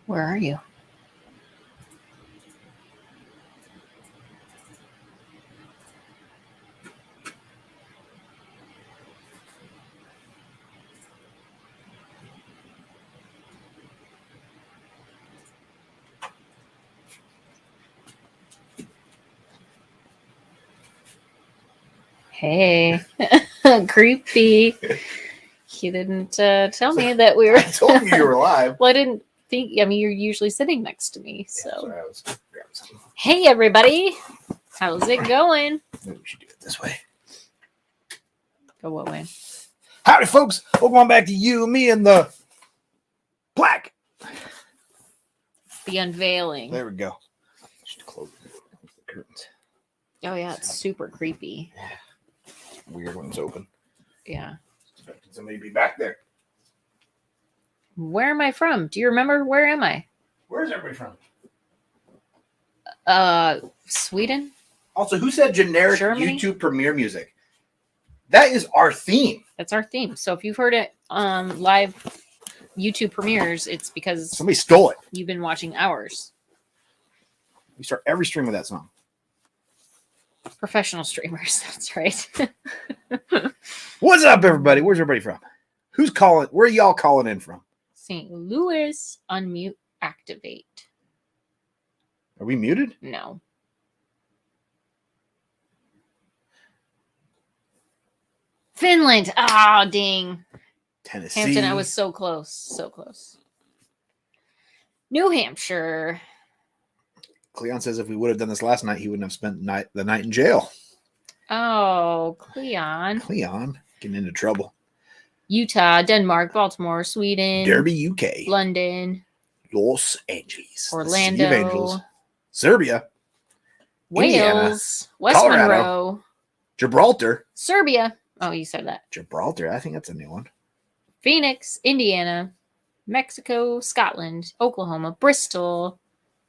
Where are you? Hey, creepy. You didn't tell me that we were. I told you were live. Well, I didn't think. I mean, you're usually sitting next to me. So, Yeah, sorry, I was grabbing something. hey, everybody. How's it going? Maybe we should do it this way. Go what way? Howdy, folks. Welcome back to you, me, and the black. The unveiling. There we go. Just close the curtains. Oh yeah, it's super creepy. Weird when it's open. Yeah. Expecting somebody to be back there. Where am I from? Do you remember? Where am I? Where's everybody from? Sweden. Also, who said generic Germany? YouTube premiere music? That is our theme. That's our theme. So if you've heard it on live YouTube premieres, it's because Somebody stole it. you've been watching ours. We start every stream with that song. Professional streamers. That's right. What's up, everybody? Where's everybody from? Who's calling? Where are y'all calling in from? St. Louis. Unmute. Activate. Are we muted? No. Finland. Ah, dang. Tennessee. Hampton, I was so close. So close. New Hampshire. Cleon says if we would have done this last night, he wouldn't have spent the night in jail. Oh, Cleon. Cleon getting into trouble. Utah, Denmark, Baltimore, Sweden. Derby, UK. London. Los Angeles. Orlando. The City of Angels. Serbia. Wales. Indiana, West Colorado. Monroe. Gibraltar. Serbia. Oh, you said that. Gibraltar. I think that's a new one. Phoenix, Indiana, Mexico, Scotland, Oklahoma, Bristol,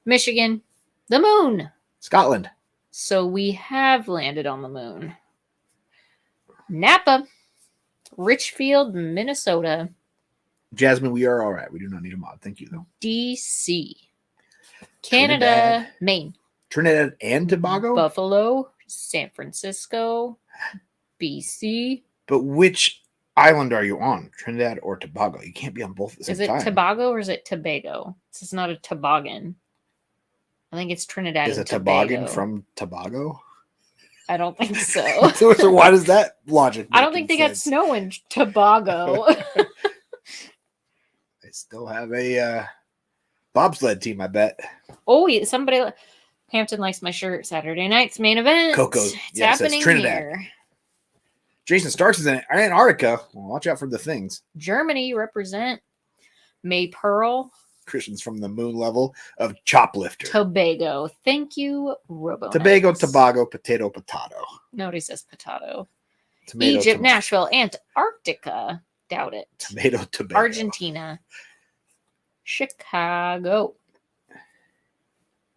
Michigan, the moon. Scotland. So we have landed on the moon. Napa, Richfield, Minnesota, Jasmine, we are all right. We do not need a mod. Thank you, though. DC, Canada, Trinidad. Maine, Trinidad and Tobago? Buffalo, San Francisco, BC. But which island are you on? Trinidad or Tobago? You can't be on both at the same Is it time. Tobago or is it Tobago? This is not a toboggan. I think it's Trinidad Is a and toboggan Tobago. from Tobago? I don't think so. So why does that logic I don't think they got sense? snow in Tobago. They still have a bobsled team, I bet. Oh, yeah, somebody. Hampton likes my shirt. Saturday night's main event. Coco's. It's Yeah, it says happening Trinidad. here. Jason Starks is in Antarctica. Well, watch out for the things. Germany represent. May Pearl. Christians from the moon level of Choplifter. Tobago. Thank you, Robo. Tobago, Tobago, potato, potato. Nobody says potato. Tomato, Egypt, tomato. Nashville, Antarctica. Doubt it. Tomato, tomato. Argentina. Chicago.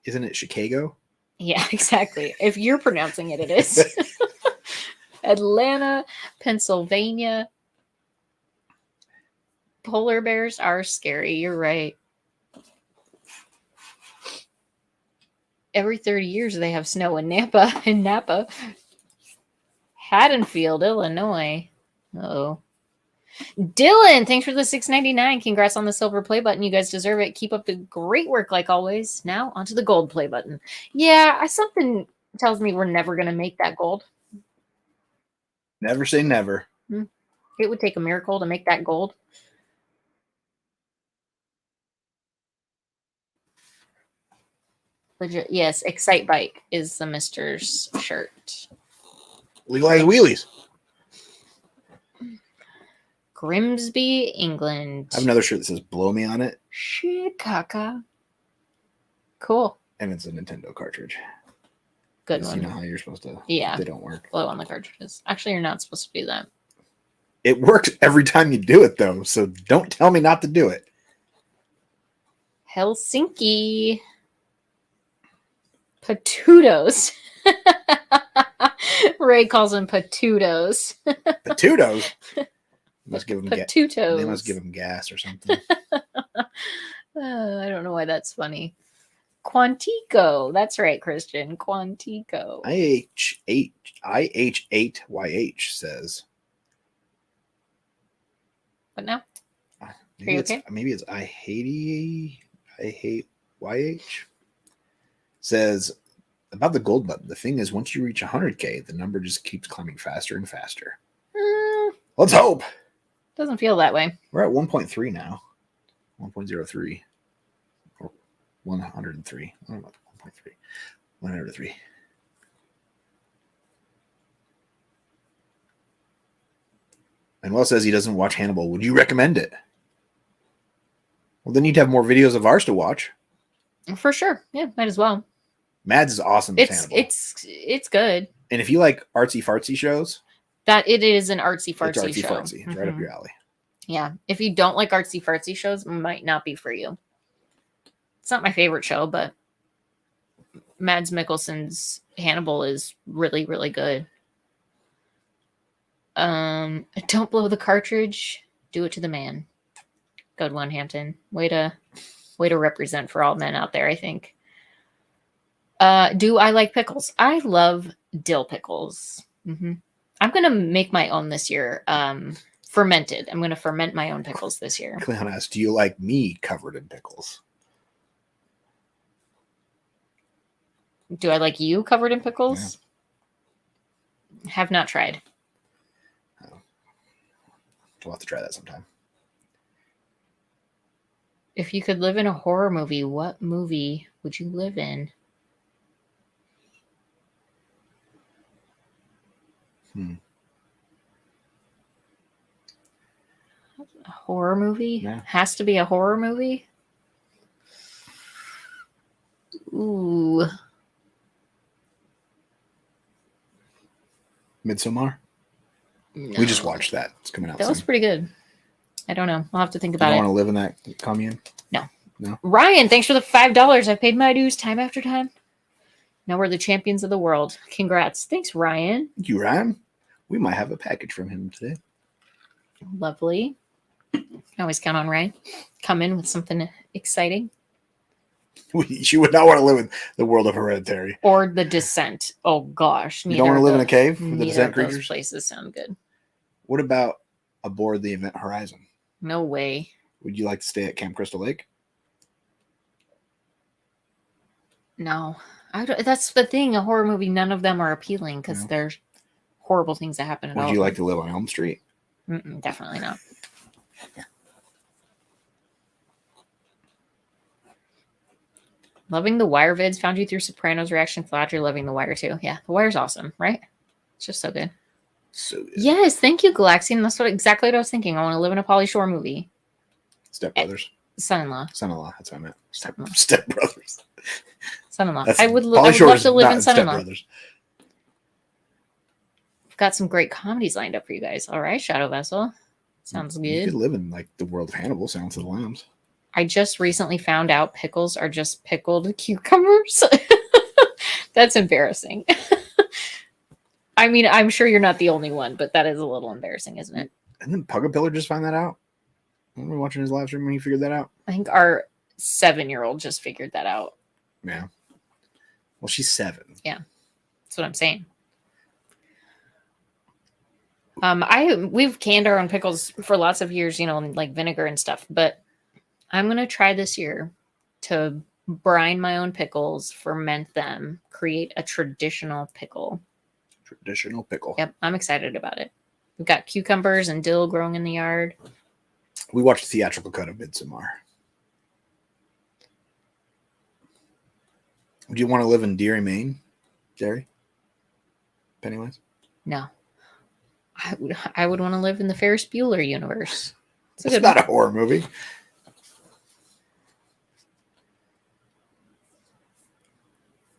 Isn't it Chicago? Yeah, exactly. If you're pronouncing it, it is. Atlanta, Pennsylvania. Polar bears are scary. You're right. Every 30 years they have snow in Napa. Haddonfield, Illinois. Uh-oh. Dylan, thanks for the $6.99. Congrats on the silver play button. You guys deserve it. Keep up the great work like always. Now onto the gold play button. Yeah, something tells me we're never going to make that gold. Never say never. It would take a miracle to make that gold. Legit. Yes, Excite Bike is the Mister's shirt. Legalize wheelies. Grimsby, England. I have another shirt that says blow me on it. Chicago. Cool. And it's a Nintendo cartridge. Good You one. know how you're supposed to. Yeah. They don't work. Blow on the cartridges. Actually, you're not supposed to do that. It works every time you do it, though. So don't tell me not to do it. Helsinki. Patutos. Ray calls them patutos. Patutos. Must give them Patutos. They must give them gas or something. I don't know why that's funny. Quantico. That's right, Christian. Quantico. IH8YH says. What now? Maybe you it's okay? maybe it's I hate YH. Says about the gold button. The thing is, once you reach 100K, the number just keeps climbing faster and faster. Let's hope. Doesn't feel that way. We're at 1.3 now. 1.03 or 103. I don't know, 1.3. 103. Manuel says he doesn't watch Hannibal. Would you recommend it? Well, then you'd have more videos of ours to watch. For sure. Yeah, might as well. Mads is awesome as Hannibal. It's good. And if you like artsy fartsy shows, that it is an artsy fartsy it's artsy show. fartsy. It's right up your alley. Yeah. If you don't like artsy fartsy shows, it might not be for you. It's not my favorite show, but Mads Mikkelsen's Hannibal is really, really good. Don't blow the cartridge. Do it to the man. Good one, Hampton. Way to represent for all men out there, I think. Do I like pickles? I love dill pickles. I'm going to make my own this year. Fermented. I'm going to ferment my own pickles this year. Cleon asks, do you like me covered in pickles? Do I like you covered in pickles? Yeah. Have not tried. We'll have to try that sometime. If you could live in a horror movie, what movie would you live in? A horror movie? Yeah. Has to be a horror movie? Ooh. Midsommar? No. We just watched that. It's coming out That soon. was pretty good. I don't know. I'll have to think about You it. don't want to live in that commune? No. Ryan, thanks for the $5. I paid my dues time after time. Now we're the champions of the world. Congrats. Thanks, Ryan. Thank you, Ryan. We might have a package from him today. Lovely. I always count on Ryan. Come in with something exciting. She would not want to live in the world of Hereditary. Or The Descent. Oh, gosh. You don't want to live in a cave with the Descent creatures? Those places sound good. What about aboard the Event Horizon? No way. Would you like to stay at Camp Crystal Lake? No. That's the thing. A horror movie, none of them are appealing because there's horrible things that happen at all. Would you like to live on Elm Street? Definitely not. Loving the Wire vids. Found you through Sopranos reaction. Glad you're loving the Wire too. Yeah, the Wire's awesome, right? It's just so good. So good. Yes, thank you, Galaxian. That's exactly what I was thinking. I want to live in a Pauly Shore movie. Step Brothers. Son-in-law. Son-in-law. That's what I meant. Step-in-law. Step Brothers. Son-in-law. I would love to live in Son-in-law. Brothers. Got some great comedies lined up for you guys. All right, Shadow Vessel. Sounds good. You could live in like the world of Hannibal, Silence of the Lambs. I just recently found out pickles are just pickled cucumbers. That's embarrassing. I mean, I'm sure you're not the only one, but that is a little embarrassing, isn't it? And then Pugapillar just find that out. I remember watching his live stream when he figured that out. I think our 7-year-old just figured that out. Yeah. Well, she's 7. Yeah. That's what I'm saying. We've canned our own pickles for lots of years, like vinegar and stuff, but I'm going to try this year to brine my own pickles, ferment them, create a traditional pickle. Traditional pickle. Yep, I'm excited about it. We've got cucumbers and dill growing in the yard. We watched the theatrical cut of Midsommar. Would you want to live in Deary, Maine, Jerry? Pennywise? No. I would want to live in the Ferris Bueller universe. It's not a horror movie.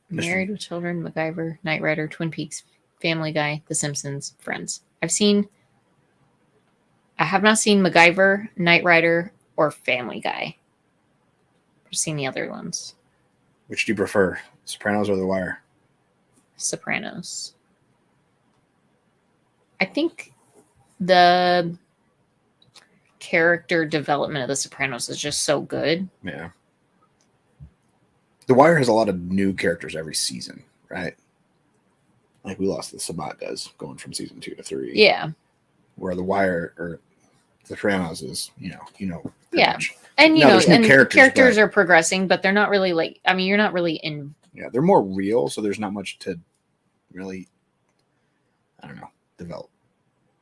Married with Children, MacGyver, Knight Rider, Twin Peaks, Family Guy, The Simpsons, Friends. I have not seen MacGyver, Knight Rider, or Family Guy. I've seen the other ones. Which do you prefer, Sopranos or The Wire? Sopranos. I think the character development of The Sopranos is just so good. Yeah. The Wire has a lot of new characters every season, right? Like we lost the Sabatas going from season 2 to 3. Yeah. Where The Wire or The Sopranos is, pretty Yeah. much. And Now, there's new and characters, characters but- are progressing, but they're not really like, I mean, you're not really in. Yeah, they're more real, so there's not much to really, I don't know, develop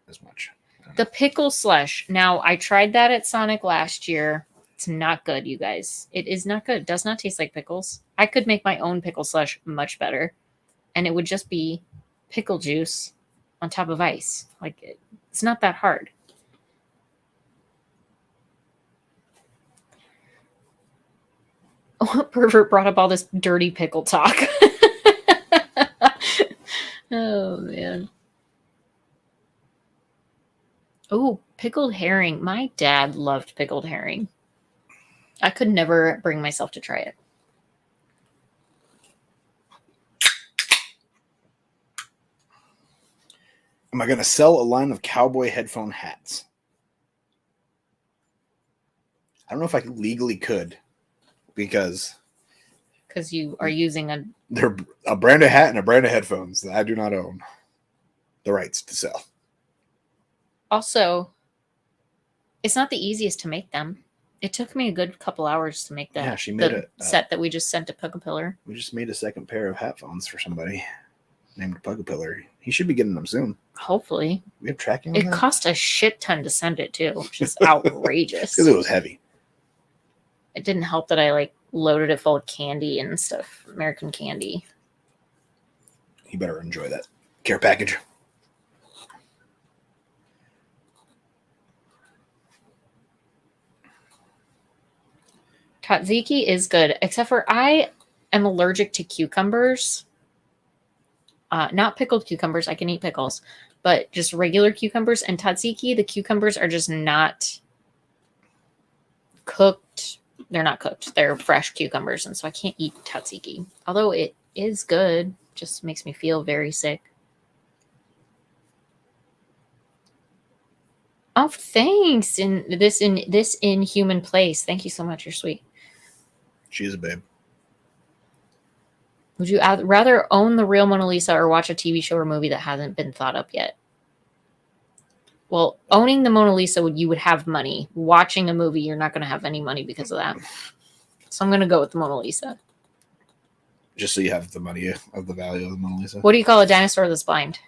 as much. The pickle slush. Now, I tried that at Sonic last year. It's not good, you guys. It is not good. It does not taste like pickles. I could make my own pickle slush much better, and it would just be pickle juice on top of ice. Like, it's not that hard. What pervert brought up all this dirty pickle talk? Oh, man. Oh, pickled herring. My dad loved pickled herring. I could never bring myself to try it. Am I going to sell a line of cowboy headphone hats? I don't know if I legally could because you are using a... They're a brand of hat and a brand of headphones that I do not own the rights to sell. Also, it's not the easiest to make them. It took me a good couple hours to make that. Yeah, she made the set that we just sent to Pugapillar. We just made a second pair of headphones for somebody named Pugapillar. He should be getting them soon. Hopefully. We have tracking on It that? cost a shit ton to send it too, which is outrageous. Because it was heavy. It didn't help that I like loaded it full of candy and stuff, American candy. You better enjoy that care package. Tzatziki is good, except for I am allergic to cucumbers. Not pickled cucumbers. I can eat pickles, but just regular cucumbers. And tzatziki, the cucumbers are just not cooked. They're not cooked. They're fresh cucumbers, and so I can't eat tzatziki. Although it is good, just makes me feel very sick. Oh, thanks. In this inhuman place. Thank you so much. You're sweet. She is a babe. Would you rather own the real Mona Lisa or watch a TV show or movie that hasn't been thought up yet? Well, owning the Mona Lisa, you would have money. Watching a movie, you're not going to have any money because of that. So I'm going to go with the Mona Lisa. Just so you have the money of the value of the Mona Lisa. What do you call a dinosaur that's blind?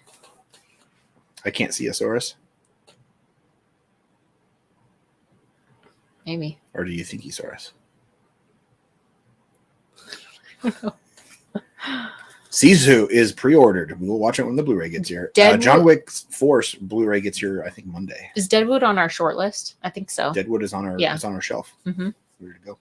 I can't see a Saurus. Maybe. Or do you think he's Saurus? Sisu is pre-ordered. We will watch it when the Blu-ray gets here. John Wick Force Blu-ray gets here, I think, Monday. Is Deadwood on our short list? I think so. Deadwood is on our it's on our shelf. Mm-hmm. Ready to go.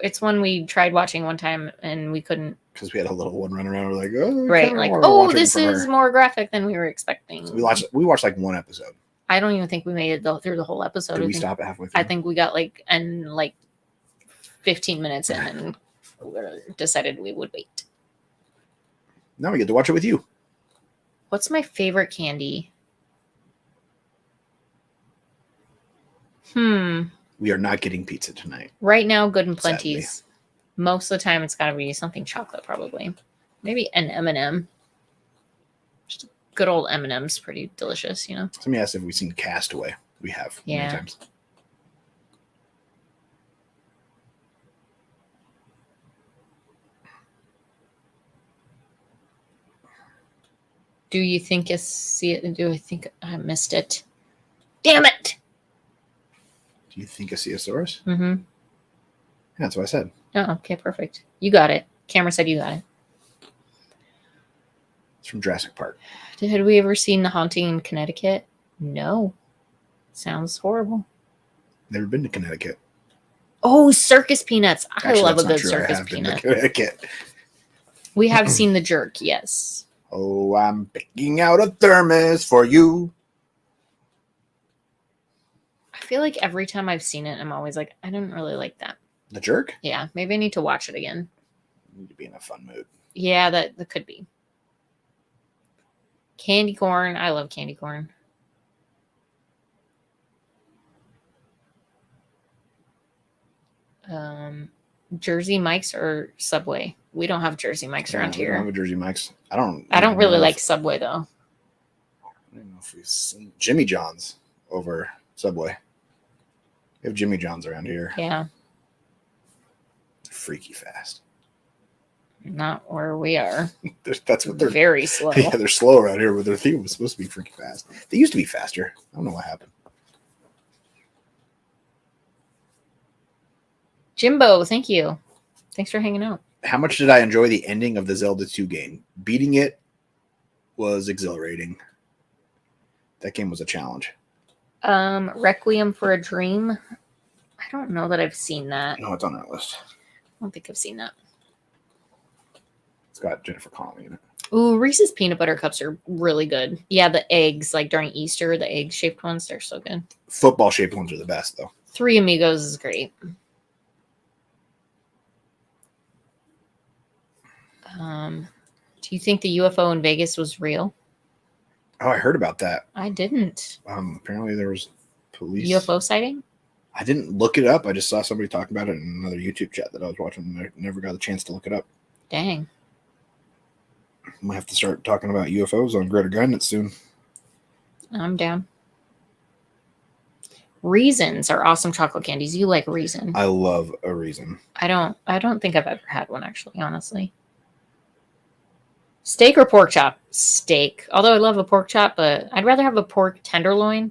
It's one we tried watching one time and we couldn't. Because we had a little one running around. We're like, oh, right, like, oh, this is more graphic than we were expecting. So we watched like one episode. I don't even think we made it through the whole episode. Did we stop it halfway through? I think we got like 15 minutes in and decided we would wait. Now we get to watch it with you. What's my favorite candy? We are not getting pizza tonight. Right now, Good and Plenty's. Most of the time, it's got to be something chocolate, probably. Maybe an M&M. Just a good old M&M's pretty delicious, you know? Somebody asked if we've seen Castaway. We have. Yeah. Many times. Do you think do I think I missed it? Damn it! Do you think a Ceosaurus? Mm-hmm. Yeah, that's what I said. Oh, okay, perfect. You got it. Camera said you got it. It's from Jurassic Park. Had we ever seen The Haunting in Connecticut? No. Sounds horrible. Never been to Connecticut. Oh, circus peanuts. Actually, I love a that's good not true. I circus have been peanut. to Connecticut. We have seen The Jerk, yes. Oh, I'm picking out a thermos for you. I feel like every time I've seen it, I'm always like, I don't really like that. The Jerk? Yeah, maybe I need to watch it again. You need to be in a fun mood. Yeah, that could be. Candy corn. I love candy corn. Jersey Mike's or Subway? We don't have Jersey Mike's around We don't have here. a Jersey Mike's. I don't really know like Subway though. I don't know if we've seen Jimmy John's over Subway. We have Jimmy John's around here. Yeah. Freaky fast. Not where we are. That's what they're very slow. Yeah, they're slow around here, but their theme was supposed to be freaky fast. They used to be faster. I don't know what happened. Jimbo, thank you. Thanks for hanging out. How much did I enjoy the ending of the Zelda 2 game? Beating it was exhilarating. That game was a challenge. Requiem for a Dream. I don't know that I've seen that. No, it's on our list. I don't think I've seen that. It's got Jennifer Connelly in it. Ooh, Reese's peanut butter cups are really good. Yeah, the eggs, like during Easter, the egg-shaped ones, they're so good. Football-shaped ones are the best, though. Three Amigos is great. Do you think the UFO in Vegas was real? Oh, I heard about that. I didn't. Apparently there was police. UFO sighting? I didn't look it up. I just saw somebody talking about it in another YouTube chat that I was watching, and I never got a chance to look it up. Dang. Might have to start talking about UFOs on Greta Garnett soon. I'm down. Reasons are awesome chocolate candies. You like Reason? I love a Reason. I don't think I've ever had one actually, honestly. Steak or pork chop? Steak. Although I love a pork chop, but I'd rather have a pork tenderloin.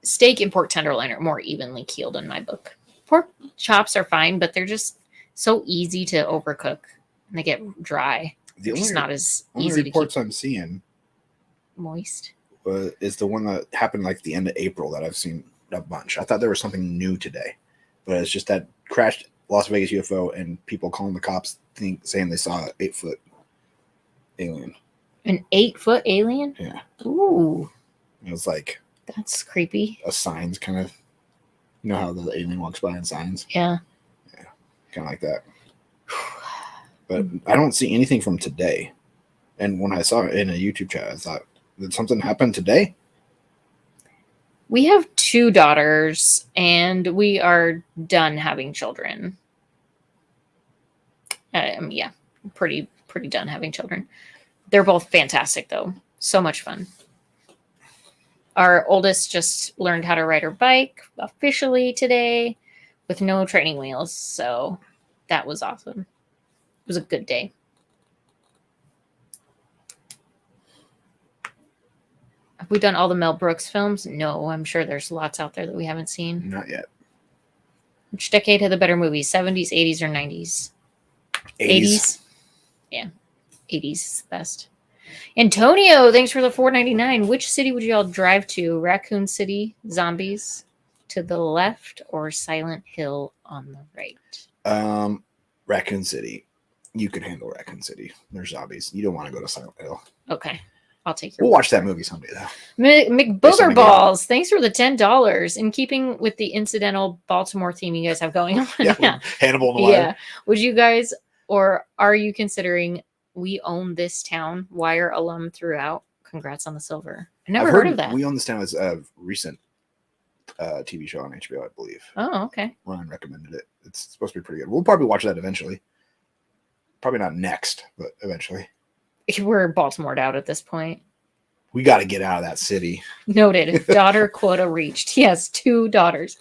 Steak and pork tenderloin are more evenly keeled in my book. Pork chops are fine, but they're just so easy to overcook. And they get dry. It's not as easy to keep reports I'm seeing moist. Is the one that happened like the end of April that I've seen a bunch. I thought there was something new today, but it's just that crashed Las Vegas UFO and people calling the cops saying they saw an 8-foot alien. An 8-foot alien? Yeah. Ooh. It was like that's creepy. A signs kind of, you know how the alien walks by in signs? Yeah. Yeah. Kind of like that. But I don't see anything from today. And when I saw it in a YouTube chat, I thought, did something happen today? We have 2 daughters, and we are done having children. Yeah, pretty done having children. They're both fantastic, though. So much fun. Our oldest just learned how to ride her bike officially today with no training wheels. So that was awesome. It was a good day. Have we done all the Mel Brooks films? No, I'm sure there's lots out there that we haven't seen. Not yet. Which decade had the better movies? 70s, 80s, or 90s? 80s. Yeah. 80s is the best. Antonio, thanks for the $4.99. Which city would you all drive to? Raccoon City, zombies to the left, or Silent Hill on the right? Raccoon City. You could handle Raccoon City. There's zombies. You don't want to go to Silent Hill. Okay. I'll take your We'll watch that movie someday, though. McBooger Balls, thanks for the $10. In keeping with the incidental Baltimore theme you guys have going on. Yeah. Hannibal and the Wire. Yeah. Would you guys, or are you considering We Own This Town? Wire alum throughout. Congrats on the silver. I never heard of that. We Own This Town is a recent TV show on HBO, I believe. Oh, okay. Ryan recommended it. It's supposed to be pretty good. We'll probably watch that eventually. Probably not next, but eventually. We're Baltimore'd out at this point. We got to get out of that city. Noted. Daughter quota reached. Yes, 2 daughters.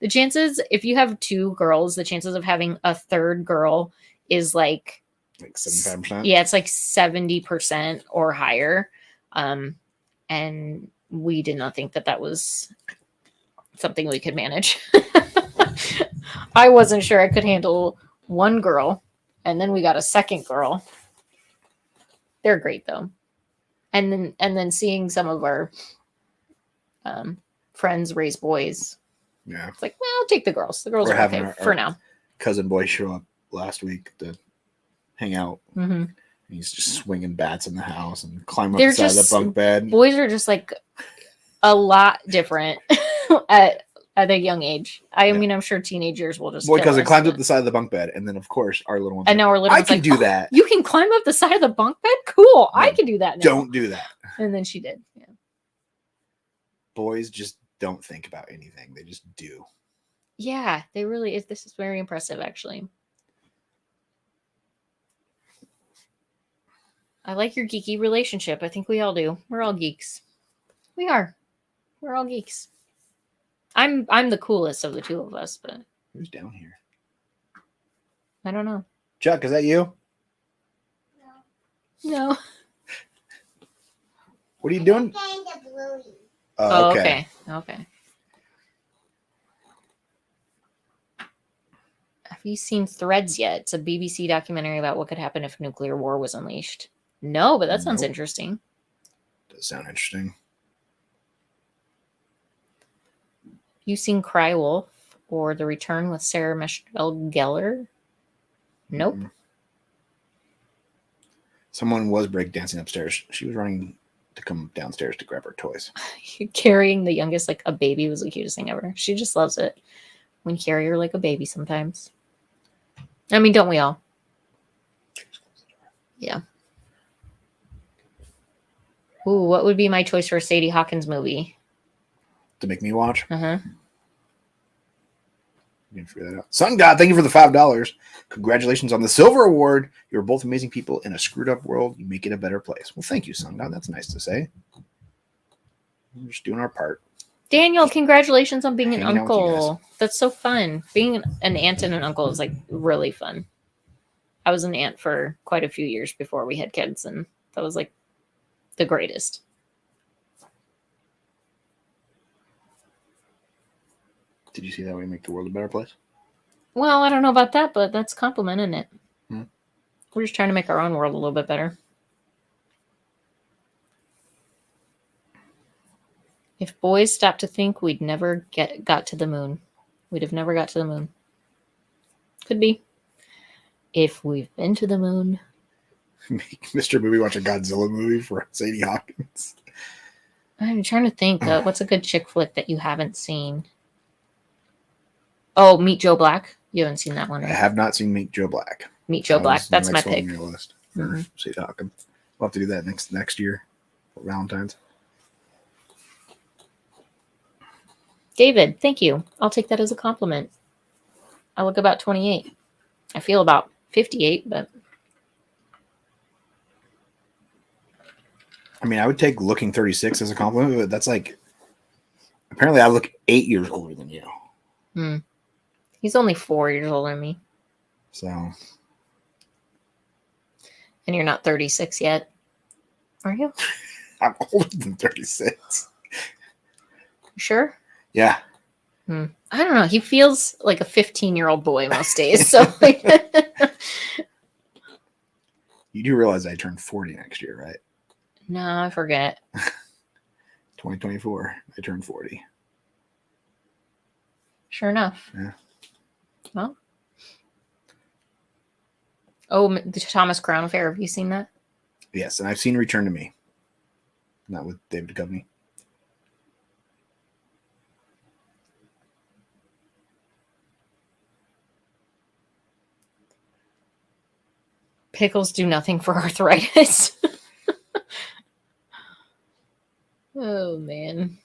The chances, if you have 2 girls, the chances of having a third girl is like 75%. Yeah, it's like 70% or higher. And we did not think that was something we could manage. I wasn't sure I could handle 1 girl, and then we got a second girl. They're great though. And then seeing some of our friends raise boys. Yeah. It's like, well, I'll take the girls. The girls are okay for now. Cousin boy show up last week to hang out. Mm-hmm. He's just swinging bats in the house and climbing up the side of the bunk bed. Boys are just like a lot different at a young age. I mean, I'm sure teenagers will just. Boy cousin climbs up the side of the bunk bed, and then of course our little ones. And now our little one's I can do that. You can climb up the side of the bunk bed. Cool. No, I can do that now. Don't do that. And then she did. Yeah. Boys just don't think about anything. They just do. Yeah, they really is. This is very impressive, actually. I like your geeky relationship. I think we all do. We're all geeks. We are. We're all geeks. I'm the coolest of the two of us, but Who's down here? I don't know. Chuck, is that you? No. What are you doing? Oh, Okay. okay. Have you seen Threads yet? It's a BBC documentary about what could happen if nuclear war was unleashed. No, but that sounds Nope. interesting. Does sound interesting. You seen Cry Wolf or The Return with Sarah Michelle Gellar? Nope. Mm-mm. Someone was breakdancing upstairs. She was running to come downstairs to grab her toys. Carrying the youngest like a baby was the cutest thing ever. She just loves it when you carry her like a baby sometimes. I mean, don't we all? Yeah. Ooh, what would be my choice for a Sadie Hawkins movie? To make me watch. Uh-huh. You can figure that out. Sun God, thank you for the $5. Congratulations on the Silver Award. You're both amazing people in a screwed up world. You make it a better place. Well, thank you, Sun God. That's nice to say. We're just doing our part. Daniel, congratulations on being an Hanging out with you guys. uncle. That's so fun. Being an aunt and an uncle is like really fun. I was an aunt for quite a few years before we had kids, and that was like the greatest. Did you see that we make the world a better place? Well, I don't know about that, but that's a compliment, isn't it? Hmm. We're just trying to make our own world a little bit better. If boys stopped to think, we'd never got to the moon. We'd have never got to the moon. Could be. If we've been to the moon. Make Mr. Movie watch a Godzilla movie for Sadie Hawkins. I'm trying to think. What's a good chick flick that you haven't seen? Oh, Meet Joe Black. You haven't seen that one, I right? have not seen Meet Joe Black. Meet Joe Black. That's my next one pick. on your list for Mhm. Sadie Hawkins. We'll have to do that next year for Valentine's. David, thank you. I'll take that as a compliment. I look about 28. I feel about 58, but I mean, I would take looking 36 as a compliment, but that's like apparently I look 8 years older than you. he's only 4 years older than me. So, And you're not 36 yet. Are you? I'm older than 36. You sure? Yeah. I don't know. He feels like a 15-year-old boy most days. So You do realize I turn 40 next year, right? No, I forget. 2024, I turn 40. Sure enough. Yeah. Well. Oh, the Thomas Crown Affair. Have you seen that? Yes, and I've seen Return to Me. Not with David Duchovny. Pickles do nothing for arthritis. Oh, man.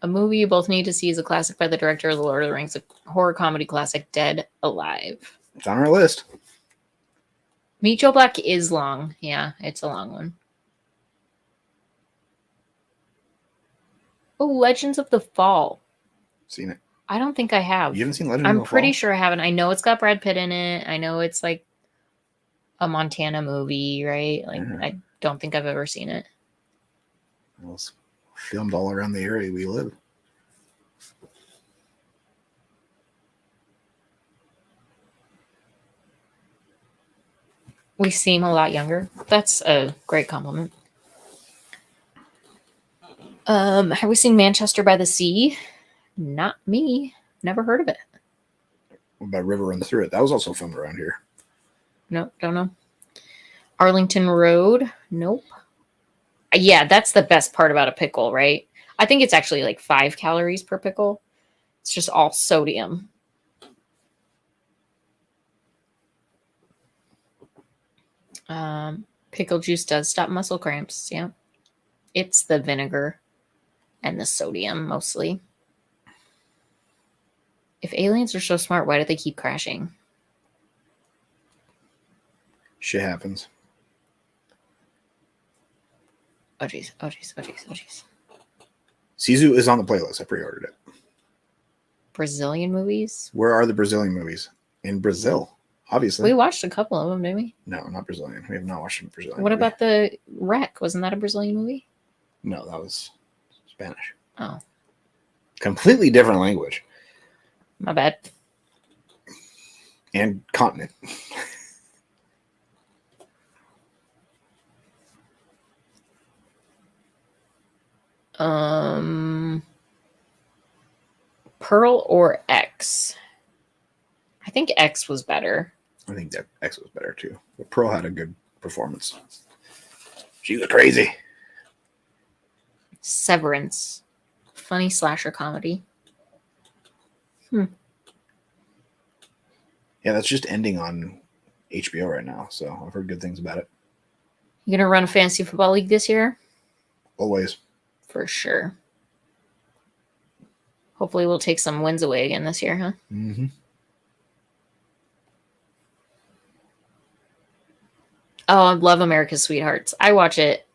A movie you both need to see is a classic by the director of The Lord of the Rings, a horror comedy classic, Dead Alive. It's on our list. Meet Joe Black is long. Yeah, it's a long one. Oh, Legends of the Fall. Seen it. I don't think I have. You haven't seen Legend of the I'm pretty Fall? sure I haven't. I know it's got Brad Pitt in it. I know it's like a Montana movie, right? Like, I don't think I've ever seen it. It was filmed all around the area we live. We seem a lot younger. That's a great compliment. Have we seen Manchester by the Sea? Not me. Never heard of it. What about River Runs Through It? That was also filmed around here. Nope, don't know. Arlington Road? Nope. Yeah, that's the best part about a pickle, right? I think it's actually like 5 calories per pickle. It's just all sodium. Pickle juice does stop muscle cramps. Yeah. It's the vinegar and the sodium mostly. If aliens are so smart, why do they keep crashing? Shit happens. Oh jeez. Oh jeez. Oh jeez. Oh jeez. Sisu is on the playlist. I pre-ordered it. Brazilian movies. Where are the Brazilian movies? In Brazil, obviously. We watched a couple of them, didn't we? No, not Brazilian. We have not watched a Brazilian What movie. about the Wreck? Wasn't that a Brazilian movie? No, that was Spanish. Oh, Completely different language my bad. and continent. Pearl or X? I think X was better. I think that X was better too. But Pearl had a good performance. She was crazy. Severance. Funny slasher comedy. Yeah, that's just ending on HBO right now. So I've heard good things about it. You gonna run a fantasy football league this year? Always. For sure. Hopefully we'll take some wins away again this year, huh? Mm-hmm. Oh, I love America's Sweethearts. I watch it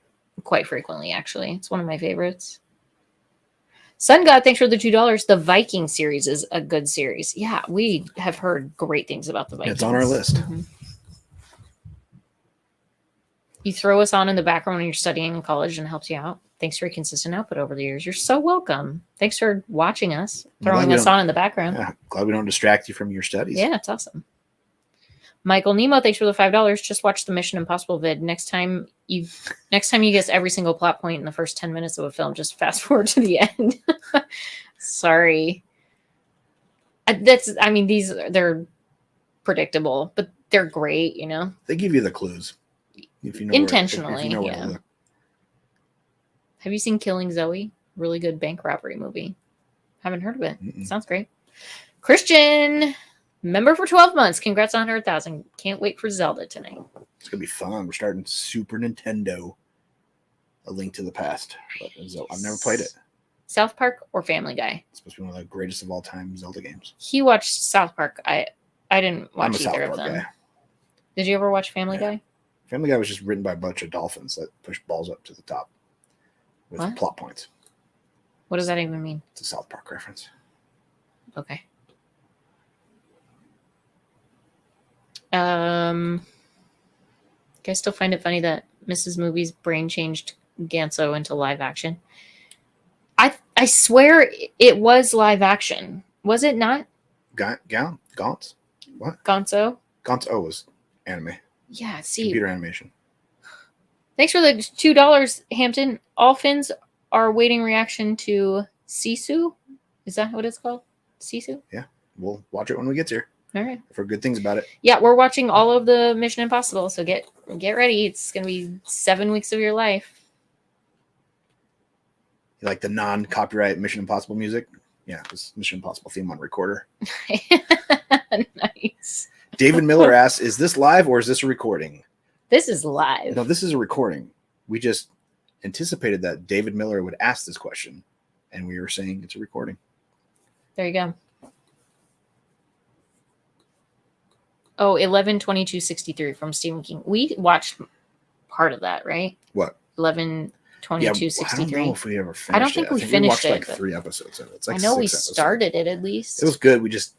quite frequently, actually. It's one of my favorites. Sun God, thanks for the $2. The Viking series is a good series. Yeah, we have heard great things about the Vikings. It's on our list. Mm-hmm. You throw us on in the background when you're studying in college and helps you out. Thanks for your consistent output over the years. You're so welcome. Thanks for watching us, throwing us on in the background. Yeah, glad we don't distract you from your studies. Yeah, it's awesome. Michael Nemo, thanks for the $5. Just watch the Mission Impossible vid. Next time you guess every single plot point in the first 10 minutes of a film, just fast forward to the end. Sorry. They're predictable, but they're great, you know. They give you the clues. If you know Intentionally, if you know where yeah. to look. Have you seen Killing Zoe? Really good bank robbery movie. Haven't heard of it. Mm-mm. Sounds great. Christian, member for 12 months. Congrats on 100,000. Can't wait for Zelda tonight. It's gonna be fun. We're starting Super Nintendo. A Link to the Past. But I've never played it. South Park or Family Guy? It's supposed to be one of the greatest of all time Zelda games. He watched South Park. I didn't watch I'm a South either Park of them. guy. Did you ever watch Family Guy? Family Guy was just written by a bunch of dolphins that push balls up to the top with What? plot points. What does that even mean? It's a South Park reference. Okay. You guys still find it funny that Mrs. Movie's brain changed Ganso into live action? I swear it was live action. Was it not? Gaunts? What? Gonzo? Gaunts O was anime. Yeah, see. Computer animation. Thanks for the $2, Hampton. All Finns are awaiting reaction to Sisu. Is that what it's called? Sisu? Yeah. We'll watch it when we get here. All right. For good things about it. Yeah, we're watching all of the Mission Impossible, so get ready. It's going to be 7 weeks of your life. You like the non-copyright Mission Impossible music? Yeah, this Mission Impossible theme on recorder. Nice. David Miller asks, is this live or is this a recording? This is live. No, this is a recording. We just anticipated that David Miller would ask this question, and we were saying it's a recording. There you go. Oh, 11/22/63 from Stephen King. We watched part of that, right? What? 11/22/63. I don't know if we ever finished it. I don't think we finished watched it. like 3 episodes of it. It's like I know 6 we episodes. started it at least. It was good. We just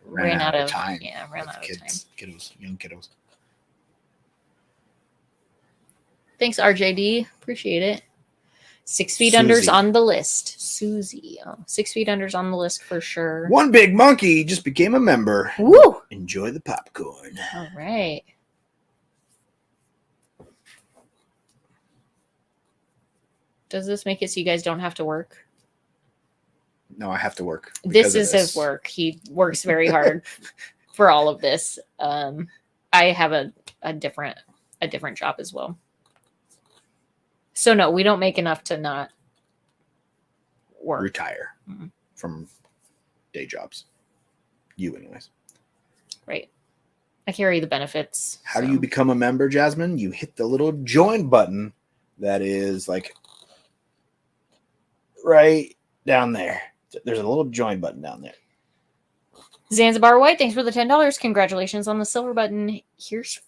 ran out of time. Yeah, ran with out of time. Kiddos, young kiddos. Thanks, RJD. Appreciate it. 6 Feet Susie. Under's on the list. Susie. Oh, 6 Feet Under's on the list for sure. One Big Monkey just became a member. Woo! Enjoy the popcorn. All right. Does this make it so you guys don't have to work? No, I have to work. This is his work. He works very hard for all of this. I have a different job as well. So no, we don't make enough to not work. Retire from day jobs. You, anyways. Right. I carry the benefits. How do you become a member, Jasmine? You hit the little join button that is like right down there. There's a little join button down there. Zanzibar White, thanks for the $10. Congratulations on the silver button. Here's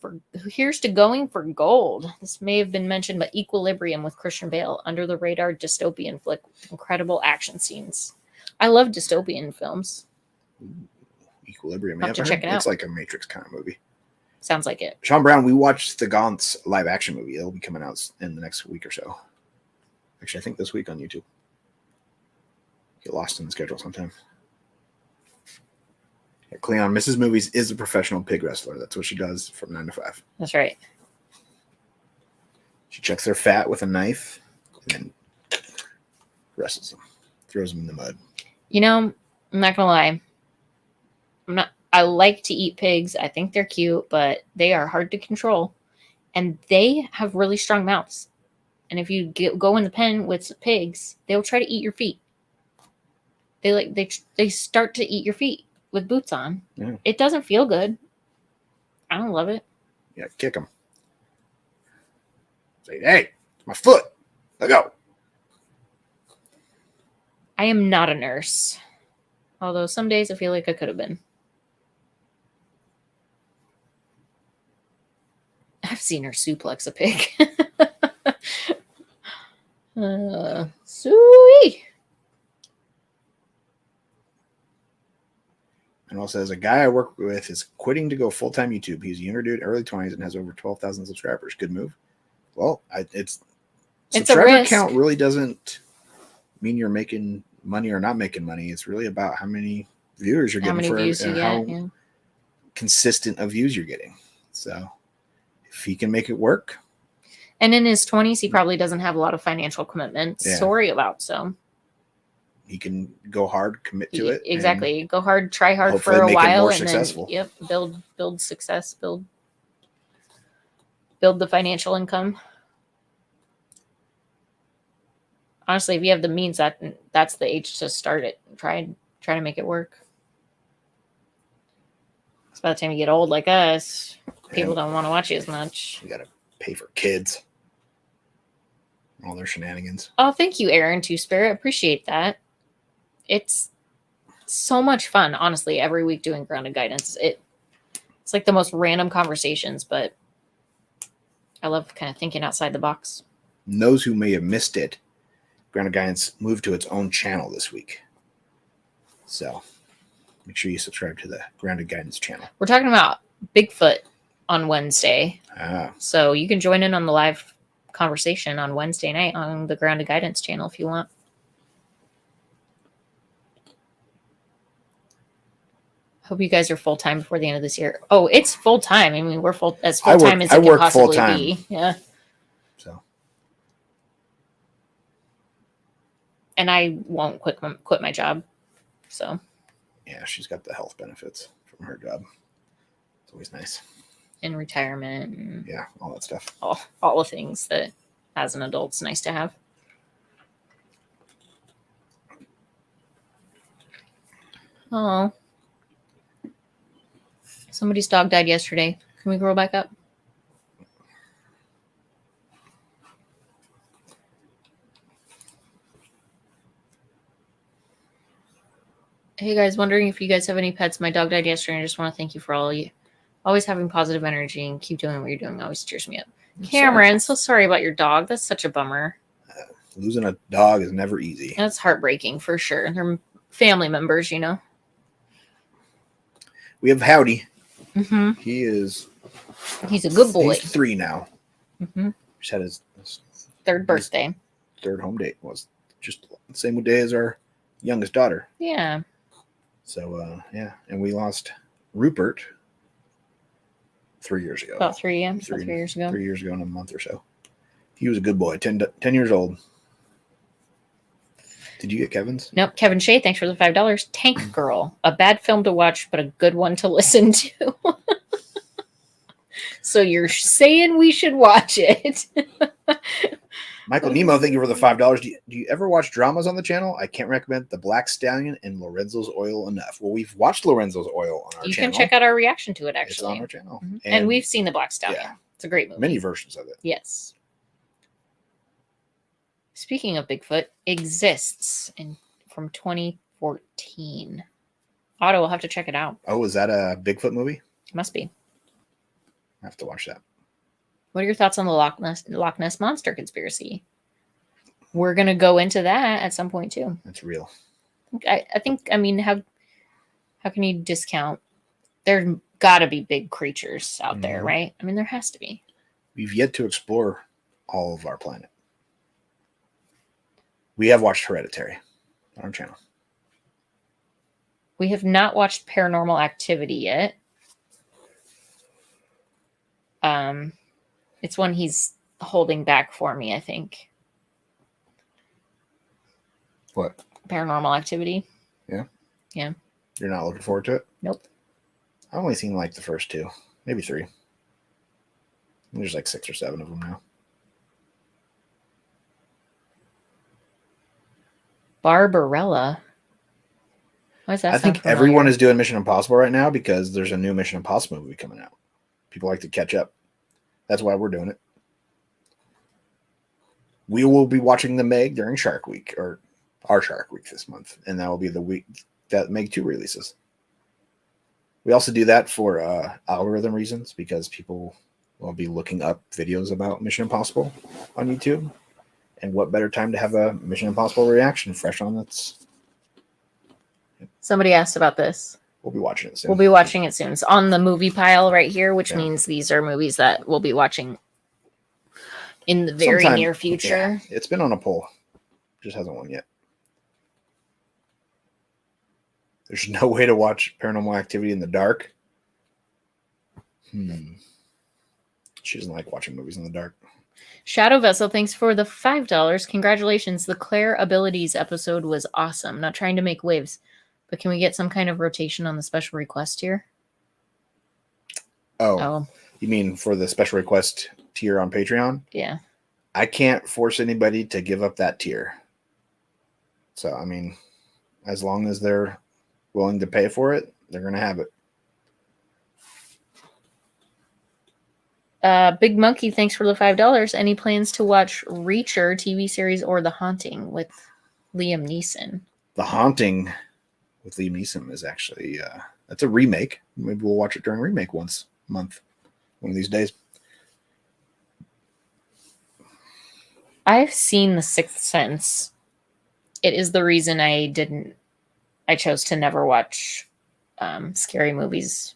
to going for gold. This may have been mentioned, but Equilibrium with Christian Bale, under the radar dystopian flick with incredible action scenes. I love dystopian films. Equilibrium. Have to check it out. It's like a Matrix kind of movie. Sounds like it. Sean Brown, we watched the Gaunt's live action movie. It'll be coming out in the next week or so. Actually, I think this week on YouTube. Get lost in the schedule sometime. Yeah, Cleon, Mrs. Movies is a professional pig wrestler. That's what she does from 9 to 5. That's right. She checks their fat with a knife and then wrestles them. Throws them in the mud. You know, I'm not gonna lie. I like to eat pigs. I think they're cute, but they are hard to control. And they have really strong mouths. And if you go in the pen with pigs, they'll try to eat your feet. They start to eat your feet with boots on. Yeah. It doesn't feel good. I don't love it. Yeah, kick them. Say, hey, it's my foot. Let go. I am not a nurse. Although some days I feel like I could have been. I've seen her suplex a pig. Sweet. And also, as a guy I work with is quitting to go full-time YouTube. He's a younger dude, early 20s, and has over 12,000 subscribers. Good move. Well, it's subscriber a risk. count really doesn't mean you're making money or not making money. It's really about how many viewers you're getting how consistent of views you're getting. So if he can make it work. And in his 20s, he probably doesn't have a lot of financial commitments to worry about. So he can go hard, commit to it. Exactly. Go hard, try hard for a while, and successful. Then build success, build the financial income. Honestly, if you have the means, that's the age to start it. Try to make it work. Because by the time you get old like us, people don't want to watch you as much. You got to pay for kids. All their shenanigans. Oh, thank you, Aaron Two Spirit. Appreciate that. It's so much fun, honestly, every week doing Grounded Guidance. It's like the most random conversations, but I love kind of thinking outside the box. And those who may have missed it, Grounded Guidance moved to its own channel this week. So make sure you subscribe to the Grounded Guidance channel. We're talking about Bigfoot on Wednesday. Ah. So you can join in on the live conversation on Wednesday night on the Grounded Guidance channel if you want. Hope you guys are full time before the end of this year. Oh, it's full time. I mean, we're full time as it can possibly be. Yeah. So. And I won't quit my job. So. Yeah, she's got the health benefits from her job. It's always nice. In retirement. And yeah, all that stuff. All the things that as an adult it's nice to have. Oh. Somebody's dog died yesterday. Can we roll back up? Hey guys, wondering if you guys have any pets. My dog died yesterday. I just want to thank you for all you always having positive energy and keep doing what you're doing. Always cheers me up. Cameron, so sorry about your dog. That's such a bummer. Losing a dog is never easy. That's heartbreaking for sure. They're family members, you know. We have Howdy. Mm-hmm. He's a good boy. He's 3 now. Mm-hmm. Just had his third birthday. Third home date was just the same day as our youngest daughter. Yeah. So yeah, and we lost Rupert 3 years ago. About 3 years ago. 3 years ago in a month or so. He was a good boy. 10 years old. Did you get Kevin's? Nope. Kevin Shea, thanks for the $5. Tank Girl, a bad film to watch, but a good one to listen to. So you're saying we should watch it? Michael Nemo, thank you for the $5. Do you ever watch dramas on the channel? I can't recommend The Black Stallion and Lorenzo's Oil enough. Well, we've watched Lorenzo's Oil on our channel. You can check out our reaction to it, actually. It's on our channel. Mm-hmm. And we've seen The Black Stallion. Yeah, it's a great movie. Many versions of it. Yes. Speaking of Bigfoot, exists from 2014 Otto will have to check it out. Oh, is that a Bigfoot movie? Must be. I have to watch that. What are your thoughts on the Loch Ness Monster conspiracy? We're going to go into that at some point, too. That's real. I think, I mean, how can you discount? There's got to be big creatures out there, right? I mean, there has to be. We've yet to explore all of our planet. We have watched Hereditary on our channel. We have not watched Paranormal Activity yet. It's one he's holding back for me, I think. What? Paranormal Activity. Yeah? Yeah. You're not looking forward to it? Nope. I've only seen like the first 2, maybe 3. There's like 6 or 7 of them now. Barbarella. Why is that? I think everyone is doing Mission Impossible right now because there's a new Mission Impossible movie coming out. People like to catch up. That's why we're doing it. We will be watching the Meg during Shark Week, or our Shark Week this month, and that will be the week that Meg 2 releases. We also do that for algorithm reasons because people will be looking up videos about Mission Impossible on YouTube. And what better time to have a Mission Impossible reaction fresh on its... Somebody asked about this. We'll be watching it soon. We'll be watching it soon. It's on the movie pile right here, which means these are movies that we'll be watching in the very near future. Yeah, it's been on a poll. Just hasn't won yet. There's no way to watch Paranormal Activity in the dark. She doesn't like watching movies in the dark. Shadow Vessel, thanks for the $5. Congratulations. The Claire Abilities episode was awesome. Not trying to make waves, but can we get some kind of rotation on the special request tier? Oh. You mean for the special request tier on Patreon? Yeah. I can't force anybody to give up that tier. So, I mean, as long as they're willing to pay for it, they're going to have it. Big Monkey, thanks for the $5. Any plans to watch Reacher TV series or The Haunting with Liam Neeson? The Haunting with Liam Neeson is actually that's a remake. Maybe we'll watch it during remake once a month, one of these days. I've seen The Sixth Sense. It is the reason I chose to never watch scary movies.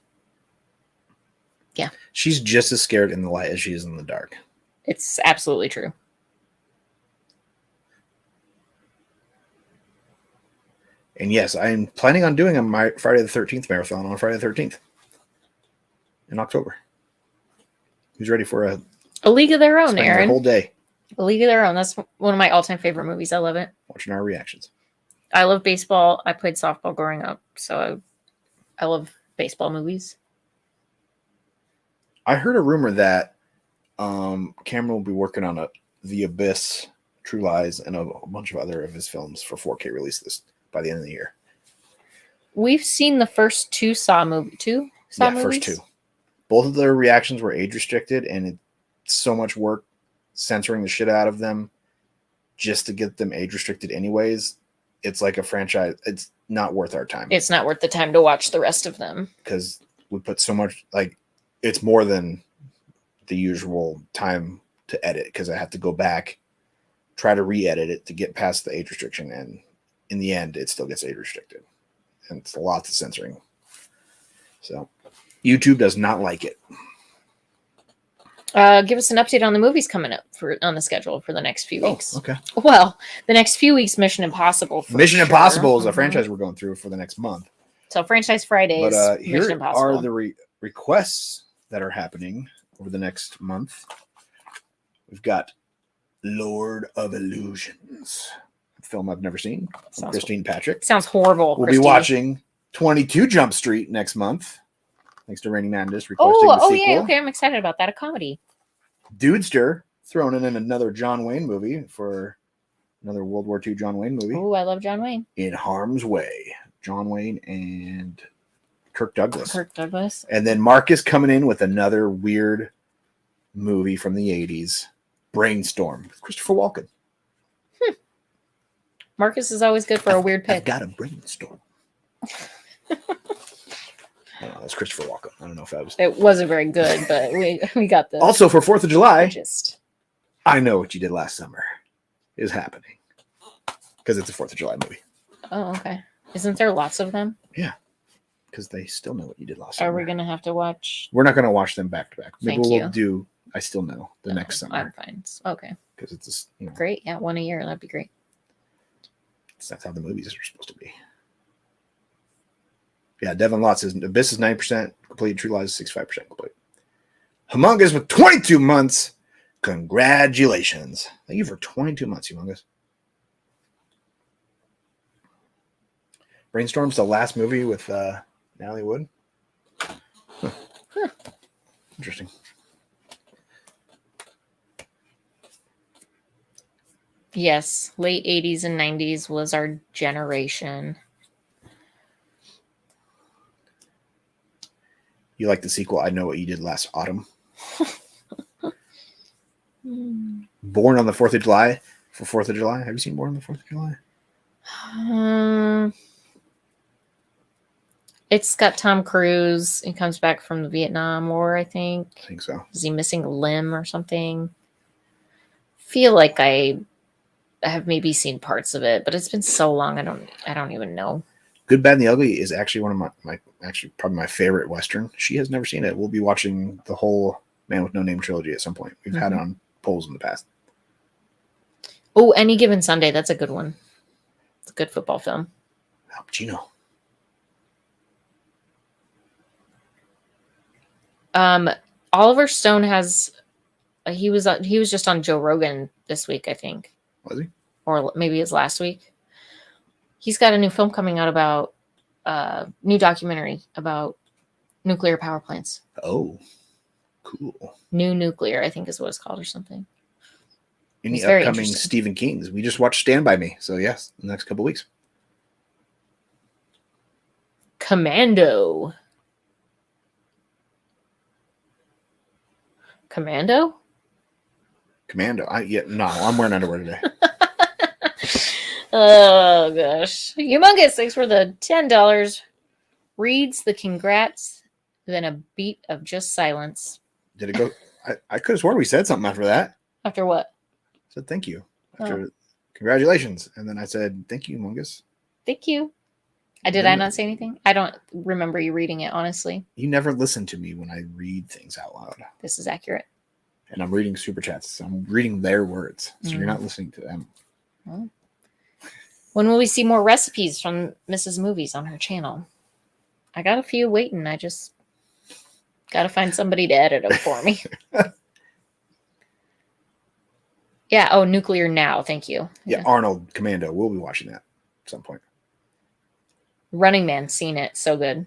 Yeah. She's just as scared in the light as she is in the dark. It's absolutely true. And yes, I'm planning on doing a Friday the 13th marathon on Friday the 13th in October. Who's ready for a League of Their Own, Aaron? The whole day. A League of Their Own. That's one of my all-time favorite movies. I love it. Watching our reactions. I love baseball. I played softball growing up, so I love baseball movies. I heard a rumor that Cameron will be working on The Abyss, True Lies, and a bunch of other of his films for 4K release by the end of the year. We've seen the first two Saw movies. First 2. Both of their reactions were age restricted, and it's so much work censoring the shit out of them just to get them age restricted anyways. It's like a franchise. It's not worth our time. It's not worth the time to watch the rest of them. Because we put so much, it's more than the usual time to edit because I have to go back, try to re-edit it to get past the age restriction, and in the end, it still gets age restricted. And it's a lot of censoring. So YouTube does not like it. Give us an update on the movies coming up on the schedule for the next few weeks. Okay. Well, the next few weeks, Mission Impossible. Mission Impossible is a franchise we're going through for the next month. So Franchise Fridays. But Mission here Impossible. are the requests that are happening over the next month. We've got Lord of Illusions, a film I've never seen from Christine Patrick. Sounds horrible. We'll be watching 22 Jump Street next month. Thanks to Rainy Mandis requesting the sequel. Yeah, okay, I'm excited about that. A comedy. Dudester throwing in another John Wayne movie for another World War II John Wayne movie. Oh, I love John Wayne. In Harm's Way. John Wayne and Kirk Douglas. And then Marcus coming in with another weird movie from the 80s, Brainstorm, with Christopher Walken. Marcus is always good for a weird pick. I've got a brainstorm. I don't know. That's Christopher Walken. I don't know if that was. It wasn't very good, but we got the Also, for 4th of July, gist. I Know What You Did Last Summer is happening. Because it's a 4th of July movie. Oh, okay. Isn't there lots of them? Yeah. Because they still know what you did last Are summer. we going to have to watch? We're not going to watch them back to back. Maybe Thank we'll you. do I Still Know the next I'm summer. fine. Okay. Because it's Great. Yeah, one a year. That'd be great. That's how the movies are supposed to be. Yeah, Devin Lott says Abyss is 90% complete, True Lies is 65% complete. Humongous with 22 months. Congratulations. Thank you for 22 months, Humongous. Brainstorm's the last movie with Natalie Wood. Huh. Interesting. Yes, late 80s and 90s was our generation. You like the sequel, I Know What You Did Last Autumn? Born on the 4th of July for 4th of July. Have you seen Born on the 4th of July? It's got Tom Cruise. He comes back from the Vietnam War, I think. I think so. Is he missing a limb or something? Feel like I have maybe seen parts of it, but it's been so long. I don't even know. Good, Bad, and the Ugly is actually one of my actually probably my favorite Western. She has never seen it. We'll be watching the whole Man with No Name trilogy at some point. We've had it on polls in the past. Oh, Any Given Sunday. That's a good one. It's a good football film. Al Pacino. Oliver Stone has. He was just on Joe Rogan this week, I think. Was he? Or maybe it's last week. He's got a new film coming out about new documentary about nuclear power plants. Oh, cool. New Nuclear, I think is what it's called or something. Any upcoming Stephen Kings? We just watched Stand By Me. So yes, the next couple weeks. Commando. Commando? I'm wearing underwear today. Oh gosh. Humongous, thanks for the $10. Reads the congrats, then a beat of just silence. Did it go? I could have sworn we said something after that. After what? I said thank you. After congratulations. And then I said thank you, Humongous. Thank you. Did I not say anything? I don't remember you reading it, honestly. You never listen to me when I read things out loud. This is accurate. And I'm reading super chats. So I'm reading their words. So you're not listening to them. Well, when will we see more recipes from Mrs. Movies on her channel? I got a few waiting. I just got to find somebody to edit them for me. Yeah. Oh, Nuclear Now. Thank you. Yeah, Arnold Commando. We'll be watching that at some point. Running Man. Seen it. So good.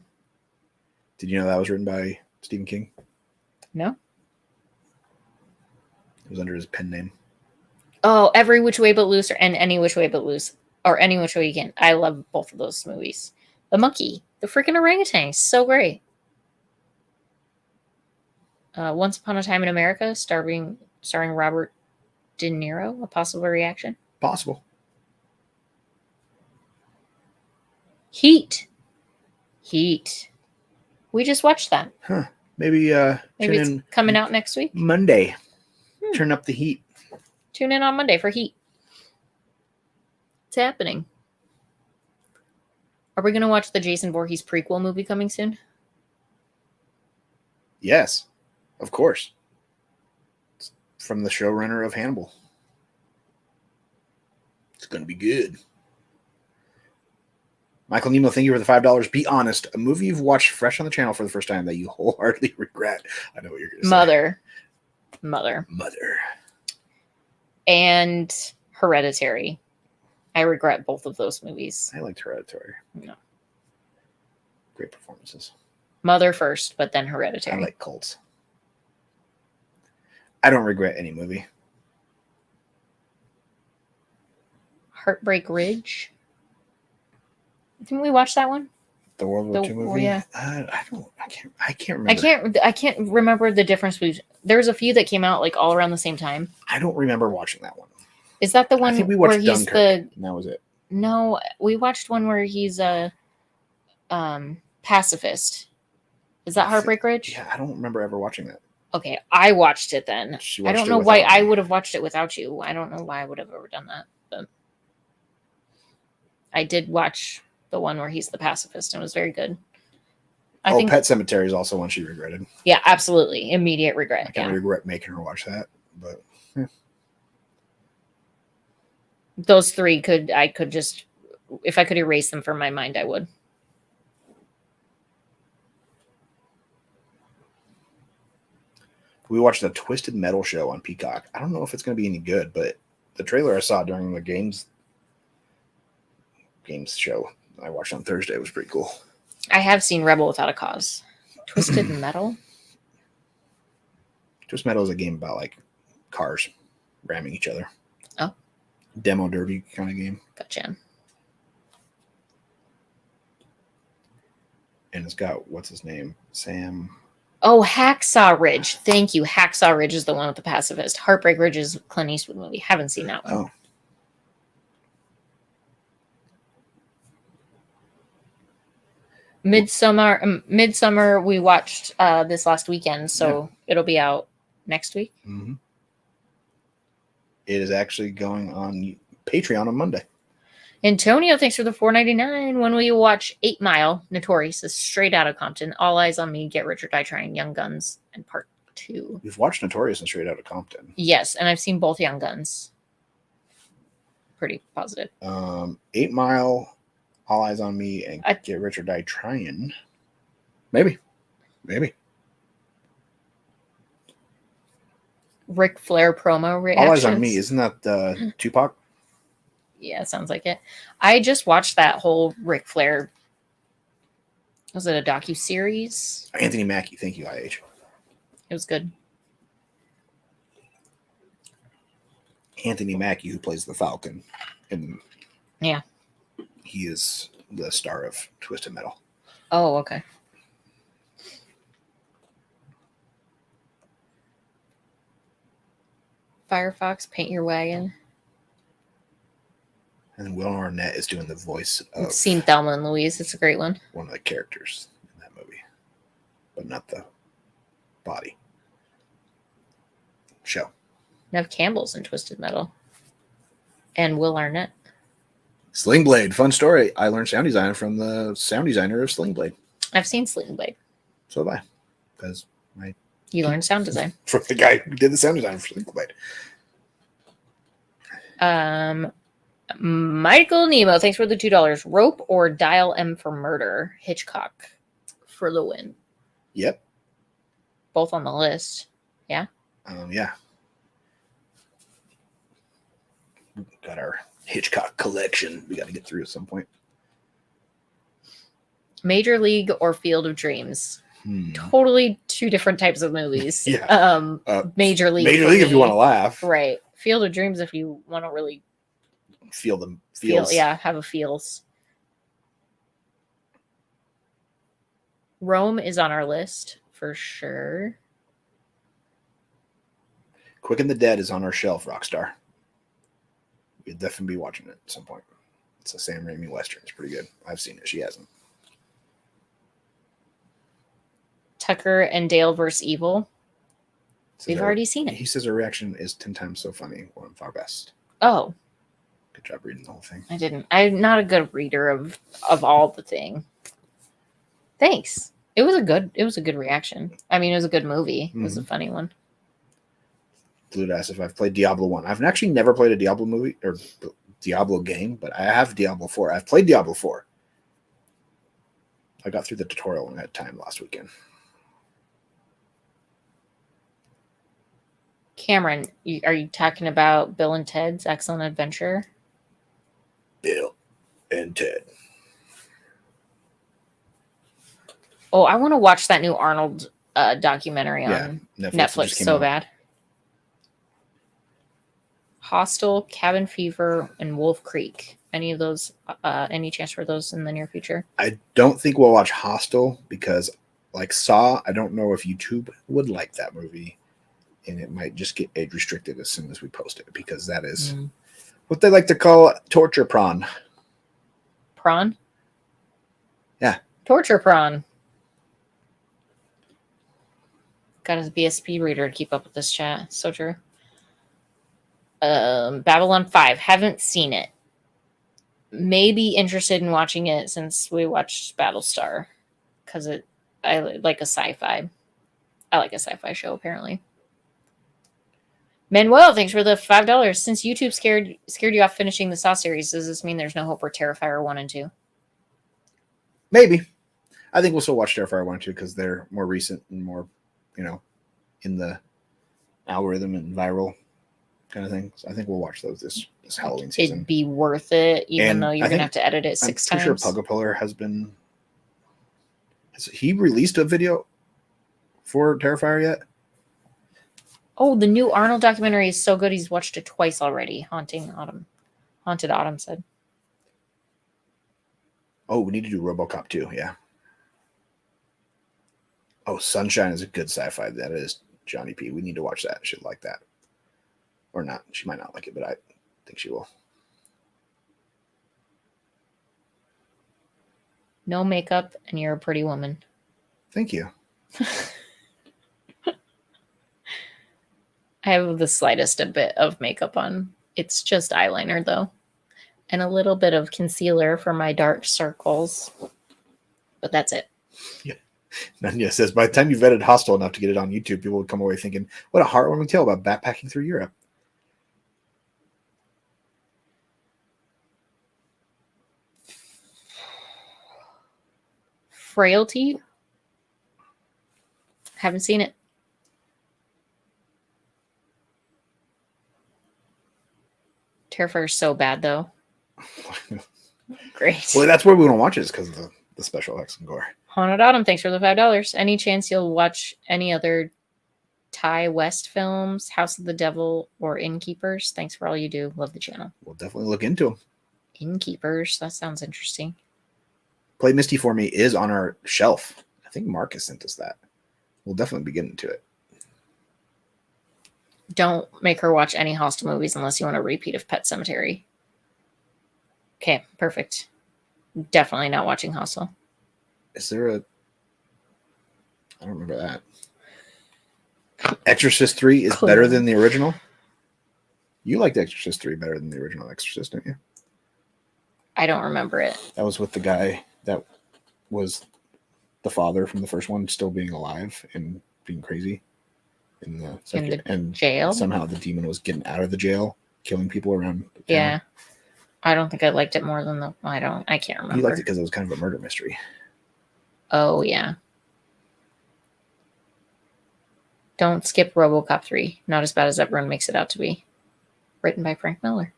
Did you know that was written by Stephen King? No. It was under his pen name. Oh, Every Which Way But Loose and Any Which Way But Loose. Or Any Which Way You Can. I love both of those movies. The monkey. The freaking orangutan. So great. Once Upon a Time in America, starring Robert De Niro. A possible reaction. Possible. Heat. We just watched that. Huh. Maybe it's coming out next week. Monday. Turn up the heat. Tune in on Monday for Heat. It's happening. Are we going to watch the Jason Voorhees prequel movie coming soon? Yes, of course. It's from the showrunner of Hannibal. It's going to be good. Michael Nemo, thank you for the $5. Be honest. A movie you've watched fresh on the channel for the first time that you wholeheartedly regret. I know what you're going to say. Mother. And Hereditary. I regret both of those movies. I liked Hereditary. No. Great performances. Mother first, but then Hereditary. I like cults. I don't regret any movie. Heartbreak Ridge. Didn't we watch that one? The World War II movie? Yeah. I can't remember. I can't remember the difference between. There's a few that came out like all around the same time. I don't remember watching that one. Is that the one I think we watched where he's Dunkirk, and that was it. No, we watched one where he's Pacifist. Is that Heartbreak Ridge? Yeah, I don't remember ever watching that. Okay, I watched it then. She I watched don't it know why without I me. would have watched it without you. I don't know why I would have ever done that. But I did watch the one where he's the pacifist and it was very good. I think Pet Cemetery is also one she regretted. yeah, absolutely. Immediate regret. I kind Yeah. of regret making her watch that, but Those three I could just if I could erase them from my mind, I would. we watched a Twisted Metal show on Peacock. I don't know if it's going to be any good, but the trailer I saw during the games show I watched on Thursday was pretty cool. I have seen Rebel Without a Cause. Twisted Metal? Twisted Metal is a game about like cars ramming each other. Oh. Demo derby kind of game. Gotcha. And it's got, what's his name? Sam. Oh, Hacksaw Ridge. Thank you. Hacksaw Ridge is the one with the pacifist. Heartbreak Ridge is Clint Eastwood movie. Haven't seen that one. Oh. Midsummer we watched this last weekend, so it'll be out next week. Mm-hmm. It is actually going on Patreon on Monday. Antonio, thanks for the $4.99. When will you watch 8 Mile? Notorious is straight out of Compton. All Eyes on Me, Get Rich or Die Trying, Young Guns, and Part 2. We've watched Notorious and Straight Outta Compton. Yes, and I've seen both Young Guns. Pretty positive. 8 Mile, All Eyes on Me, and Get Rich or Die Trying. Maybe. Ric Flair promo reactions. All Eyes on Me, isn't that Tupac? Yeah, sounds like it. I just watched that whole Ric Flair. Was it a docu-series? Anthony Mackie, thank you, IH. It was good. Anthony Mackie, who plays the Falcon. Yeah. He is the star of Twisted Metal. Oh, okay. Firefox, Paint Your Wagon. And Will Arnett is doing the voice of... I've seen Thelma and Louise. It's a great one. One of the characters in that movie. But not the body. Show. Nev Campbell's in Twisted Metal. And Will Arnett. Sling Blade, fun story. I learned sound design from the sound designer of Sling Blade. I've seen Sling Blade. So have I. Because you learned sound design. From the guy who did the sound design for Sling Blade. Michael Nemo, thanks for the $2. Rope or Dial M for Murder? Hitchcock for the win. Yep. Both on the list. Yeah. Yeah. Got our Hitchcock collection we got to get through at some point. Major League or Field of Dreams? Totally two different types of movies. Yeah. Major League. Major League if you want to laugh. Right. Field of Dreams if you want to really feel them feels. Have a feels. Rome is on our list for sure. Quick and the Dead is on our shelf, Rockstar. We'd definitely be watching it at some point. It's a Sam Raimi Western. It's pretty good. I've seen it. She hasn't. Tucker and Dale vs. Evil. We've already seen it. He says her reaction is 10 times so funny. One of our best. Oh. Good job reading the whole thing. I didn't. I'm not a good reader of all the thing. Thanks. It was a good reaction. I mean, it was a good movie. It was a funny one. Blue asked if I've played Diablo 1. I've actually never played a Diablo movie or Diablo game, but I have Diablo 4. I've played Diablo 4. I got through the tutorial when I had time last weekend. Cameron, are you talking about Bill and Ted's Excellent Adventure? Bill and Ted. Oh, I want to watch that new Arnold documentary on Netflix so out. bad. Hostel, Cabin Fever, and Wolf Creek. Any of those? Any chance for those in the near future? I don't think we'll watch Hostel because, like Saw, I don't know if YouTube would like that movie, and it might just get age restricted as soon as we post it because that is what they like to call torture prawn. Prawn? Yeah, Torture prawn. Gotta be a speed reader to keep up with this chat. So true. Babylon 5. Haven't seen it. Maybe interested in watching it since we watched Battlestar. Because I like a sci-fi. I like a sci-fi show, apparently. Manuel, thanks for the $5. Since YouTube scared you off finishing the Saw series, does this mean there's no hope for Terrifier 1 and 2? Maybe. I think we'll still watch Terrifier 1 and 2 because they're more recent and more, in the algorithm and viral kind of thing. So I think we'll watch those this Halloween season. It'd be worth it, even though you're going to have to edit it six times. I'm pretty sure Pugapuller has he released a video for Terrifier yet? Oh, the new Arnold documentary is so good. He's watched it twice already. Haunted Autumn said. Oh, we need to do RoboCop 2, yeah. Oh, Sunshine is a good sci-fi. That is Johnny P. We need to watch that. She'll like that. Or not. She might not like it, but I think she will. No makeup, and you're a pretty woman. Thank you. I have the slightest a bit of makeup on. It's just eyeliner, though. And a little bit of concealer for my dark circles. But that's it. Yeah. Nanya says, by the time you've vetted Hostel enough to get it on YouTube, people would come away thinking, what a heartwarming tale about backpacking through Europe. Frailty? Haven't seen it. Terrifier's so bad, though. Great. Well, that's where we want to watch it, is because of the special effects and gore. Haunted Autumn, thanks for the $5. Any chance you'll watch any other Ty West films, House of the Devil or Innkeepers? Thanks for all you do. Love the channel. We'll definitely look into them. Innkeepers, that sounds interesting. Play Misty for Me is on our shelf. I think Marcus sent us that. We'll definitely be getting to it. Don't make her watch any Hostel movies unless you want a repeat of Pet Sematary. Okay, perfect. Definitely not watching Hostel. Is there I don't remember that. Exorcist 3 is better than the original? You liked Exorcist 3 better than the original Exorcist, don't you? I don't remember it. That was with the guy that was the father from the first one still being alive and being crazy in the second, and jail. Somehow the demon was getting out of the jail, killing people around the town. Yeah. I don't think I liked it more than I can't remember. You liked it because it was kind of a murder mystery. Oh, yeah. Don't skip RoboCop 3. Not as bad as everyone makes it out to be. Written by Frank Miller.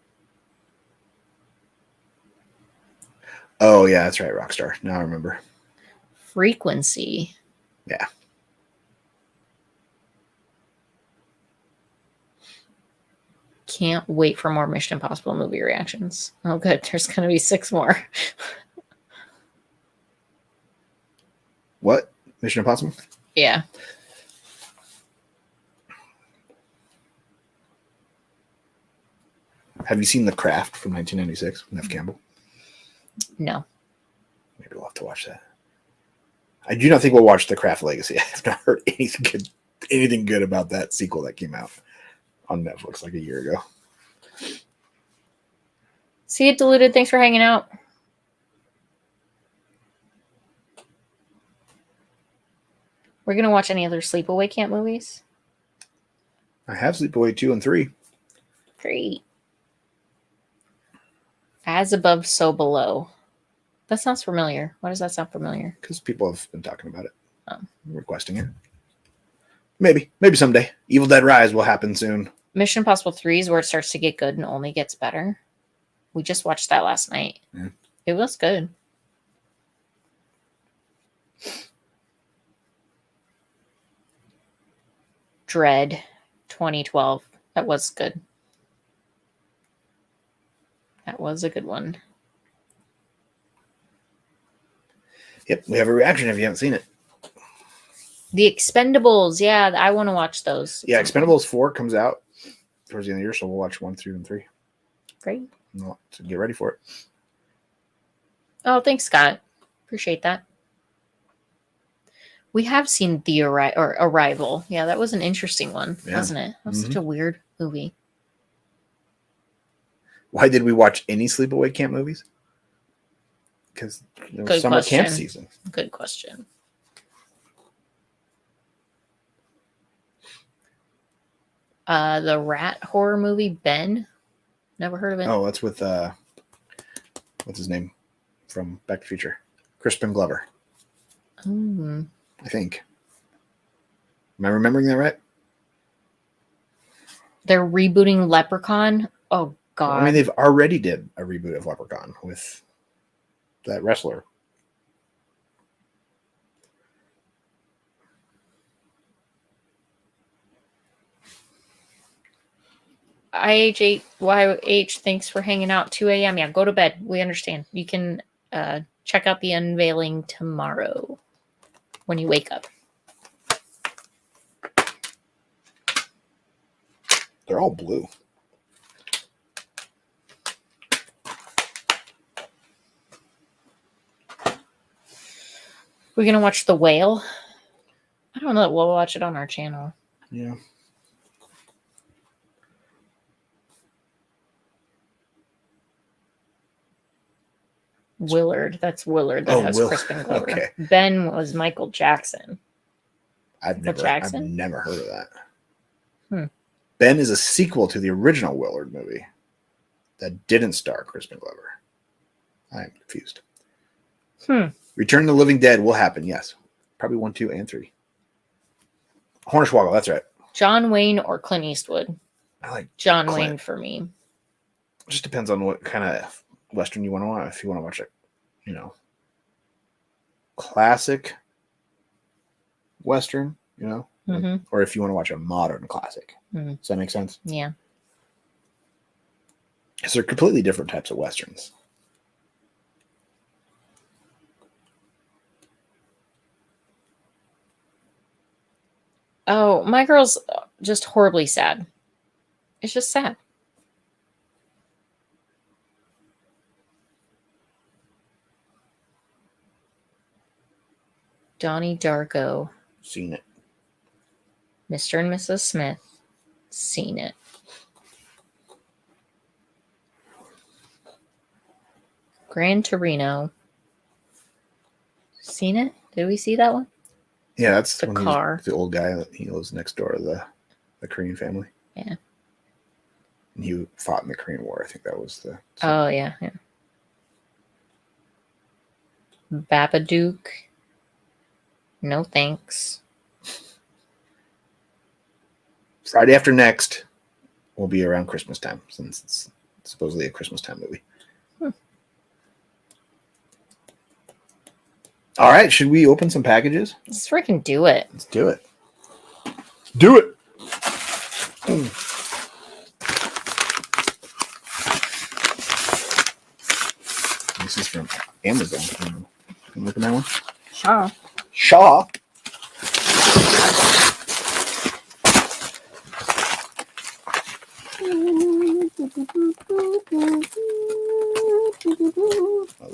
Oh, yeah, that's right, Rockstar. Now I remember. Frequency. Yeah. Can't wait for more Mission Impossible movie reactions. Oh, good. There's going to be 6 more. What? Mission Impossible? Yeah. Have you seen The Craft from 1996 with Nev Campbell? No. Maybe we'll have to watch that. I do not think we'll watch The Craft Legacy. I have not heard anything good about that sequel that came out on Netflix like a year ago. See it diluted. Thanks for hanging out. We're going to watch any other Sleepaway Camp movies? I have Sleepaway 2 and 3. Great. As above, so below. That sounds familiar. Why does that sound familiar? Because people have been talking about it. Oh. Requesting it. Maybe someday. Evil Dead Rise will happen soon. Mission Impossible 3 is where it starts to get good and only gets better. We just watched that last night. Yeah. It was good. Dread 2012. That was good. That was a good one. Yep, we have a reaction if you haven't seen it. The Expendables. Yeah, I want to watch those. Yeah, Expendables 4 comes out towards the end of the year, so we'll watch 1, 2, and 3. Great. So get ready for it. Oh, thanks, Scott. Appreciate that. We have seen the Arrival. Yeah, that was an interesting one, Yeah. wasn't it? That was such a weird movie. Why did we watch any sleepaway camp movies? Because there was Good summer camp question. season. Good question. The rat horror movie Ben. Never heard of it. Oh, that's with what's his name from Back to the Future? Crispin Glover. Mm. I think. Am I remembering that right? They're rebooting Leprechaun. Oh God! I mean, they've already did a reboot of Leprechaun with that wrestler. IH8YH, thanks for hanging out. 2 a.m. Yeah, go to bed. We understand. You can check out the unveiling tomorrow when you wake up. They're all blue. We're going to watch The Whale. I don't know. We'll watch it on our channel. Yeah. Willard. That's Willard. That has Crispin Glover. Okay. Ben was Michael Jackson. I've never heard of that. Ben is a sequel to the original Willard movie that didn't star Crispin Glover. I am confused. Return of the Living Dead will happen, yes. Probably 1, 2, and 3. Hornswoggle, that's right. John Wayne or Clint Eastwood? I like John Clint. Wayne for me. Just depends on what kind of Western you want to watch. If you want to watch a, classic Western, or if you want to watch a modern classic. Mm-hmm. Does that make sense? Yeah. Because they're completely different types of Westerns. Oh, my girl's just horribly sad. It's just sad. Donnie Darko. Seen it. Mr. and Mrs. Smith. Seen it. Gran Torino. Seen it? Did we see that one? Yeah, that's the car. The old guy that he lives next door to the Korean family. Yeah. And he fought in the Korean War. I think that was the. Oh, yeah. Babadook. No thanks. Friday after next will be around Christmas time, since it's supposedly a Christmas time movie. All right, should we open some packages? Let's freaking do it. Let's do it. Do it. This is from Amazon. Can you look at that one? Sure. Shaw.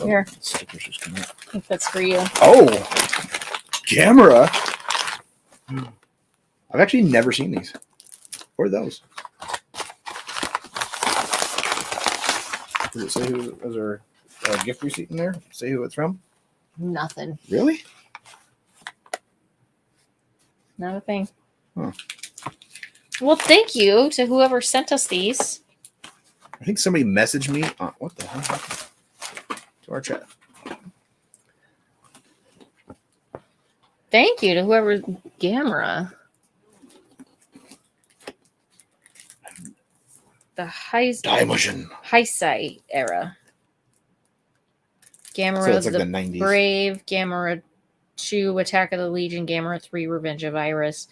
Here. Stickers just come out. I think that's for you. Oh, camera. I've actually never seen these. What are those? Does it say who? Is there a gift receipt in there? Say who it's from? Nothing. Really? Not a thing. Huh. Well, thank you to whoever sent us these. I think somebody messaged me. What the hell? To our chat. Thank you to whoever. Gamera. The Heisei era. Gamera So it's like the the 90s. Brave, Gamera 2, Attack of the Legion, Gamera 3, Revenge of Iris,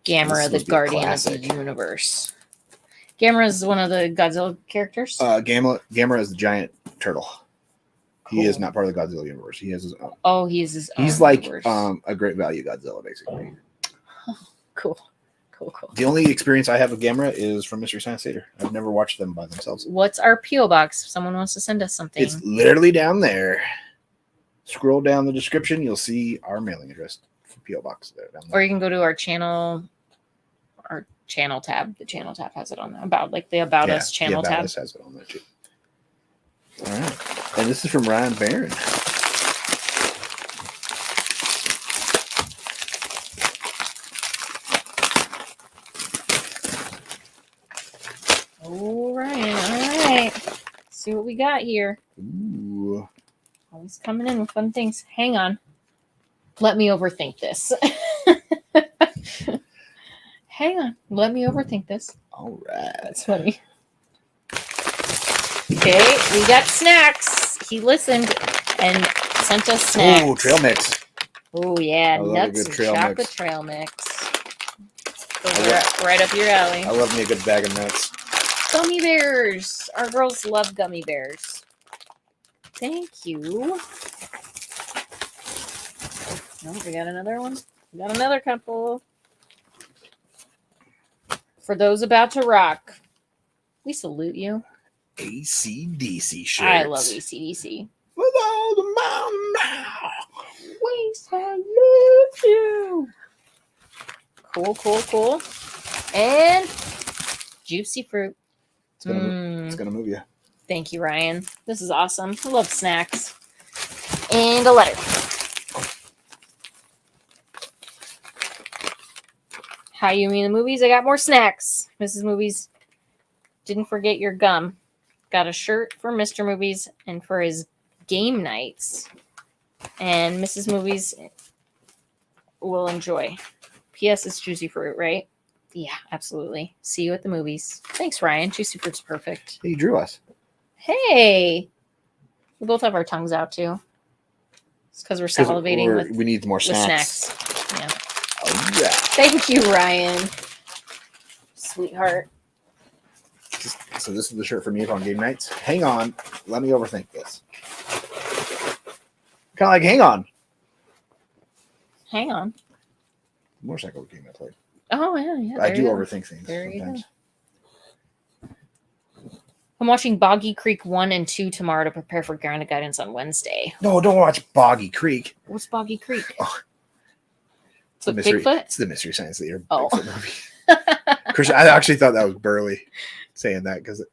Gamera the Guardian of the Universe. Gamera is one of the Godzilla characters? Gamera is the giant turtle. Cool. He is not part of the Godzilla universe. He has his own. Oh, he is his own. He's like universe. a great value Godzilla, basically. Oh, cool. The only experience I have with Gamera is from Mystery Science Theater. I've never watched them by themselves. What's our P.O. box if someone wants to send us something? It's literally down there. Scroll down the description. You'll see our mailing address. PO box there. Or you can go to our channel tab. The channel tab has it on there. About Us channel About tab. Us has it on there too. All right. And this is from Ryan Barron. All right. See what we got here. Ooh. Always coming in with fun things. Hang on. Let me overthink this. Hang on. Let me overthink this. All right. That's funny. Okay, we got snacks. He listened and sent us snacks. Oh, trail mix. Oh, yeah. I love a Nuts good and trail chocolate mix. trail mix. Those are right up your alley. I love me a good bag of nuts. Gummy bears. Our girls love gummy bears. Thank you. Oh, we got another one. We got another couple. For those about to rock, we salute you. AC/DC shirts. I love AC/DC. With all the mountain now. We salute you. Cool. And juicy fruit. It's gonna move you. Thank you, Ryan. This is awesome. I love snacks. And a letter. How you mean the movies? I got more snacks. Mrs. Movies, didn't forget your gum. Got a shirt for Mr. Movies and for his game nights. And Mrs. Movies will enjoy. P.S. It's juicy fruit, right? Yeah, absolutely. See you at the movies. Thanks, Ryan. Juicy fruit's perfect. He drew us. Hey! We both have our tongues out, too. It's because we're salivating we need more with snacks. Yeah. Oh, yeah. Thank you, Ryan. Sweetheart. So this is the shirt for me on game nights. Hang on. Let me overthink this. Kind of like hang on. Hang on. Motorcycle game I played. Oh, yeah. I do overthink things There you sometimes. I'm watching Boggy Creek 1 and 2 tomorrow to prepare for grounded guidance on Wednesday. No, don't watch Boggy Creek. What's Boggy Creek? Oh. It's the mystery. Bigfoot? It's the Mystery Science Theater Oh. Bigfoot movie. Christian, I actually thought that was Burley saying that because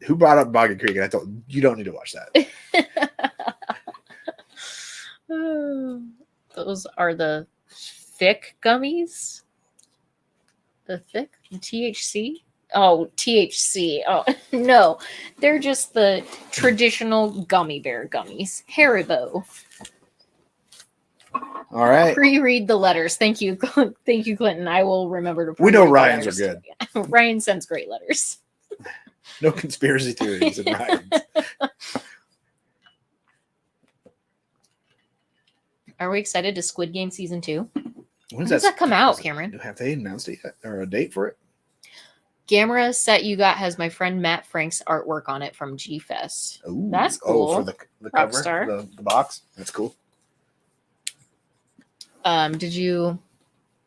who brought up Boggy Creek? And I thought you don't need to watch that. Those are the thick gummies. The thick THC. Oh, THC. Oh no, they're just the traditional gummy bear gummies. Haribo. All right. Pre-read the letters. Thank you, thank you, Clinton. I will remember to. We know pre-read the Ryan's are letters. Ryan sends great letters. No conspiracy theories in Ryan's. Are we excited to Squid Game season 2? When does that come out, Cameron? Have they announced it yet or a date for it? Gamera set you got has my friend Matt Frank's artwork on it from G Fest. Ooh. That's cool. Oh, for the cover, Rockstar. the box. That's cool. Did you?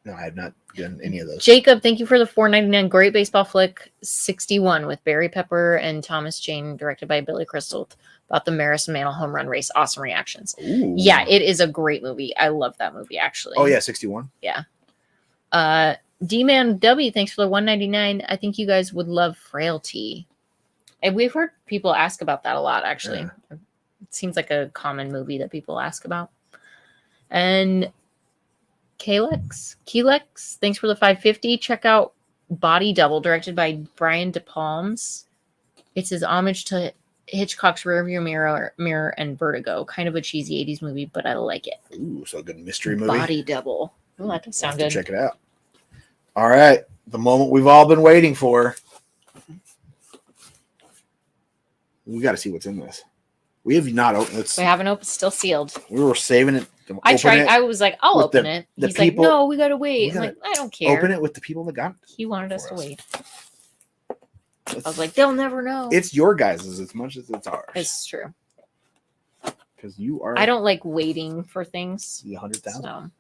No, I have not done any of those. Jacob, thank you for the $4.99 great baseball flick 61 with Barry Pepper and Thomas Jane, directed by Billy Crystal, about the Maris Mantle home run race. Awesome reactions. Ooh. Yeah, it is a great movie. I love that movie actually. Oh yeah, 61. Yeah. D-Man W, thanks for the $1.99. I think you guys would love Frailty. And we've heard people ask about that a lot, actually. Yeah. It seems like a common movie that people ask about. And Kelex, thanks for the $5.50. Check out Body Double, directed by Brian De Palms. It's his homage to Hitchcock's Rearview Mirror and Vertigo. Kind of a cheesy 80s movie, but I like it. Ooh, so a good mystery movie. Body Double. Oh, that does sound good. Check it out. All right, the moment we've all been waiting for. We got to see what's in this. We have not opened it. We haven't opened. Still sealed. We were saving it. I tried. I was like, I'll open it. He's like, no, we got to wait. I'm like, I don't care. Open it with the people that got it. He wanted us to wait. I was like, they'll never know. It's your guys's as much as it's ours. It's true. Because you are. I don't like waiting for things. The 100,000. So.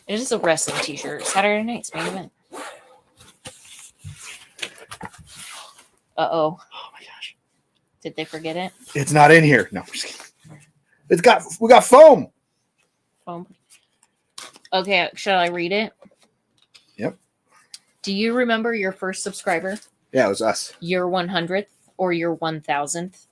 It is a wrestling t-shirt. Saturday night's main event. Uh-oh. Oh my gosh. Did they forget it? It's not in here. No, I'm just kidding. We got foam. phone. Okay, shall I read it? Yep. Do you remember your first subscriber? Yeah, it was us. Your 100th or your 1000th?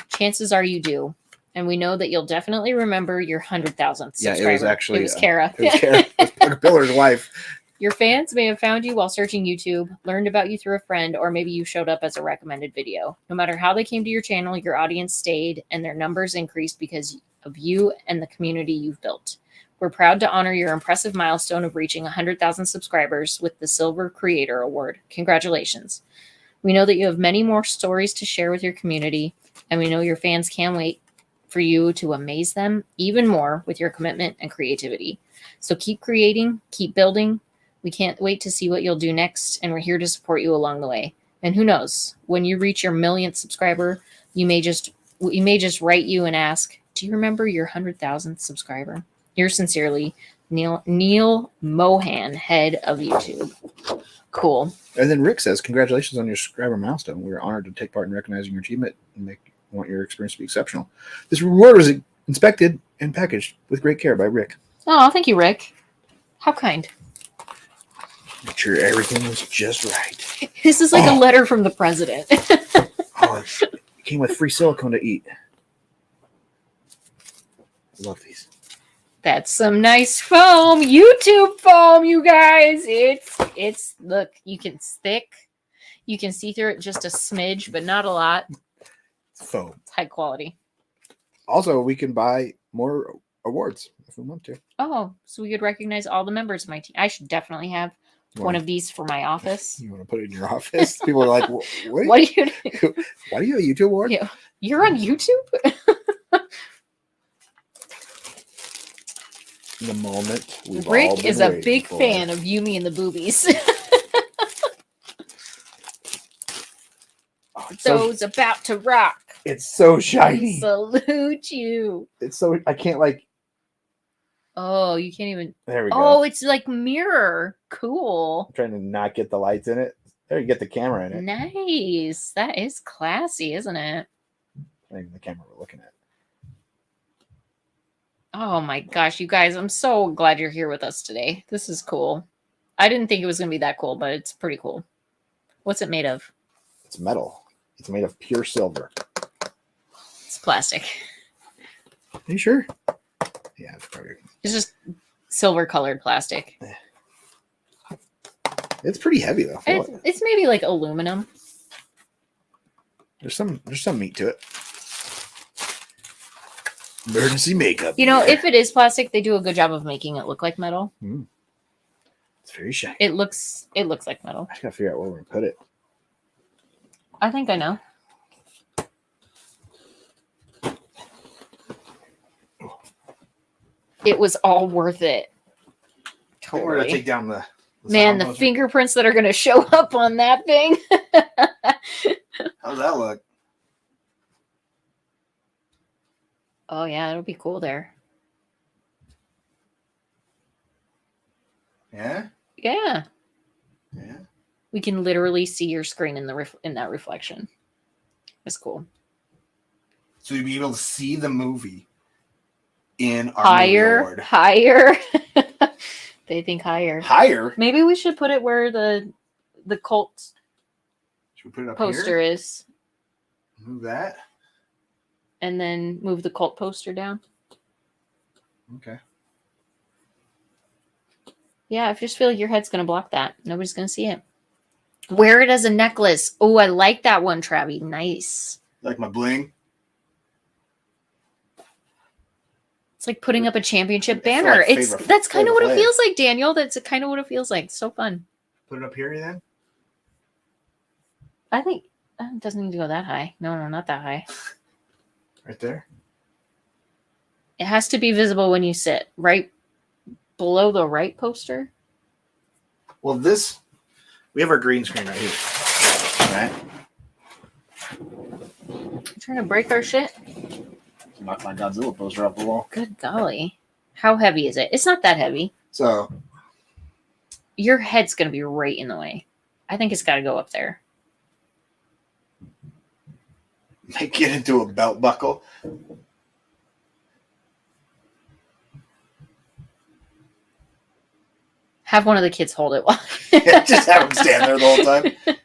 Chances are you do. And we know that you'll definitely remember your 100,000th subscriber. Yeah, it was actually... It was Kara. It was Kara. It was Parker Pillar's wife. Your fans may have found you while searching YouTube, learned about you through a friend, or maybe you showed up as a recommended video. No matter how they came to your channel, your audience stayed and their numbers increased because of you and the community you've built. We're proud to honor your impressive milestone of reaching 100,000 subscribers with the Silver Creator Award. Congratulations. We know that you have many more stories to share with your community, and we know your fans can't wait for you to amaze them even more with your commitment and creativity. So keep creating, keep building. We can't wait to see what you'll do next, and we're here to support you along the way. And who knows, when you reach your 1,000,000th subscriber, we may just write you and ask, do you remember your 100,000th subscriber? Yours sincerely, Neil Mohan, head of YouTube. Cool. And then Rick says, congratulations on your subscriber milestone. We're honored to take part in recognizing your achievement and want your experience to be exceptional. This reward was inspected and packaged with great care by Rick. Oh, thank you, Rick. How kind. Make sure everything was just right. This is like a letter from the president. It came with free silicone to eat. Love these. That's some nice foam. YouTube foam, you guys. It's look, you can see through it just a smidge, but not a lot. Foam. It's high quality. Also, we can buy more awards if we want to. Oh, so we could recognize all the members of my team. I should definitely have one of these for my office. You want to put it in your office? People are like, what do you do? Why do you have a YouTube award? Yeah. You're on YouTube? The moment Rick is a big fan of Yumi and the Boobies. Those about to rock. It's so shiny. Salute you. It's so, I can't like. Oh, you can't even. There we go. Oh, it's like mirror. Cool. I'm trying to not get the lights in it. There, you get the camera in it. Nice. That is classy, isn't it? Not even the camera we're looking at. Oh my gosh, you guys, I'm so glad you're here with us today. This is cool. I didn't think it was going to be that cool, but it's pretty cool. What's it made of? It's metal. It's made of pure silver. It's plastic. Are you sure? Yeah, it's probably. It's just silver colored plastic. It's pretty heavy though. It's maybe like aluminum. There's some meat to it. Emergency makeup. You know, if it is plastic, they do a good job of making it look like metal. It's very shiny. It looks like metal. I just gotta figure out where we're gonna put it. I think I know. It was all worth it. Totally. We're gonna take down the man, the fingerprints that are gonna show up on that thing. How's that look? Oh yeah, it'll be cool there. Yeah. Yeah. Yeah. We can literally see your screen in that reflection. It's cool. So you'll be able to see the movie in our movie award. Higher. They think higher. Higher. Maybe we should put it where the cult Should we put it up poster here? is. Move that. And then move the cult poster down. Okay. Yeah, I just feel like your head's going to block that. Nobody's going to see it. Wear it as a necklace. Oh, I like that one, Travi. Nice. Like my bling? It's like putting up a championship banner. That's kind of what it feels like, Daniel. That's kind of what it feels like. So fun. Put it up here then? I think it doesn't need to go that high. No, not that high. Right there? It has to be visible when you sit. Right below the right poster. Well, we have our green screen right here. Right? You trying to break our shit? Knock my Godzilla poster off the wall. Good golly. How heavy is it? It's not that heavy. So. Your head's going to be right in the way. I think it's got to go up there. Make it into a belt buckle. Have one of the kids hold it while Just have them stand there the whole time.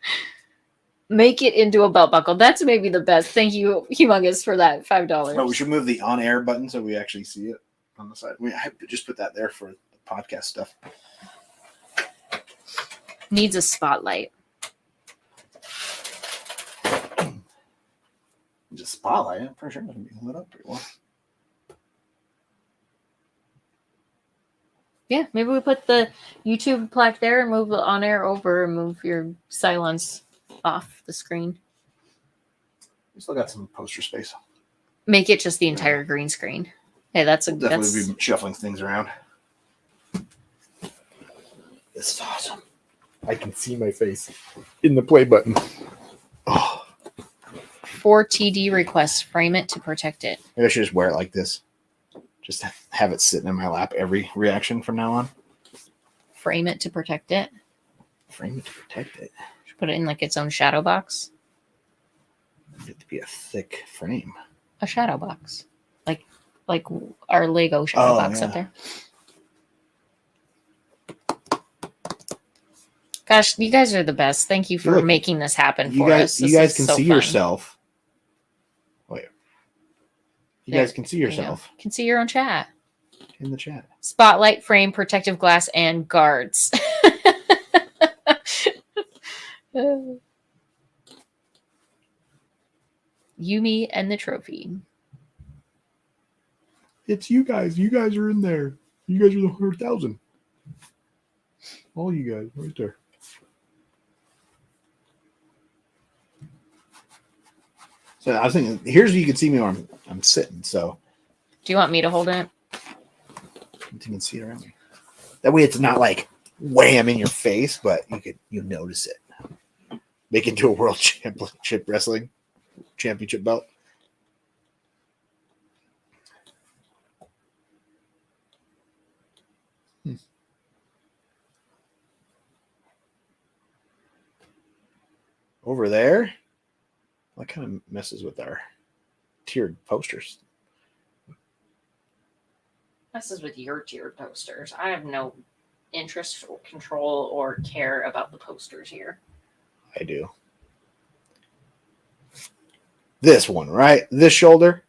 Make it into a belt buckle. That's maybe the best. Thank you, Humongous, for that $5. No, we should move the on-air button so we actually see it on the side. We have to just put that there for the podcast stuff. Needs a spotlight. Just spotlight. I'm pretty sure it's going to be lit up pretty well. Yeah, maybe we put the YouTube plaque there and move the on-air over and move your silence off the screen. We still got some poster space. Make it just the entire green screen. Hey, that's a We'll definitely be shuffling things around. This is awesome. I can see my face in the play button. Oh. 4 TD requests. Frame it to protect it. Maybe I should just wear it like this. Just have it sitting in my lap every reaction from now on. Frame it to protect it. Frame it to protect it. Should put it in like its own shadow box. It to be a thick frame. A shadow box, like our Lego shadow box up there. Gosh, you guys are the best. Thank you for making this happen for us. You guys can see yourself. Oh yeah. You guys can see yourself. You can see your own chat. In the chat. Spotlight, frame, protective glass, and guards. Yumi and the trophy. It's you guys. You guys are in there. You guys are the 100,000. All you guys right there. So I was thinking, here's where you can see me when I'm sitting. So, do you want me to hold it? You can see it around me. That way, it's not like wham in your face, but you notice it. Make it into a world championship wrestling championship belt. Over there, that kind of messes with our tiered posters. Messes with your tiered posters. I have no interest or control or care about the posters here. I do. This one, right? This shoulder.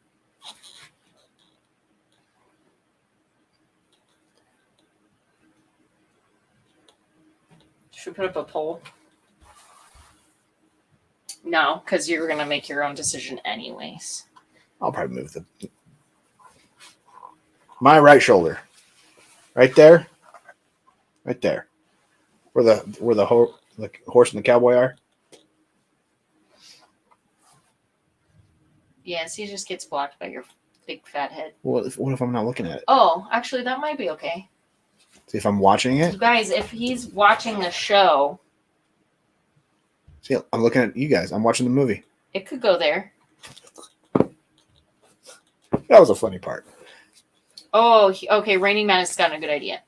Should we put up a poll? No, because you're going to make your own decision anyways. I'll probably move my right shoulder. Right there. Right there. Where the horse and the cowboy are. Yeah, see, it just gets blocked by your big fat head. What if I'm not looking at it? Oh, actually, that might be okay. See if I'm watching it? You guys, if he's watching the show... See, I'm looking at you guys. I'm watching the movie. It could go there. That was a funny part. Oh, okay. Raining Man has gotten a good idea.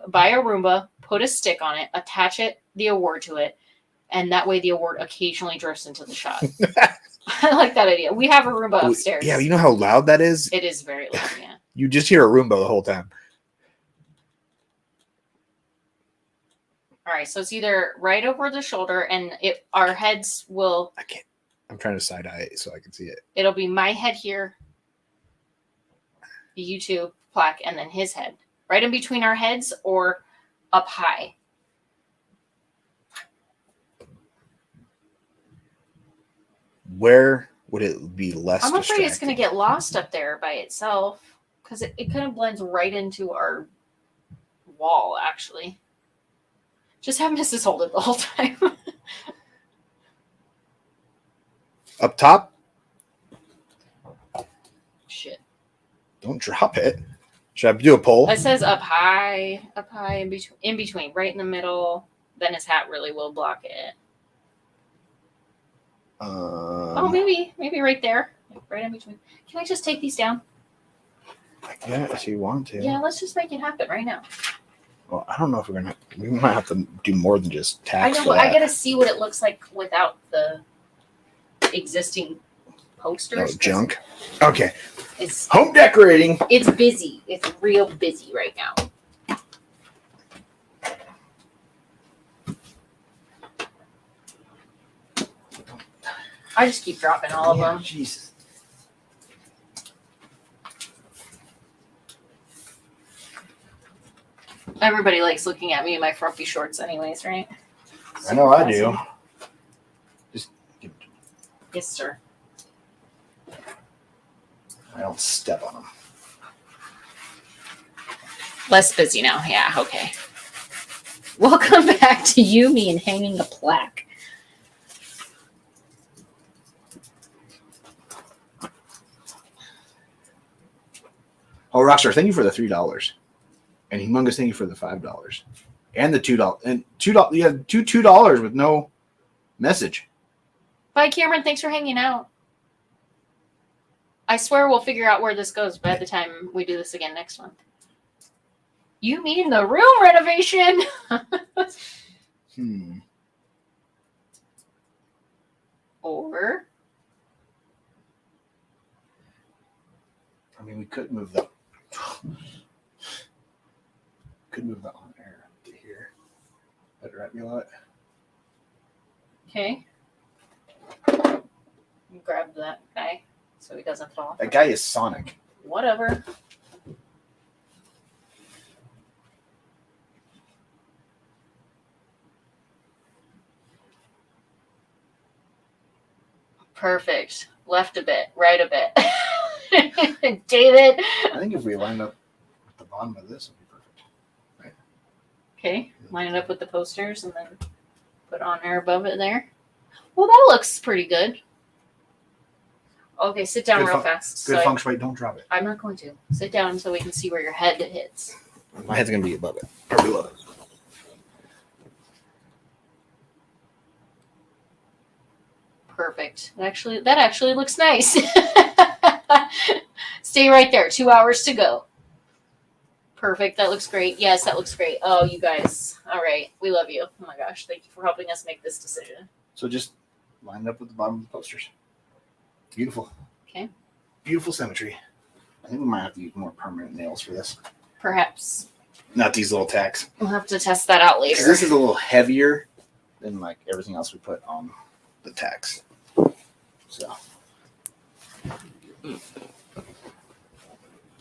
Buy a Roomba, put a stick on it, attach the award to it, and that way the award occasionally drifts into the shot. I like that idea. We have a Roomba upstairs. Yeah, you know how loud that is? It is very loud, yeah. You just hear a Roomba the whole time. All right, so it's either right over the shoulder, and our heads will... I can't. I'm trying to side eye it so I can see it. It'll be my head here, the YouTube plaque, and then his head. Right in between our heads or up high. Where would it be less I'm afraid it's going to get lost up there by itself because it kind of blends right into our wall, actually. Just have Mrs. hold it the whole time. Up top? Shit. Don't drop it. Should I do a poll? It says up high, in between, right in the middle. Then his hat really will block it. Oh, maybe right there, right in between. Can I just take these down? Yeah, if you want to. Yeah, let's just make it happen right now. Well, I don't know if we might have to do more than just tax. I know, but I gotta see what it looks like without the existing posters. Oh, junk. Okay. It's home decorating. It's busy. It's real busy right now. I just keep dropping all of them. Jesus. Everybody likes looking at me in my frumpy shorts anyways, right? I know I do. Just Yes, sir. I don't step on them. Less busy now. Yeah, okay. Welcome back to you, me, and hanging a plaque. Oh, Rockstar, thank you for the $3. And Humongous, thank you for the $5. And the $2. And $2. You have $2 with no message. Bye, Cameron. Thanks for hanging out. I swear we'll figure out where this goes by the time we do this again next month. You mean the room renovation? Or? I mean, we could move the on air to here. Better at me a lot. Okay. You grab that guy so he doesn't fall. That guy is Sonic. Whatever. Perfect. Left a bit, right a bit. David. I think if we line up at the bottom of this, it'll be perfect. Right? Okay. Line it up with the posters and then put on air above it there. Well, that looks pretty good. Okay, sit down Good real fast. Good feng shui, don't drop it. I'm not going to. Sit down so we can see where your head hits. My head's going to be above it. Or below it. Perfect. That actually looks nice. Stay right there. 2 hours to go. Perfect. That looks great. Yes, that looks great. Oh, you guys. All right. We love you. Oh my gosh. Thank you for helping us make this decision. So just line it up with the bottom of the posters. Beautiful. Okay. Beautiful symmetry. I think we might have to use more permanent nails for this. Perhaps. Not these little tacks. We'll have to test that out later. This is a little heavier than like everything else we put on the tacks. So.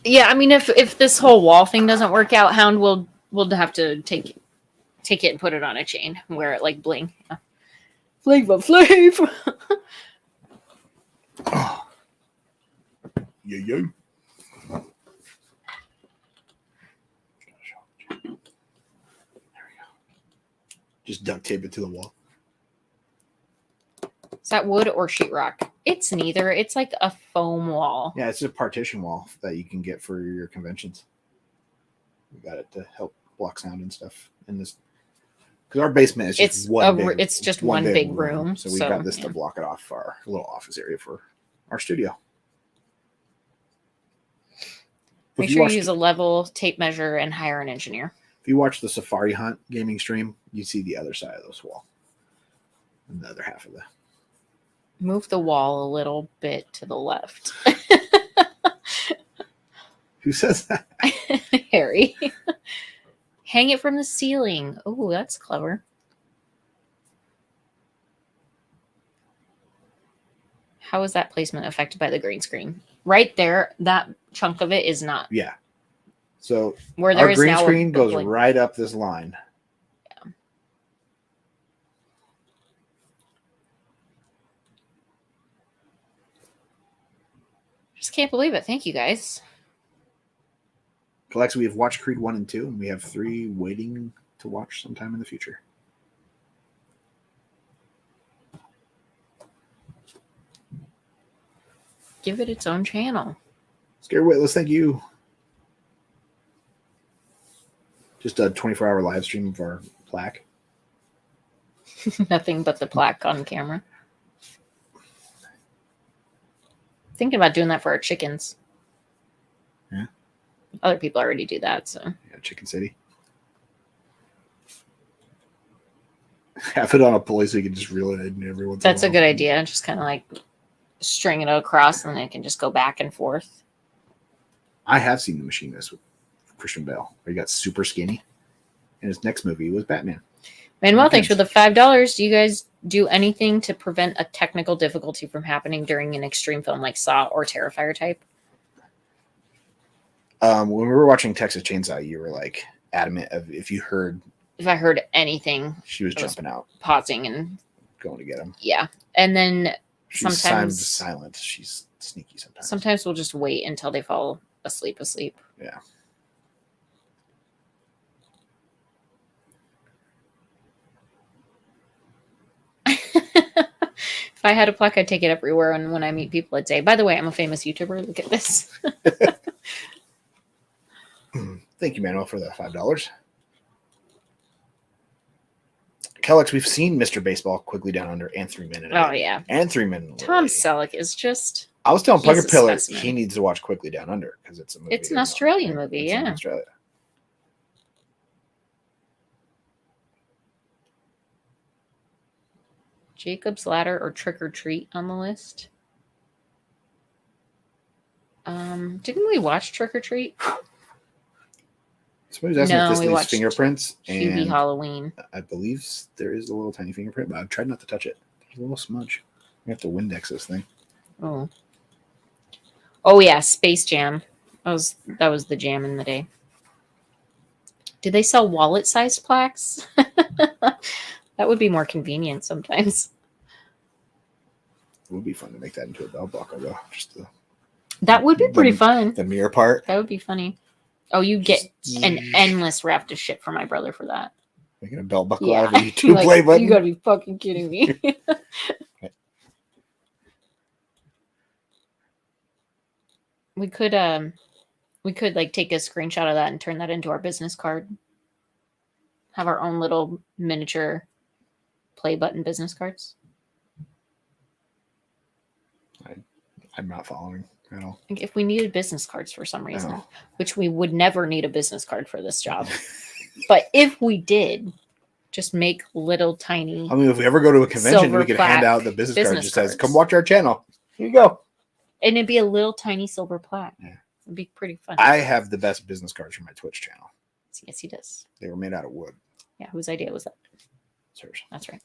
Yeah, I mean, if this whole wall thing doesn't work out, Hound will have to take it and put it on a chain, wear it like bling. Yeah. Flavor Flav. Oh. Yeah. There we go. Just duct tape it to the wall. Is that wood or sheetrock? It's neither. It's like a foam wall. Yeah, it's a partition wall that you can get for your conventions. We got it to help block sound and stuff in this. Because our basement is just one big room. So we got this to block it off our little office area for our studio. Make sure you use a level, tape measure, and hire an engineer. If you watch the Safari Hunt gaming stream, you see the other side of this wall. And the other half of the. Move the wall a little bit to the left. Who says that? Harry. Hang it from the ceiling. Oh, that's clever. How is that placement affected by the green screen? Right there, that chunk of it is not. Yeah. So where there our is green now screen goes right up this line. Yeah. Just can't believe it. Thank you, guys. Alexa, we have watched Creed 1 and 2, and we have 3 waiting to watch sometime in the future. Give it its own channel. Scared Witless, thank you. Just a 24-hour live stream of our plaque. Nothing but the plaque on camera. Thinking about doing that for our chickens. Yeah. Other people already do that, so. Yeah, Chicken City. Have it on a pulley so you can just reel it in every once in a while. That's a good idea. Just kind of like string it across and then it can just go back and forth. I have seen The Machinist with Christian Bale, where he got super skinny. And his next movie was Batman. Manuel, thanks for the $5. Do you guys Do anything to prevent a technical difficulty from happening during an extreme film like Saw or Terrifier type? When we were watching Texas Chainsaw, you were like adamant of if you heard If I heard anything, she was jumping out, pausing and going to get him. yeah. And then She's sometimes silent. She's sneaky sometimes. Sometimes we'll just wait until they fall asleep. Yeah. If I had a plaque, I'd take it everywhere. And when I meet people, I'd say, by the way, I'm a famous YouTuber. Look at this. Thank you, Manuel, for that $5. Kellex, we've seen Mr. Baseball, Quickly Down Under, and 3 Men. Oh, yeah. And 3 Men. Tom Selleck is just... I was telling he's Pucker a Pillar specimen. he needs to watch Quickly Down Under because it's a movie. It's an Australian movie, It's in yeah. Australia. Jacob's Ladder or Trick or Treat on the list. Didn't we watch Trick or Treat? Somebody's asking No, if this we leaves watched fingerprints. Hubie And Halloween. I believe there is a little tiny fingerprint, but I've tried not to touch it. There's a little smudge. We have to Windex this thing. Oh yeah, Space Jam. That was the jam in the day. Do they sell wallet-sized plaques? That would be more convenient sometimes. It would be fun to make that into a belt buckle, though. That would be pretty fun. The mirror part. That would be funny. Oh, you get an endless raft of shit from my brother for that. Making a belt buckle out of a YouTube Like, play button. You gotta be fucking kidding me. We could like take a screenshot of that and turn that into our business card. Have our own little miniature play button business cards. I'm not following at all. Like if we needed business cards for some reason, No. which we would never need a business card for this job. But if we did, just make little tiny. I mean, if we ever go to a convention, silver we could hand plaque out the business card that business just says, cards. "Come watch our channel." Here you go. And it'd be a little tiny silver plaque. Yeah. It'd be pretty fun. I have the best business cards for my Twitch channel. Yes, he does. They were made out of wood. Yeah, whose idea was that? It's hers. That's right.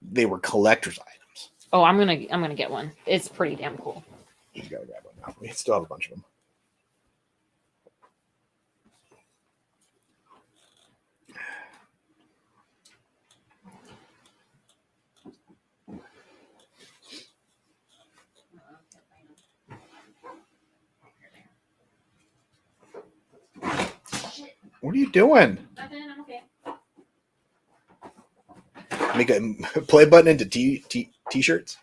They were collector's items. Oh, I'm gonna get one. It's pretty damn cool. You gotta grab one now. We still have a bunch of them. What are you doing? Nothing, I'm okay. Make a play button into t-shirts.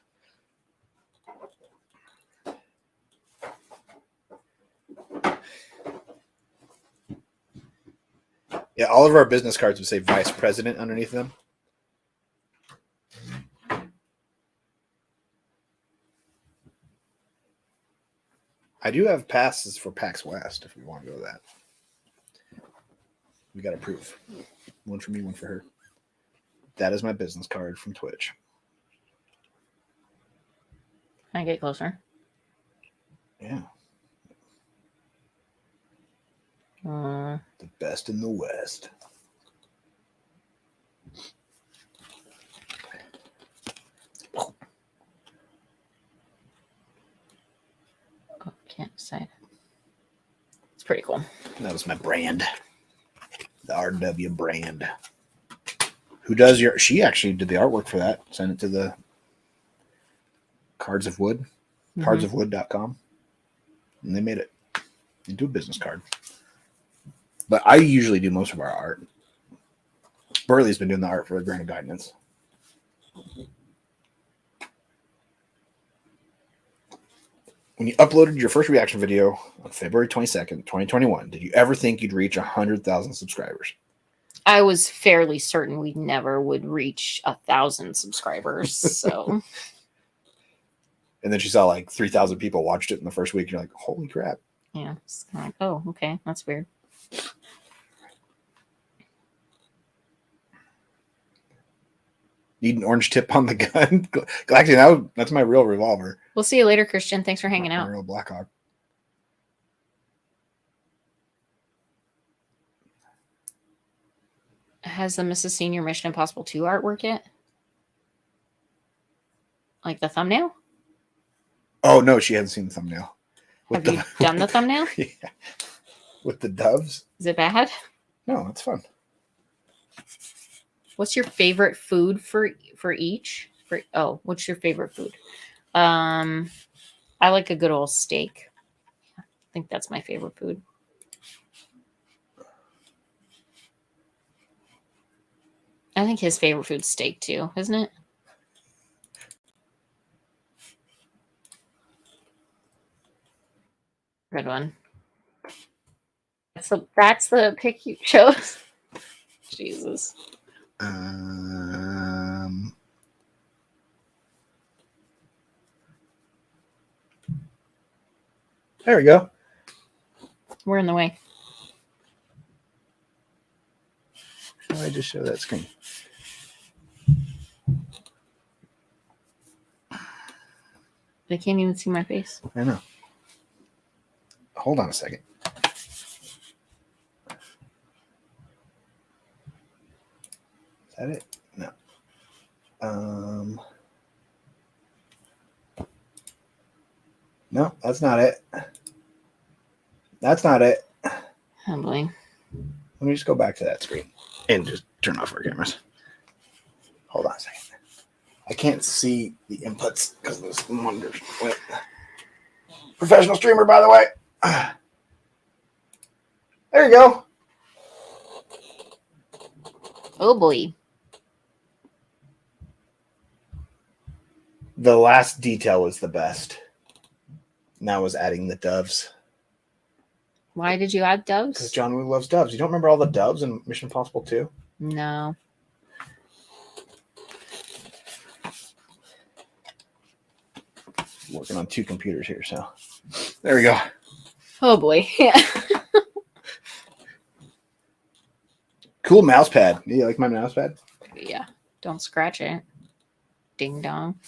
Yeah, all of our business cards would say vice president underneath them. I do have passes for PAX West if you want to go to that. We got to prove. One for me, one for her. That is my business card from Twitch. Can I get closer? Yeah. Uh, The best in the West. oh, can't decide. It's pretty cool. That was my brand. The RW brand. Who does your... She actually did the artwork for that. Send it to the Cards of Wood. Cardsofwood.com. And they made it into a business card. But I usually do most of our art. Burley's been doing the art for the Grant of Guidance. When you uploaded your first reaction video on February 22nd, 2021, did you ever think you'd reach 100,000 subscribers? I was fairly certain we never would reach 1,000 subscribers. So, And then she saw like 3,000 people watched it in the first week. You're like, holy crap. yeah, it's kind of like, oh, okay, that's weird. Need an orange tip on the gun? Actually, that's my real revolver. We'll see you later, Christian. Thanks for hanging My out. real Blackhawk. Has the Mrs. Senior Mission Impossible 2 artwork yet? Like the thumbnail? Oh no, she hasn't seen the thumbnail. Have you done the thumbnail? Yeah. With the doves? Is it bad? No, it's fun. What's your favorite food for each? What's your favorite food? I like a good old steak. I think that's my favorite food. I think his favorite food's steak too, isn't it? Good one. That's the pick you chose. Jesus. There we go. We're in the way. How do I just show that screen? They can't even see my face. I know. Hold on a second. Is that it? No. No, that's not it. That's not it. Oh boy. Let me just go back to that screen and just turn off our cameras. Hold on a second. I can't see the inputs because this monitor's lit. Professional streamer, by the way. There you go. Oh boy. The last detail was the best. Now was adding the doves. Why did you add Because doves? John Woo loves doves. You don't remember all the doves in Mission Impossible 2? No. Working on two computers here, so there we go. Oh boy. Yeah. Cool mouse pad. You like my mouse pad? Yeah. Don't scratch it. Ding dong.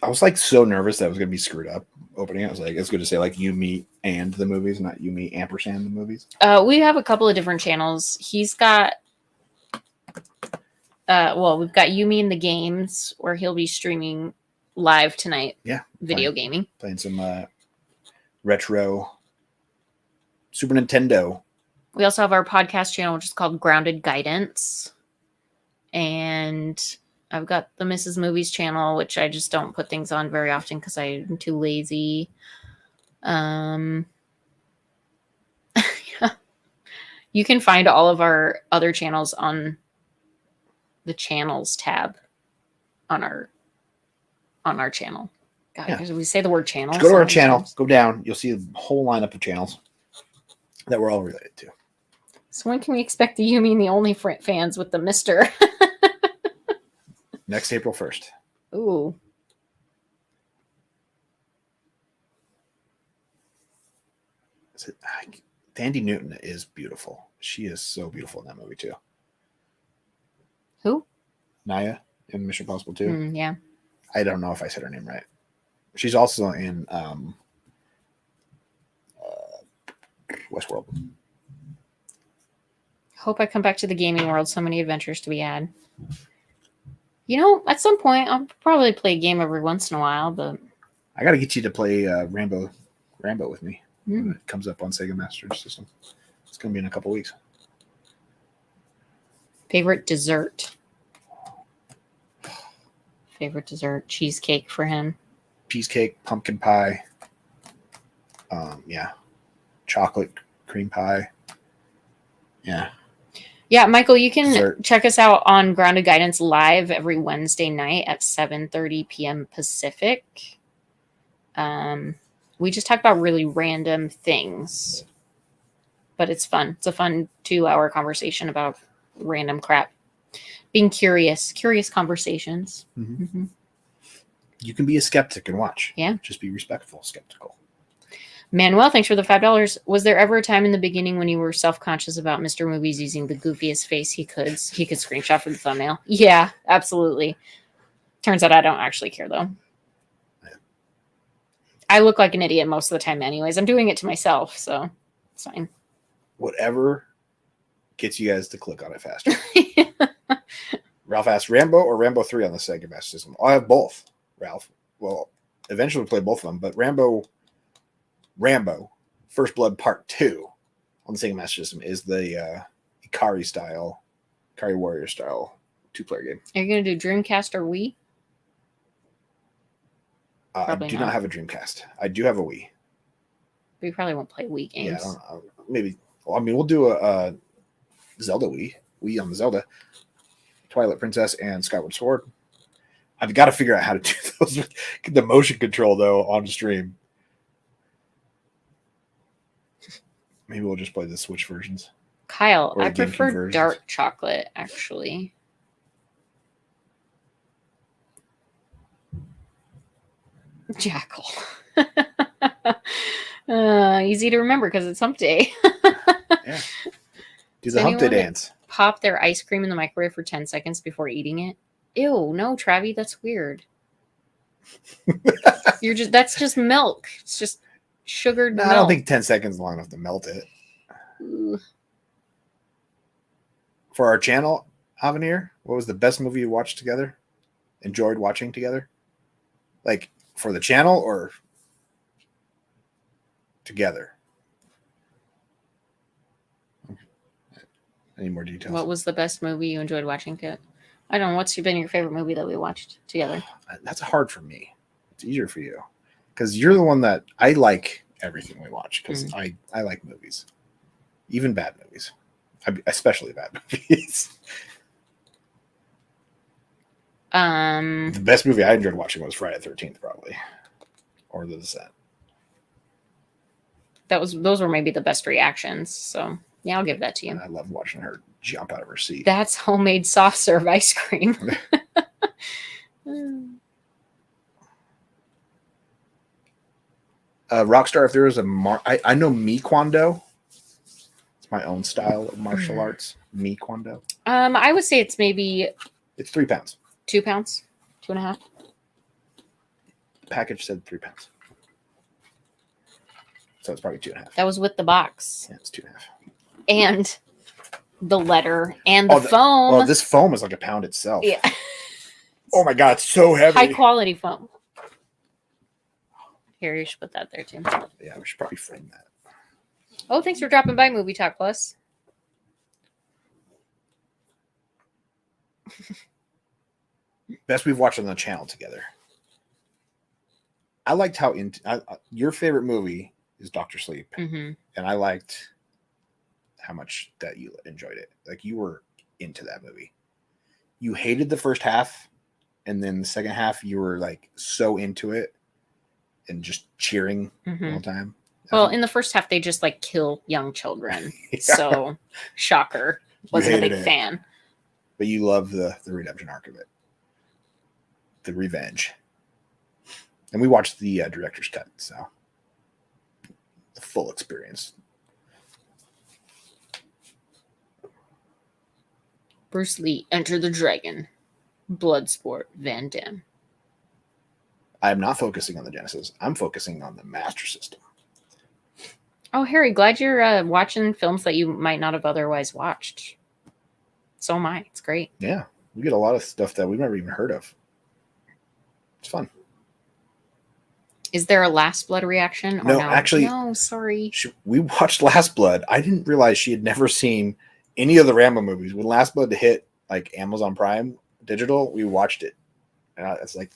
I was like so nervous that I was gonna be screwed up opening it. I was like, it's good to say like you, me, and the movies, not you, me, ampersand the movies. We have a couple of different channels. He's got we've got You Me in the Games, where he'll be streaming live tonight. Yeah. Video gaming. Playing some retro Super Nintendo. We also have our podcast channel, which is called Grounded Guidance. And I've got the Mrs. Movies channel, which I just don't put things on very often because I'm too lazy. Yeah. You can find all of our other channels on the channels tab on our channel. God, Yeah. we say the word channel. Go to our so many channel, times. go down, you'll see a whole lineup of channels that we're all related to. So when can we expect the You Mean the Only fans with the Mister? Next April 1st. Ooh. Thandie Newton is beautiful. She is so beautiful in that movie too. Who? Naya in Mission Impossible 2. Yeah. I don't know if I said her name right. She's also in Westworld. Hope I come back to the gaming world. So many adventures to be had. You know, at some point, I'll probably play a game every once in a while, but I got to get you to play Rambo with me when it comes up on Sega Master System. It's going to be in a couple weeks. Favorite dessert? Favorite dessert? Cheesecake for him. Cheesecake, pumpkin pie. Yeah. Chocolate cream pie. Yeah. Yeah, Michael, you can Dessert. check us out on Grounded Guidance live every Wednesday night at 7:30 p.m. Pacific. We just talk about really random things, but it's fun. It's a fun 2-hour conversation about random crap. Being curious conversations. Mm-hmm. Mm-hmm. You can be a skeptic and watch. Yeah. Just be respectful, skeptical. Manuel, thanks for the $5. Was there ever a time in the beginning when you were self-conscious about Mr. Movies using the goofiest face he could screenshot for the thumbnail? Yeah, absolutely. Turns out I don't actually care, though. Yeah. I look like an idiot most of the time anyways. I'm doing it to myself, so It's fine. Whatever gets you guys to click on it faster. Ralph asked Rambo or Rambo 3 on the Sega Master System. I'll have both, Ralph. Well, eventually play both of them, but Rambo First Blood Part 2 on the Sega Master System is the Ikari Warrior style 2-player game. Are you going to do Dreamcast or Wii? I do not have a Dreamcast. I do have a Wii. We probably won't play Wii games. Yeah, maybe. Well, I mean, we'll do a Zelda Wii on the Zelda, Twilight Princess, and Skyward Sword. I've got to figure out how to do those with the motion control, though, on stream. Maybe we'll just play the Switch versions. Kyle, I prefer dark chocolate, actually. Jackal. Easy to remember because it's hump day. Yeah. Do the hump day dance. Pop their ice cream in the microwave for 10 seconds before eating it. Ew, no, Travi, that's weird. That's just milk. It's just sugared milk. I don't think 10 seconds is long enough to melt it. Ooh. For our channel, Avenir, what was the best movie you watched together? Enjoyed watching together? Like for the channel or together? Any more details? What was the best movie you enjoyed watching together? I don't know. What's been your favorite movie that we watched together? That's hard for me. It's easier for you because you're the one that I like everything we watch because I like movies, even bad movies, especially bad movies. The best movie I enjoyed watching was Friday the 13th, probably, or The Descent. Those were maybe the best reactions. So yeah, I'll give that to you. And I love watching her jump out of her seat. That's homemade soft serve ice cream. Rockstar, if there was I know Mi Kwando. It's my own style of martial arts. Mi Kwando. I would say it's 3 pounds. 2 pounds, 2.5. The package said 3 pounds. So it's probably 2.5. That was with the box. Yeah, it's 2.5. And the letter and the foam. Well, this foam is like a pound itself. Yeah. Oh my God, it's so heavy. High quality foam. Here, you should put that there too. Yeah, we should probably frame that. Oh, thanks for dropping by, Movie Talk Plus. Best we've watched on the channel together. I liked how your favorite movie is Dr. Sleep, and I liked how much that you enjoyed it. Like you were into that movie. You hated the first half, and then the second half you were like so into it and just cheering the whole time. Well, in the first half they just like kill young children. Yeah. So shocker. Wasn't a big fan. But you love the redemption arc of it. The revenge. And we watched the director's cut, so the full experience. Bruce Lee, Enter the Dragon, Bloodsport, Van Damme. I'm not focusing on the Genesis. I'm focusing on the Master System. Oh, Harry, glad you're watching films that you might not have otherwise watched. So am I. It's great. Yeah, we get a lot of stuff that we've never even heard of. It's fun. Is there a Last Blood reaction? Or no, actually. No, sorry. We watched Last Blood. I didn't realize she had never seen any of the Rambo movies. When Last Blood hit like Amazon Prime Digital, we watched it. And it's like,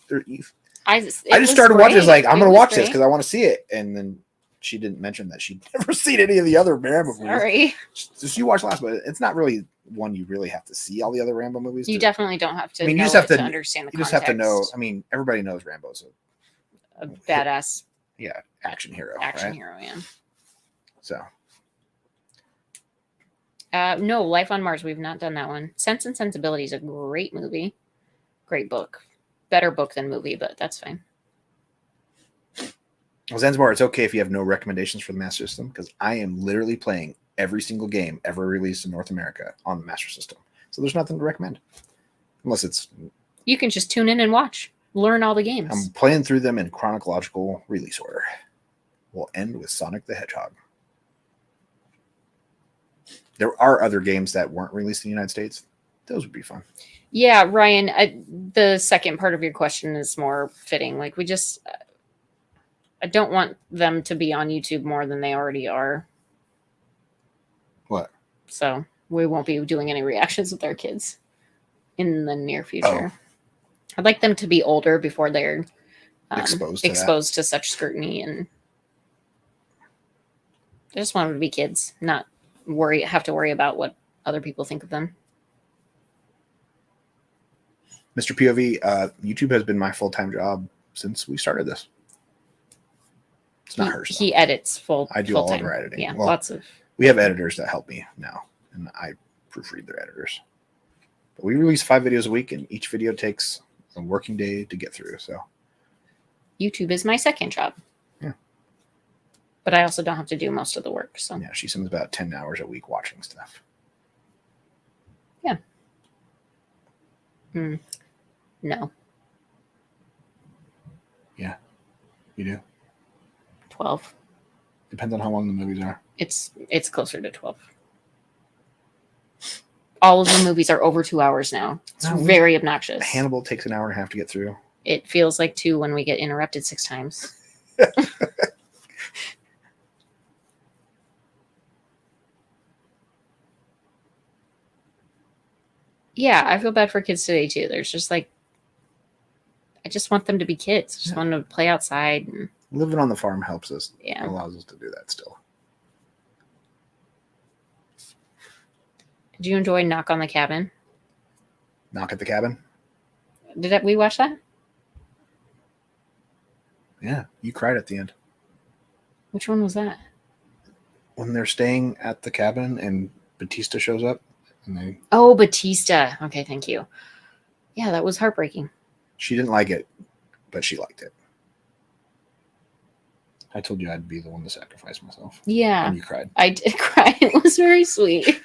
I just started watching. It's like, I'm going to watch this because I want to see it. And then she didn't mention that she'd never seen any of the other Rambo movies. Sorry. So she watched Last Blood. It's not really one you really have to see all the other Rambo movies. You definitely don't have to. I mean, you just have to understand the context. You just have to know. I mean, everybody knows Rambo's a badass. Yeah, action hero. Hero, yeah. So. No, Life on Mars. We've not done that one. Sense and Sensibility is a great movie. Great book. Better book than movie, but that's fine. Well, Zanzibar, it's okay if you have no recommendations for the Master System because I am literally playing every single game ever released in North America on the Master System. So there's nothing to recommend. Unless it's... You can just tune in and watch. Learn all the games. I'm playing through them in chronological release order. We'll end with Sonic the Hedgehog. There are other games that weren't released in the United States. Those would be fun. Yeah, Ryan, the second part of your question is more fitting. Like, I don't want them to be on YouTube more than they already are. What? So we won't be doing any reactions with our kids in the near future. Oh. I'd like them to be older before they're exposed to such scrutiny, and I just want them to be kids, not have to worry about what other people think of them. Mr. POV, YouTube has been my full-time job since we started this. It's not hers. He edits I do all of our editing. Yeah, well, lots of. We have editors that help me now, and I proofread their editors. But we release 5 videos a week, and each video takes a working day to get through. So YouTube is my second job. Yeah. But I also don't have to do most of the work. So yeah, she spends about 10 hours a week watching stuff. Yeah. No. Yeah, you do. 12. Depends on how long the movies are. It's closer to 12. All of the movies are over 2 hours now. It's very obnoxious. Hannibal takes an hour and a half to get through. It feels like 2 when we get interrupted 6 times. Yeah, I feel bad for kids today too. There's just like, I just want them to be kids. I just want them to play outside. And, living on the farm helps us. Yeah. Allows us to do that still. Did you enjoy Knock on the Cabin? Knock at the Cabin? Did we watch that? Yeah, you cried at the end. Which one was that? When they're staying at the cabin and Batista shows up. And they... Oh, Batista. Okay, thank you. Yeah, that was heartbreaking. She didn't like it, but she liked it. I told you I'd be the one to sacrifice myself. Yeah. And you cried. I did cry. It was very sweet.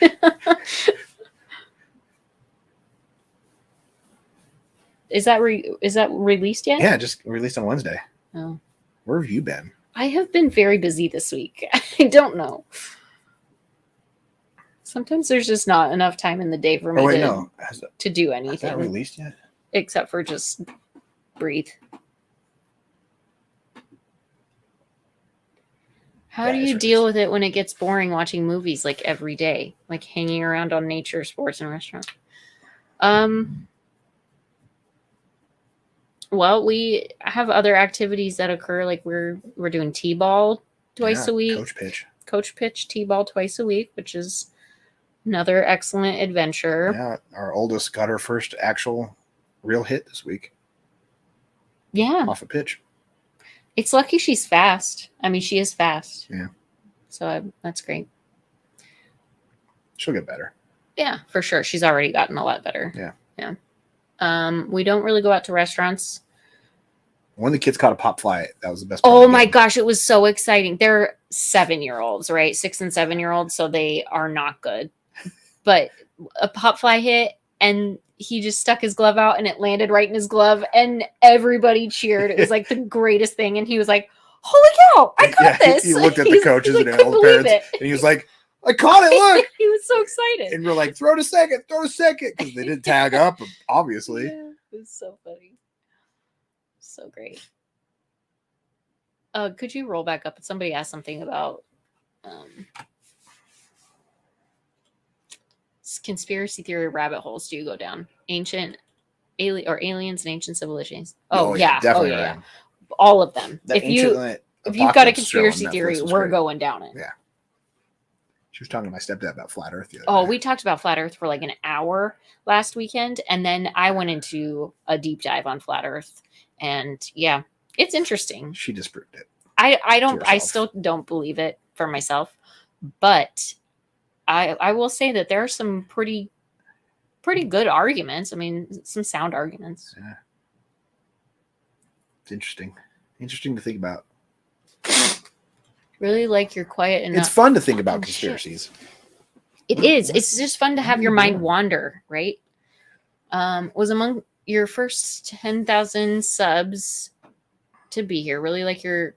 Is that released yet? Yeah, just released on Wednesday. Oh. Where have you been? I have been very busy this week. I don't know. Sometimes there's just not enough time in the day for me to do anything. Is that released yet? Except for just breathe. How do you deal with it when it gets boring watching movies like every day, like hanging around on nature, sports, and restaurants? Well, we have other activities that occur. Like we're doing t-ball twice a week. Coach pitch t-ball twice a week, which is another excellent adventure. Yeah, our oldest got her first actual real hit this week. Yeah, off a pitch. It's lucky she's fast. I mean, she is fast. Yeah. So that's great. She'll get better. Yeah, for sure. She's already gotten a lot better. Yeah. Yeah. We don't really go out to restaurants. When the kids caught a pop fly, that was the best. Oh my gosh, it was so exciting. They're 7-year-olds, right? 6 and 7-year-olds, so they are not good. But a pop fly hit, and he just stuck his glove out, and it landed right in his glove, and everybody cheered. It was like the greatest thing, and he was like, "Holy cow, I got this!" He looked at the coaches and all the parents, and he was like, "I caught it! Look!" He was so excited, and we're like, "Throw to second, because they didn't tag up, obviously. Yeah, it was so funny, so great. Could you roll back up? Somebody asked something about conspiracy theory rabbit holes. Do you go down aliens and ancient civilizations? Oh yeah, definitely. Oh, yeah. All of them. If you've got a conspiracy theory, we're going down it. Yeah. She was talking to my stepdad about flat Earth the other day. We talked about flat Earth for like an hour last weekend, and then I went into a deep dive on flat Earth, and yeah, it's interesting. She disproved it. I still don't believe it for myself, but I will say that there are some pretty good arguments. I mean, some sound arguments. Yeah. It's interesting to think about. Really like you're quiet and it's fun to think about conspiracies. It is. It's just fun to have your mind wander, right? Was among your first 10,000 subs to be here. Really like your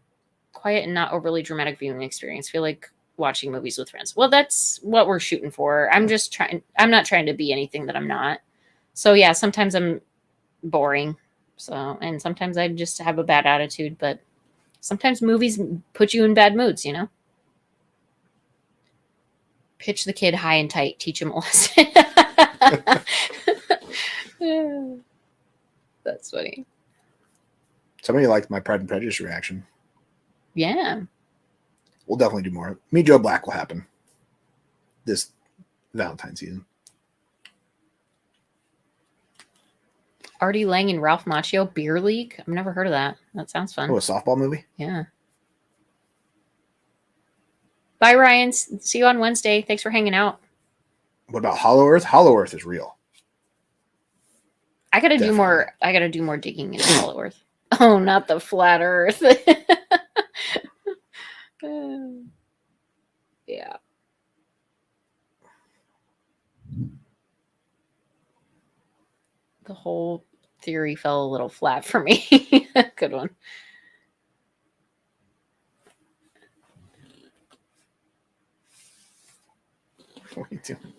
quiet and not overly dramatic viewing experience. Feel like watching movies with friends. Well, that's what we're shooting for. I'm not trying to be anything that I'm not. So yeah, sometimes I'm boring. So, and sometimes I just have a bad attitude, but sometimes movies put you in bad moods, you know? Pitch the kid high and tight, teach him a lesson. That's funny. Somebody liked my Pride and Prejudice reaction. Yeah. We'll definitely do more. Me, Joe Black will happen this Valentine's season. Artie Lang and Ralph Macchio, Beer League. I've never heard of that. That sounds fun. Oh, a softball movie? Yeah. Bye, Ryan. See you on Wednesday. Thanks for hanging out. What about Hollow Earth? Hollow Earth is real. I gotta Definitely. do more. I gotta do more digging in Hollow Earth. Oh, not the flat Earth. Yeah. The whole theory fell a little flat for me. Good one. What are you doing?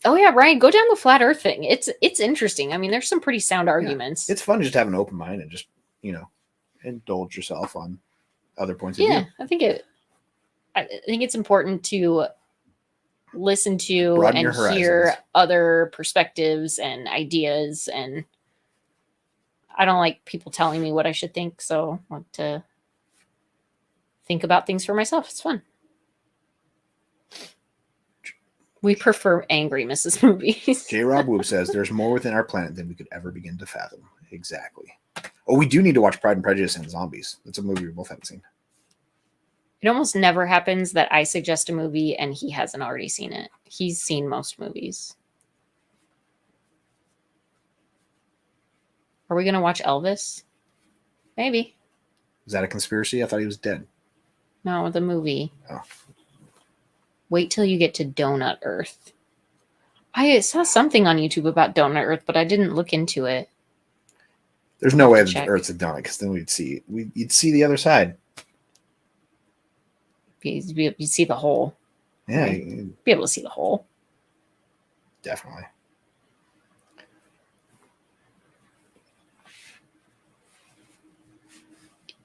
Oh yeah, Ryan, go down the flat Earth thing. It's interesting. I mean, there's some pretty sound arguments. It's fun to just have an open mind and just, indulge yourself on other points of view. Yeah, I think it's important to listen to Broaden and your hear horizons. other perspectives and ideas, and I don't like people telling me what I should think, so I want to think about things for myself. It's fun. We prefer angry Mrs. movies. J. Rob Whoop says there's more within our planet than we could ever begin to fathom. Exactly. Oh, we do need to watch Pride and Prejudice and Zombies. That's a movie we both haven't seen. It almost never happens that I suggest a movie and he hasn't already seen it. He's seen most movies. Are we going to watch Elvis? Maybe. Is that a conspiracy? I thought he was dead. No, the movie. Oh. Wait till you get to Donut Earth. I saw something on YouTube about Donut Earth, but I didn't look into it. There's no way that Check. the Earth's a donut, because then you'd see the other side. You'd see the hole. Yeah, Right. You'd be able to see the hole. definitely.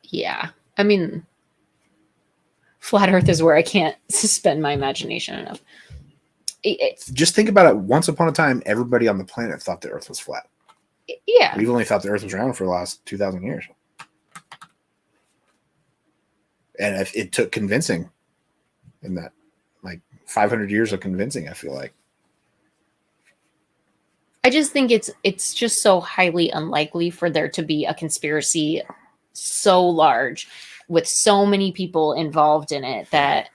Yeah. I mean, Flat Earth is where I can't suspend my imagination enough. Just think about it. Once upon a time, everybody on the planet thought the Earth was flat. Yeah. We've only thought the Earth was round for the last 2,000 years. And it took convincing in that, like 500 years of convincing, I feel like. I just think it's just so highly unlikely for there to be a conspiracy so large with so many people involved in it that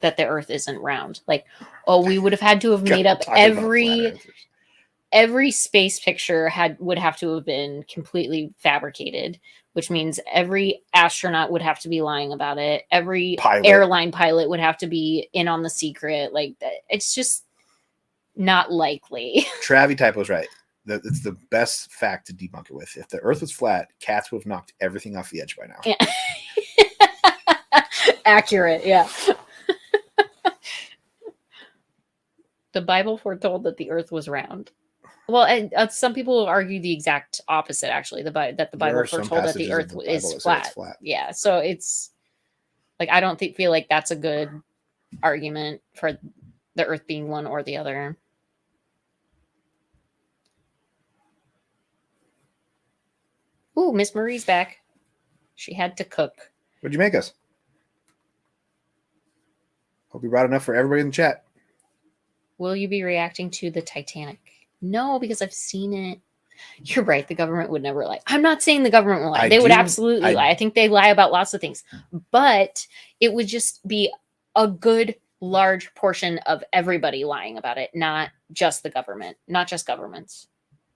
the Earth isn't round. Like, oh, we would have had to have made up every space picture would have to have been completely fabricated, which means every astronaut would have to be lying about it. Every airline pilot would have to be in on the secret. Like, it's just not likely. Travi Typo's right. It's the best fact to debunk it with. If the Earth was flat, cats would have knocked everything off the edge by now. Yeah. Accurate, yeah. The Bible foretold that the Earth was round. Well, and some people argue the exact opposite. Actually, that the Bible foretold that the Earth is flat. Yeah, so it's like I don't feel like that's a good argument for the Earth being one or the other. Ooh, Miss Marie's back. She had to cook. What'd you make us? Hope you brought enough for everybody in the chat. Will you be reacting to the Titanic? No, because I've seen it. You're right. The government would never lie. I'm not saying the government will lie. They would absolutely lie. I think they lie about lots of things. But it would just be a good, large portion of everybody lying about it, not just the government, not just governments.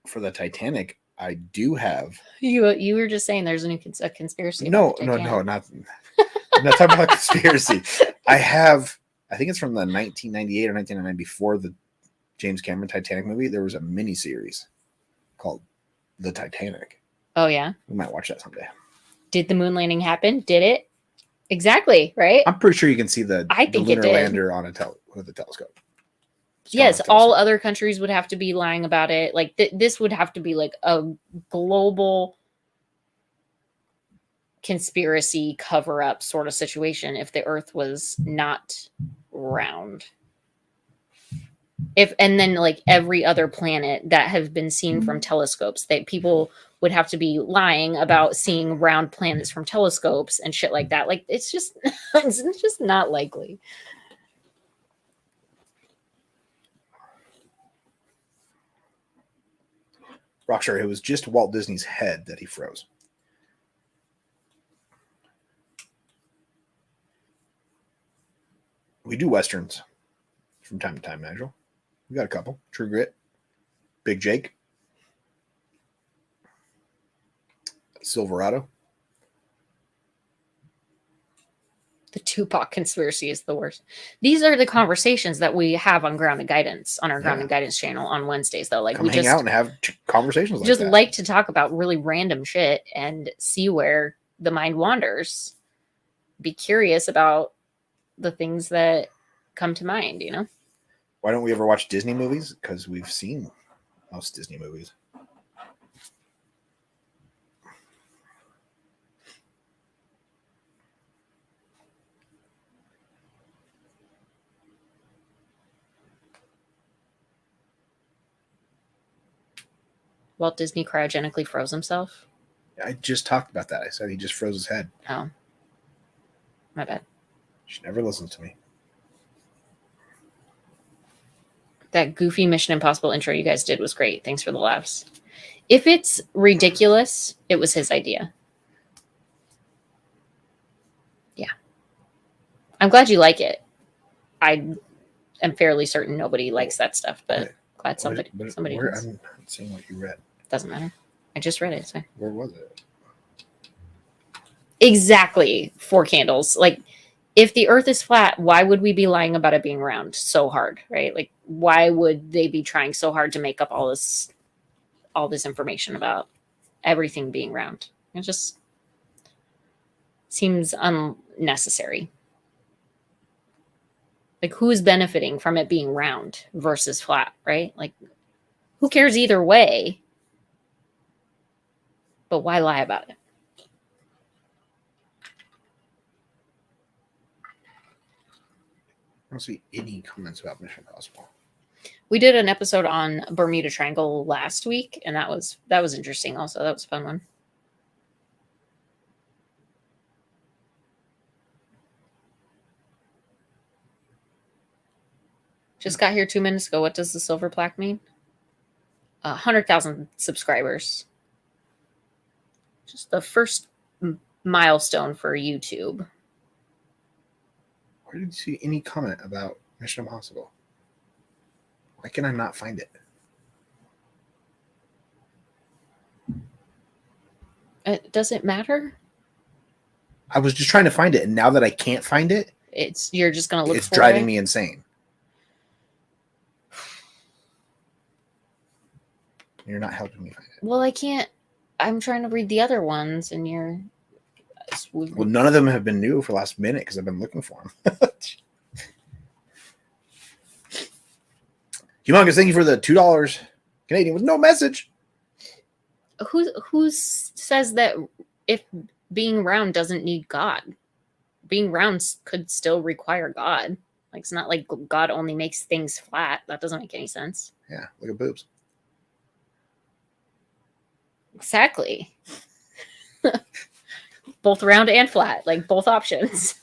For the Titanic, I do have. You were just saying there's a conspiracy. No, not. I'm not talking about conspiracy. I think it's from the 1998 or 1999, before the James Cameron Titanic movie. There was a mini series called The Titanic. Oh yeah, we might watch that someday. Did the moon landing happen? Did it? Exactly, right? I'm pretty sure you can see the I think it lunar did. lander on with a telescope. Yes, all other countries would have to be lying about it. Like this would have to be like a global conspiracy cover up sort of situation if the Earth was not round. And then like every other planet that have been seen from telescopes, that people would have to be lying about seeing round planets from telescopes and shit like that. Like it's just it's just not likely. Rockstar, it was just Walt Disney's head that he froze. We do westerns from time to time, Nigel. We got a couple. True Grit, Big Jake, Silverado. The Tupac conspiracy is the worst. These are the conversations that we have on Grounded Guidance, on our Grounded Guidance channel on Wednesdays, though. Like come hang out and have conversations like just that. like to talk about really random shit and see where the mind wanders. Be curious about the things that come to mind, you know? Why don't we ever watch Disney movies? Because we've seen most Disney movies. Walt Disney cryogenically froze himself. I just talked about that. I said he just froze his head. Oh, my bad. She never listens to me. That goofy Mission Impossible intro you guys did was great. Thanks for the laughs. If it's ridiculous, it was his idea. Yeah. I'm glad you like it. I am fairly certain nobody likes that stuff, but glad somebody does. I'm not seeing what you read. Doesn't matter. I just read it. So. Where was it? Exactly. 4 candles. Like, if the Earth is flat, why would we be lying about it being round so hard, right? Like, why would they be trying so hard to make up all this information about everything being round? It just seems unnecessary. Like, who's benefiting from it being round versus flat, right? Like, who cares either way? But why lie about it? I don't see any comments about Mission Impossible. We did an episode on Bermuda Triangle last week, and that was interesting also. That was a fun one. Just got here 2 minutes ago. What does the silver plaque mean? 100,000 subscribers. Just the first milestone for YouTube. Where did you see any comment about Mission Impossible? Why can I not find it? Does it matter? I was just trying to find it, and now that I can't find it, you're just gonna look. It's driving me insane. You're not helping me find it. Well, I can't. I'm trying to read the other ones, and you're. Well, none of them have been new for the last minute because I've been looking for them. Humongous, thank you for the $2 Canadian with no message. Who says that if being round doesn't need God? Being round could still require God. Like, it's not like God only makes things flat. That doesn't make any sense. Yeah, look at boobs. Exactly. Both round and flat, like both options.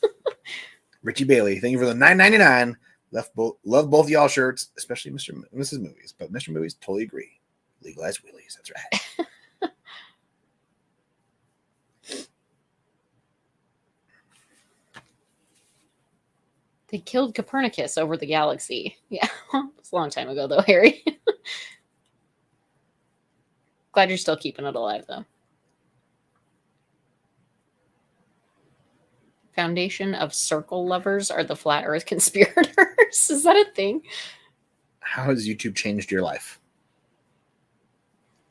Richie Bailey, thank you for the $9.99. Love both y'all shirts, especially Mr. and Mrs. Movies. But Mr. Movies, totally agree. Legalize wheelies. That's right. They killed Copernicus over the galaxy. Yeah, it's a long time ago, though, Harry. Glad you're still keeping it alive, though. Foundation of Circle Lovers are the Flat Earth conspirators. Is that a thing? How has YouTube changed your life?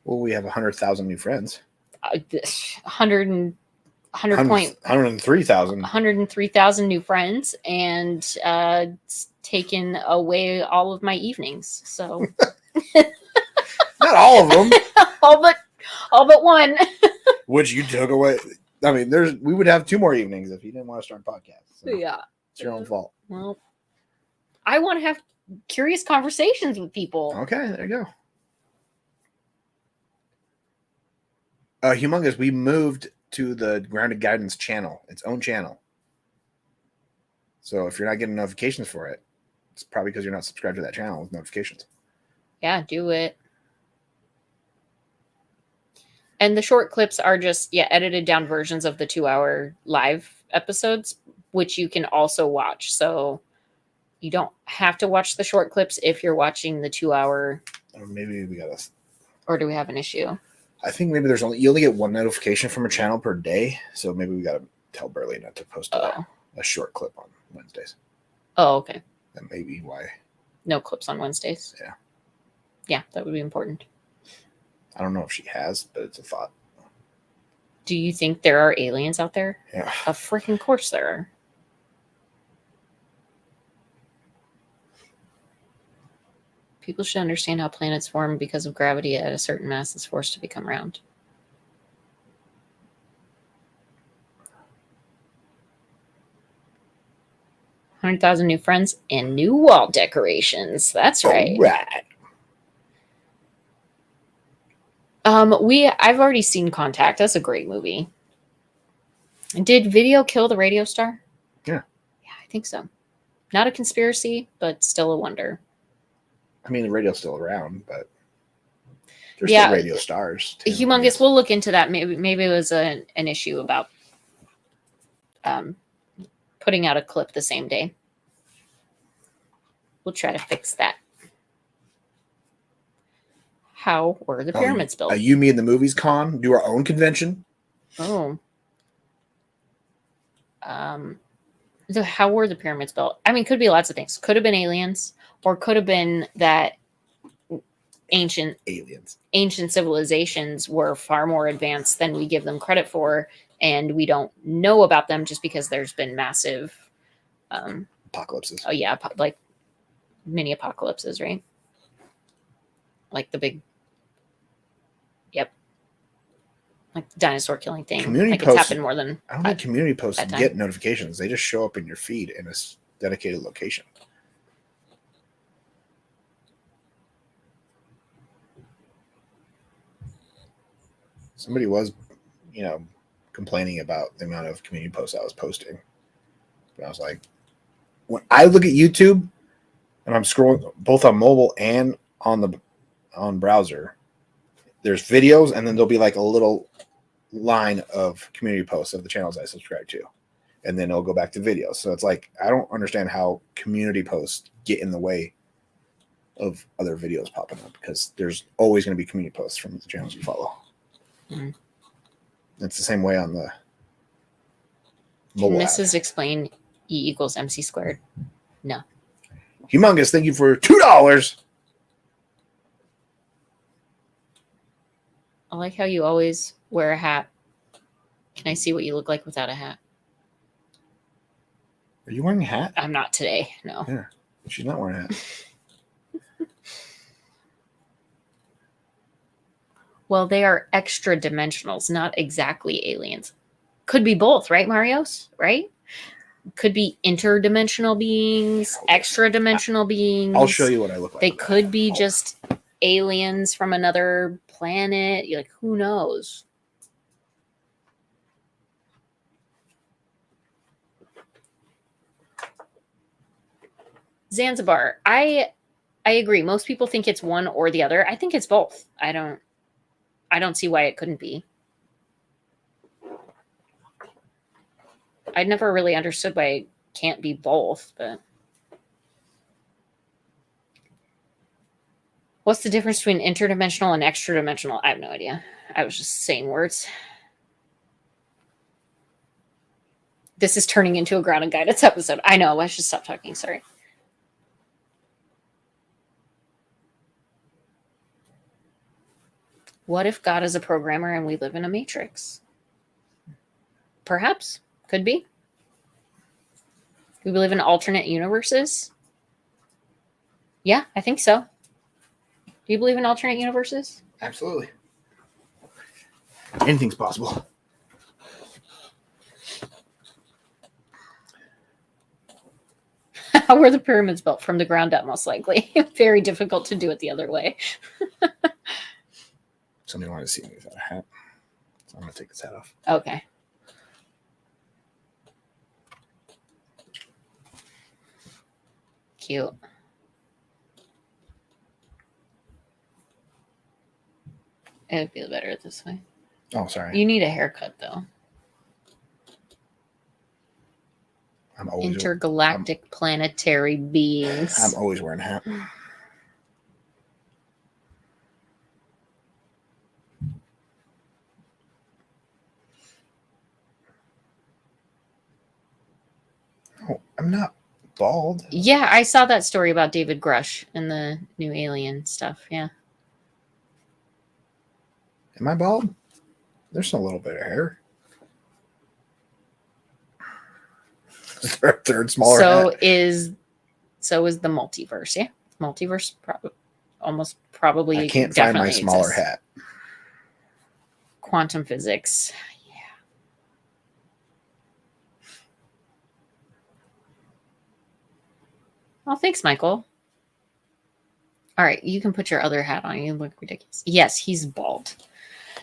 Well, we have 100,000 new friends. 100 103,000. 103,000 new friends, and it's taken away all of my evenings. So Not all of them. all but one. Which you took away. I mean, we would have 2 more evenings if you didn't want to start a podcast. So Yeah. it's your own fault. Well, I want to have curious conversations with people. Okay, there you go. Humongous, we moved to the Grounded Guidance channel, its own channel. So if you're not getting notifications for it, it's probably because you're not subscribed to that channel with notifications. Yeah, do it. And the short clips are just, edited down versions of the 2-hour live episodes, which you can also watch. So you don't have to watch the short clips if you're watching the 2-hour. Or maybe we got Or do we have an issue? I think maybe you only get 1 notification from a channel per day. So maybe we got to tell Burley not to post a short clip on Wednesdays. Oh, okay. That may be why. No clips on Wednesdays. Yeah. Yeah, that would be important. I don't know if she has, but it's a thought. Do you think there are aliens out there? Yeah. A freaking course there are. People should understand how planets form because of gravity at a certain mass is forced to become round. $100,000 new friends and new wall decorations. That's right. All right. I've already seen Contact. That's a great movie. Did video kill the radio star? Yeah. Yeah, I think so. Not a conspiracy, but still a wonder. I mean, the radio's still around, but there's still radio stars. Too, Humongous. We'll look into that. Maybe it was an issue about putting out a clip the same day. We'll try to fix that. How were the pyramids built? You, me, and the Movies Con do our own convention. Oh. So how were the pyramids built? I mean, could be lots of things. Could have been aliens, or could have been that ancient civilizations were far more advanced than we give them credit for, and we don't know about them just because there's been massive apocalypses. Oh yeah, like mini apocalypses, right? Like the big, like the dinosaur killing thing. Community like posts, it's happened more than. I don't think community posts get notifications. They just show up in your feed in a dedicated location. Somebody was, complaining about the amount of community posts I was posting. But I was like, when I look at YouTube and I'm scrolling both on mobile and on browser, there's videos, and then there'll be like a little line of community posts of the channels I subscribe to, and then it'll go back to videos. So it's like, I don't understand how community posts get in the way of other videos popping up, because there's always going to be community posts from the channels you follow. Mm-hmm. It's the same way on the mobile app. Mrs. Explain E = MC squared. No. Humongous, thank you for $2. I like how you always wear a hat. Can I see what you look like without a hat? Are you wearing a hat? I'm not today, no. Yeah, she's not wearing a hat. Well, they are extra dimensionals, not exactly aliens. Could be both, right, Marios? Right? Could be interdimensional beings, extra dimensional beings. I'll show you what I look like. They could be just aliens from another planet. You're like, who knows? Zanzibar. I agree. Most people think it's one or the other. I think it's both. I don't see why it couldn't be. I never really understood why it can't be both, but what's the difference between interdimensional and extra dimensional? I have no idea. I was just saying words. This is turning into a grounded guidance episode. I know. I should stop talking. Sorry. What if God is a programmer and we live in a matrix? Perhaps. Could be. Do we believe in alternate universes? Yeah, I think so. Do you believe in alternate universes? Absolutely. Anything's possible. How were the pyramids built? From the ground up, most likely. Very difficult to do it the other way. Somebody wanted to see me without a hat. So I'm going to take this hat off. Okay. Cute. It would feel better this way. Oh, sorry. You need a haircut, though. I'm always Intergalactic planetary beings. I'm always wearing a hat. Oh, I'm not bald. Yeah, I saw that story about David Grush and the new Alien stuff. Yeah. Am I bald? There's a little bit of hair. Third smaller hat. So is the multiverse. Yeah. Multiverse probably I can't find my smaller exists. hat. Quantum physics. Yeah. Oh, thanks, Michael. All right, you can put your other hat on. You look ridiculous. Yes, he's bald.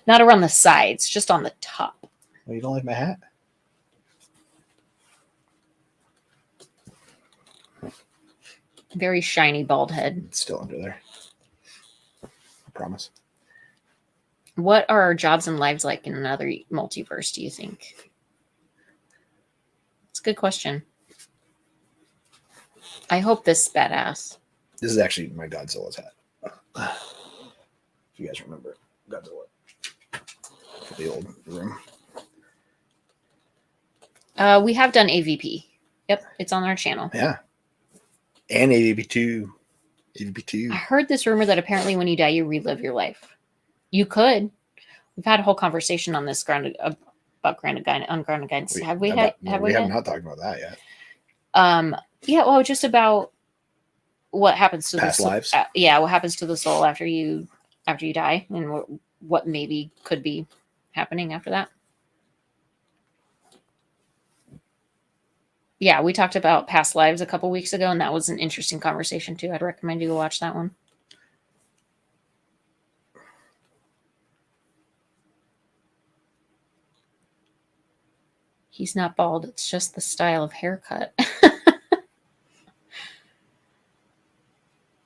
Not around the sides, just on the top. Well, you don't like my hat? Very shiny bald head. It's still under there. I promise. What are our jobs and lives like in another multiverse, do you think? It's a good question. I hope this is badass. This is actually my Godzilla's hat. If you guys remember Godzilla. The old room. We have done AVP. Yep, it's on our channel. Yeah. And AVP2. AVP2. I heard this rumor that apparently when you die, you relive your life. You could. We've had a whole conversation on this about grounded guidance, ungrounded guidance. We Have we have had? not talked about that yet. Yeah, well, just about what happens to Past the soul. lives? Yeah, what happens to the soul after you die, and what maybe could be happening after that. Yeah, we talked about past lives a couple weeks ago, and that was an interesting conversation too. I'd recommend you go watch that one. He's not bald. It's just the style of haircut.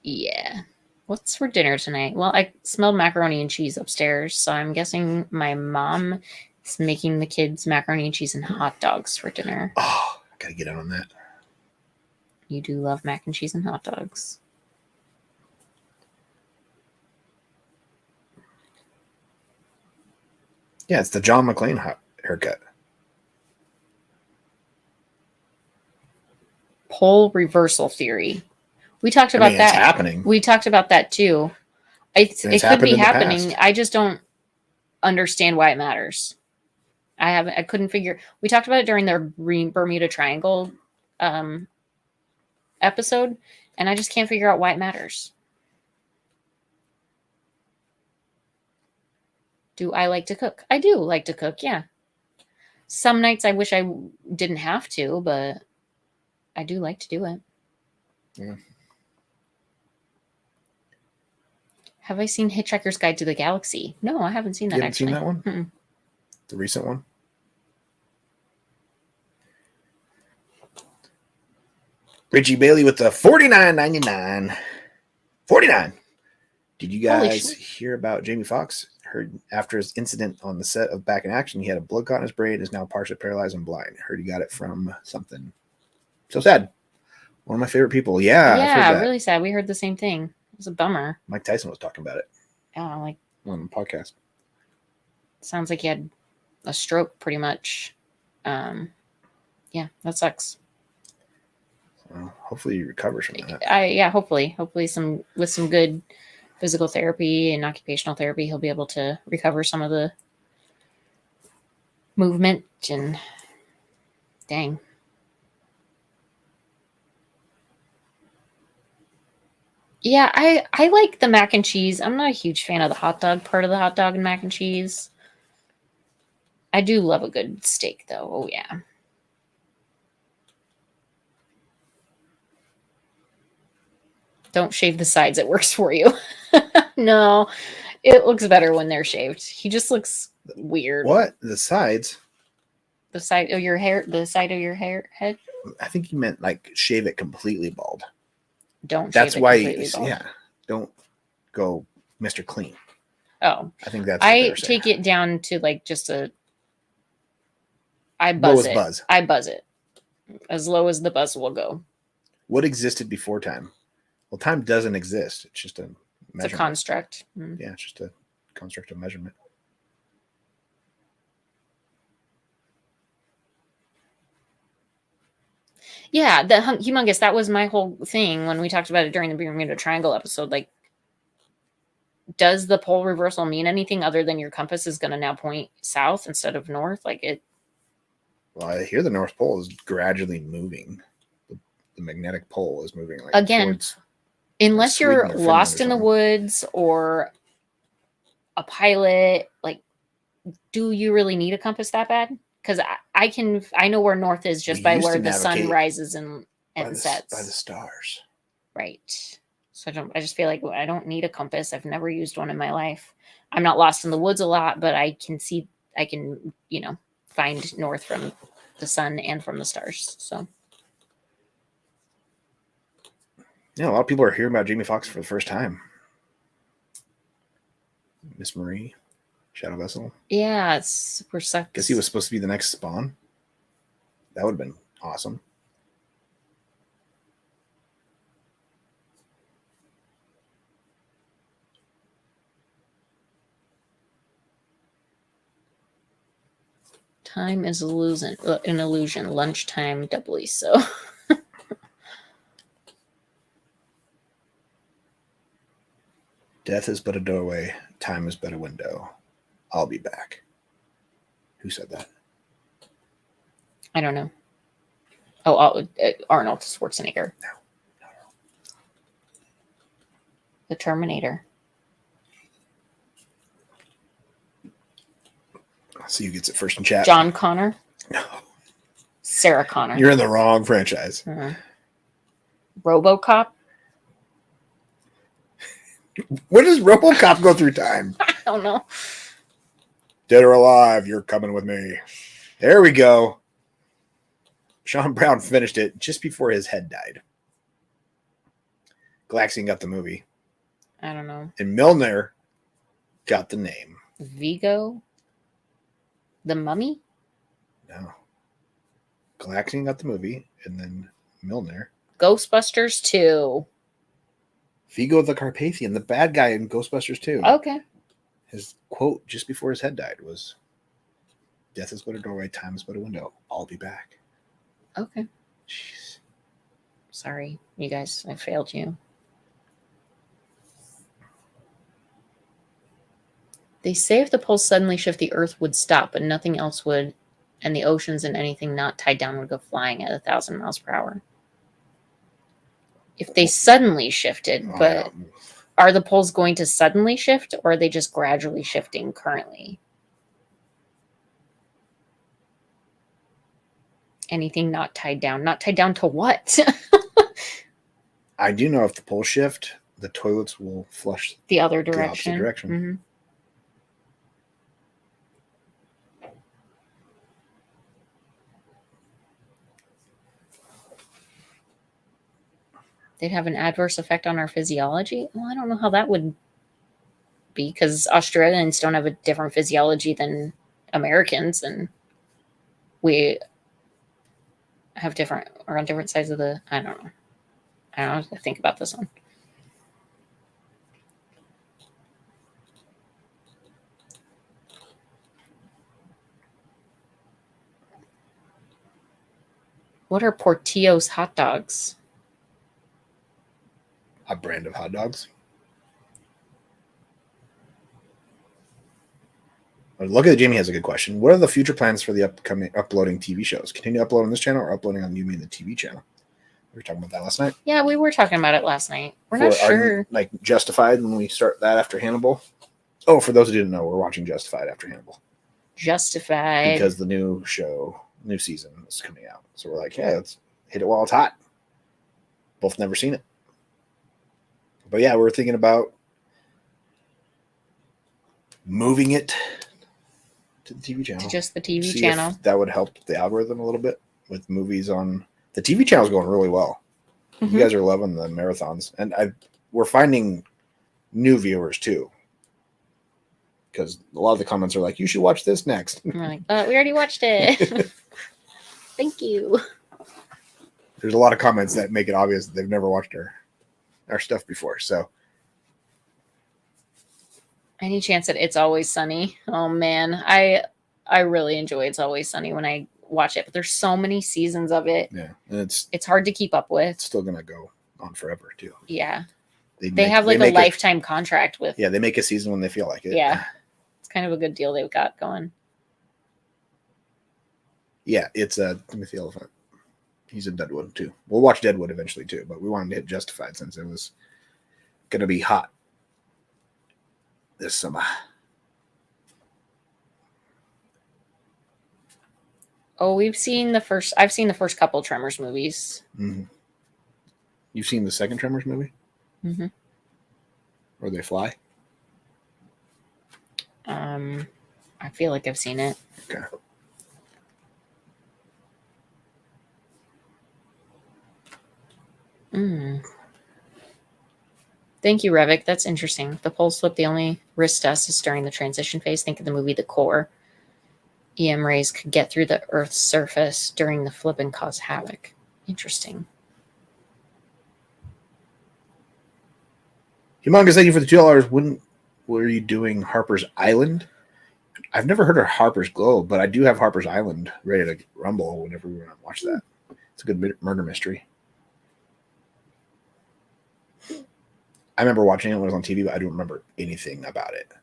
Yeah. What's for dinner tonight? Well, I smelled macaroni and cheese upstairs, so I'm guessing my mom is making the kids macaroni and cheese and hot dogs for dinner. Oh, I gotta get in on that. You do love mac and cheese and hot dogs. Yeah, it's the John McClane haircut. Pole reversal theory. We talked about that. It's happening. We talked about that too. It could be happening. Past. I just don't understand why it matters. I couldn't figure. We talked about it during the Bermuda Triangle episode, and I just can't figure out why it matters. Do I like to cook? I do like to cook, yeah. Some nights I wish I didn't have to, but I do like to do it. Yeah. Have I seen Hitchhiker's Guide to the Galaxy? No, I haven't seen that. You haven't seen that one? Mm-mm. The recent one? Richie Bailey with the $49.99. $49. Did you guys hear about Jamie Foxx? Heard after his incident on the set of Back in Action, he had a blood clot in his brain, is now partially paralyzed and blind. Heard he got it from something. So sad. One of my favorite people. Yeah. Yeah, really sad. We heard the same thing. It was a bummer. Mike Tyson was talking about it. Yeah, like on the podcast. Sounds like he had a stroke pretty much. Yeah, that sucks. Hopefully he recovers from that. Yeah, hopefully with some good physical therapy and occupational therapy, he'll be able to recover some of the movement And dang. Yeah, I like the mac and cheese. I'm not a huge fan of the hot dog part of the hot dog and mac and cheese. I do love a good steak, though. Oh, yeah. Don't shave the sides. It works for you. No, it looks better when they're shaved. He just looks weird. What? The sides? The side of your hair, the side of your hair head. I think you meant like shave it completely bald. Don't That's shave it why, completely bald. yeah. Don't go Mr. Clean. Oh, I think that's what they I were saying. take it down to like just a. I Low buzz as it. buzz. I buzz it as low as the buzz will go. What existed before time? Well, time doesn't exist. It's just a measurement. It's a construct. Mm. Yeah, it's just a construct of measurement. Yeah, the humongous. That was my whole thing when we talked about it during the Bermuda Triangle episode. Like, does the pole reversal mean anything other than your compass is going to now point south instead of north? Like it. Well, I hear the North Pole is gradually moving. The magnetic pole is moving like Again, towards, unless Sweden you're or Finland lost or in the something. woods or a pilot, like, do you really need a compass that bad? Because I know where north is just We by used where to the sun navigate rises and by sets. the stars. Right. So I just feel like I don't need a compass. I've never used one in my life. I'm not lost in the woods a lot, but I can find north from the sun and from the stars. So Yeah, a lot of people are hearing about Jamie Foxx for the first time. Miss Marie, Shadow Vessel. yeah, it's super sucks. Guess he was supposed to be the next Spawn. That would have been awesome. Time is an illusion. Lunchtime doubly so. Death is but a doorway. Time is but a window. I'll be back. Who said that? I don't know. Oh, Arnold Schwarzenegger. No. The Terminator. Let's see who gets it first in chat. John Connor. No. Sarah Connor. You're in the wrong franchise. RoboCop. When does RoboCop go through time? I don't know. Dead or alive, you're coming with me. There we go. Sean Brown finished it just before his head died. Galaxian got the movie. I don't know. And Milner got the name. Vigo. The Mummy? No. Galaxian got the movie, and then Milner. Ghostbusters 2. Vigo the Carpathian, the bad guy in Ghostbusters 2. Okay. His quote just before his head died was, "Death is but a doorway, time is but a window. I'll be back." Okay. Jeez. Sorry, you guys. I failed you. They say if the poles suddenly shift, the Earth would stop, but nothing else would, and the oceans and anything not tied down would go flying at 1,000 miles per hour. If they suddenly shifted, but are the poles going to suddenly shift, or are they just gradually shifting currently? Anything not tied down. Not tied down to what? I do know if the poles shift, the toilets will flush the other the direction. opposite direction. Mm-hmm. They'd have an adverse effect on our physiology. Well, I don't know how that would be, because Australians don't have a different physiology than Americans, and we have different, or on different sides of the, I don't know how to think about this one. What are Portillo's hot dogs? A brand of hot dogs. Look at Jamie has a good question. What are the future plans for the upcoming uploading TV shows? Continue uploading on this channel or uploading on the TV channel? We were talking about that last night. Yeah, we were talking about it last night. We're not sure. Like Justified when we start that after Hannibal. Oh, for those who didn't know, we're watching Justified after Hannibal. Justified. Because the new season is coming out. So we're like, yeah, let's hit it while it's hot. Both never seen it. But yeah, we're thinking about moving it to the TV channel. To just the TV channel. If that would help the algorithm a little bit with movies on the TV channel is going really well. You guys are loving the marathons, and we're finding new viewers too. Because a lot of the comments are like, "You should watch this next." I'm like, we already watched it. Thank you. There's a lot of comments that make it obvious that they've never watched our stuff before. So, any chance that It's Always Sunny? Oh man, I really enjoy It's Always Sunny when I watch it, but there's so many seasons of it. Yeah, and it's hard to keep up with. It's still gonna go on forever too. Yeah, they have like a lifetime contract with. Yeah, they make a season when they feel like it. Yeah, it's kind of a good deal they've got going. Yeah, it's Timothy Elephant. He's in Deadwood too. We'll watch Deadwood eventually too, but we wanted to hit Justified since it was gonna be hot this summer. Oh, I've seen the first couple Tremors movies. Mm-hmm. You've seen the second Tremors movie? Mm-hmm. Where they fly? I feel like I've seen it. Okay. Thank you, Revik. That's interesting. The pole slip, the only risk to us is during the transition phase. Think of the movie The Core. EM rays could get through the Earth's surface during the flip and cause havoc. Interesting. Humongous, thank you for the $2. When were you doing Harper's Island? I've never heard of Harper's Globe, but I do have Harper's Island ready to rumble whenever we want to watch that. It's a good murder mystery. I remember watching it when it was on TV, but I don't remember anything about it.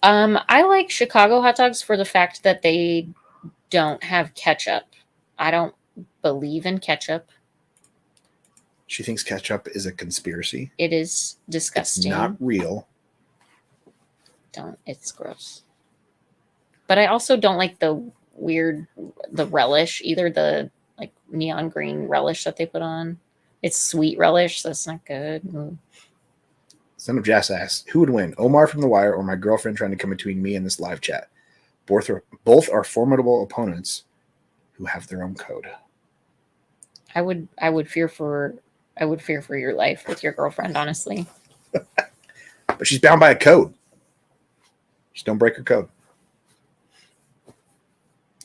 I like Chicago hot dogs for the fact that they don't have ketchup. I don't believe in ketchup. She thinks ketchup is a conspiracy. It is disgusting. It's not real. It's gross. But I also don't like the relish, either the like neon green relish that they put on. It's sweet relish, so it's not good. Ooh. Son of Jazz asks, who would win, Omar from The Wire or my girlfriend trying to come between me and this live chat? Both are formidable opponents who have their own code. I would fear for your life with your girlfriend, honestly. But she's bound by a code. Just don't break her code.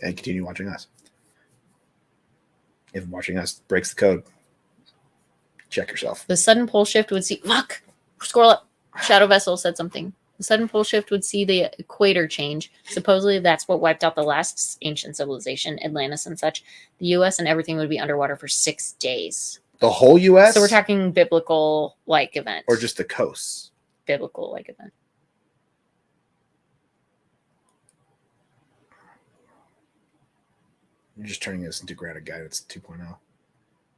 And continue watching us. If watching us breaks the code, check yourself. The sudden pole shift would see... Fuck! Scroll up. Shadow Vessel said something. The sudden pole shift would see the equator change. Supposedly that's what wiped out the last ancient civilization, Atlantis and such. The U.S. and everything would be underwater for 6 days. The whole U.S.? So we're talking biblical-like event. Or just the coasts? Biblical-like event. You're just turning this into Granite Guidance 2.0.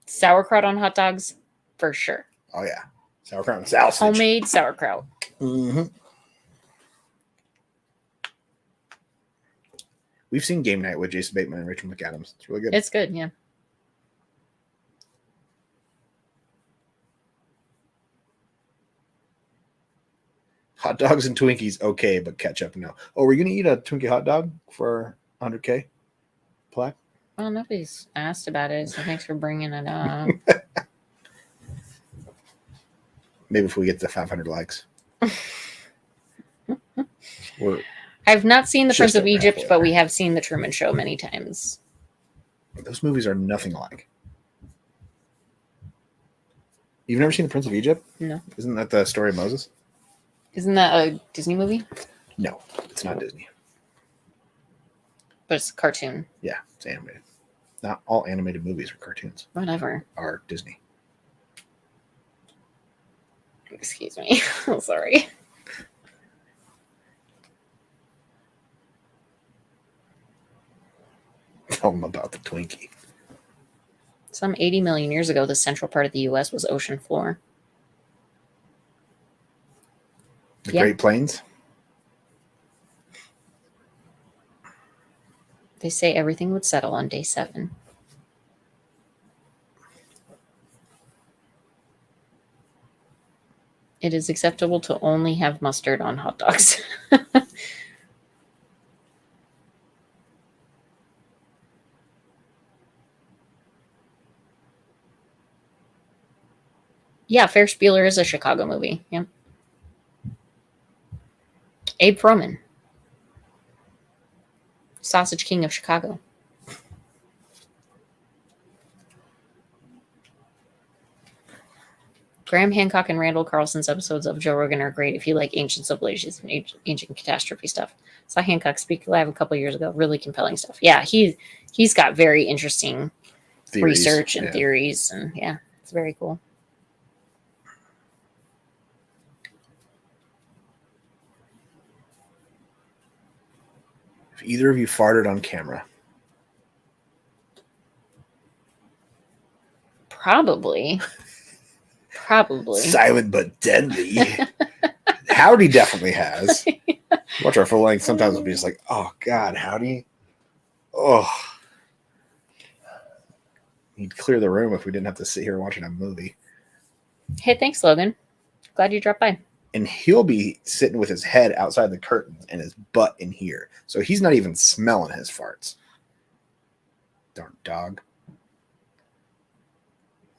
Sauerkraut on hot dogs? For sure. Oh, yeah. Sauerkraut and sausage. Homemade sauerkraut. Mm-hmm. We've seen Game Night with Jason Bateman and Rachel McAdams. It's really good. It's good, yeah. Hot dogs and Twinkies, okay, but ketchup, no. Oh, we're going to eat a Twinkie hot dog for 100K plaque? Well, nobody's asked about it, so thanks for bringing it up. Maybe if we get to 500 likes. I've not seen The Prince of Egypt, but we have seen The Truman Show many times. Those movies are nothing alike. You've never seen The Prince of Egypt? No. Isn't that the story of Moses? Isn't that a Disney movie? No, it's not Disney. But it's a cartoon. Yeah, it's animated. Not all animated movies are cartoons. Whatever. Are Disney. Excuse me. I'm sorry. Tell them about the Twinkie. Some 80 million years ago, the central part of the U.S. was ocean floor. The Yeah. Great Plains. They say everything would settle on day 7. It is acceptable to only have mustard on hot dogs. Yeah, Ferris Bueller is a Chicago movie. Yep. Abe Froman. Sausage King of Chicago. Graham Hancock and Randall Carlson's episodes of Joe Rogan are great if you like ancient civilizations and ancient catastrophe stuff. Saw Hancock speak live a couple years ago. Really compelling stuff. Yeah, he's got very interesting research and theories, and yeah, it's very cool. If either of you farted on camera. Probably. Silent but deadly. Howdy definitely has. Watch our full length. Sometimes it'll be just like, oh God, Howdy. Oh. He'd clear the room if we didn't have to sit here watching a movie. Hey, thanks, Logan. Glad you dropped by. And he'll be sitting with his head outside the curtains and his butt in here. So he's not even smelling his farts. Darn dog.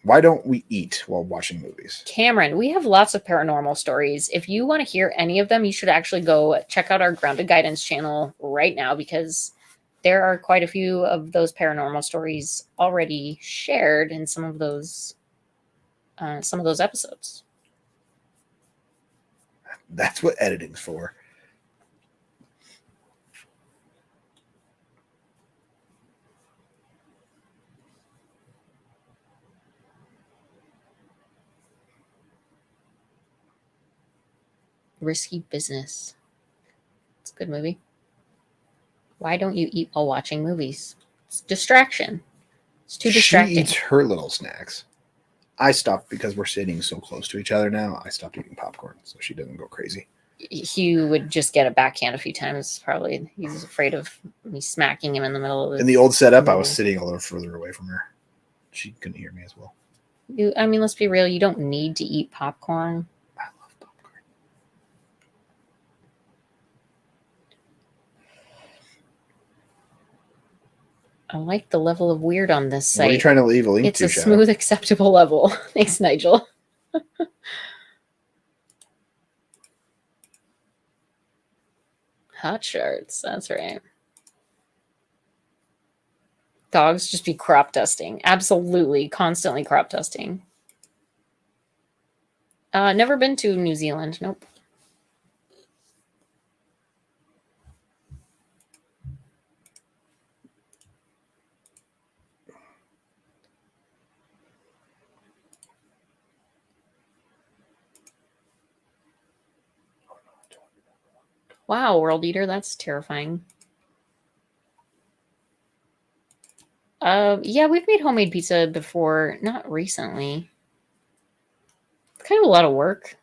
Why don't we eat while watching movies? Cameron, we have lots of paranormal stories. If you want to hear any of them, you should actually go check out our Grounded Guidance channel right now, because there are quite a few of those paranormal stories already shared in some of those episodes. That's what editing's for. Risky Business. It's a good movie. Why don't you eat while watching movies? It's distraction. It's too distracting. She eats her little snacks. I stopped because we're sitting so close to each other now. I stopped eating popcorn so she doesn't go crazy. He would just get a backhand a few times, probably. He's afraid of me smacking him in the middle of it. In the old setup, I was sitting a little further away from her. She couldn't hear me as well. I mean, let's be real. You don't need to eat popcorn. I love popcorn. I like the level of weird on this site. What are you trying to leave a link it's to, a smooth, acceptable level. Thanks, Nigel. Hot charts. That's right. Dogs just be crop dusting. Absolutely. Constantly crop dusting. Never been to New Zealand. Nope. Wow, World Eater, that's terrifying. Yeah, we've made homemade pizza before, not recently. It's kind of a lot of work.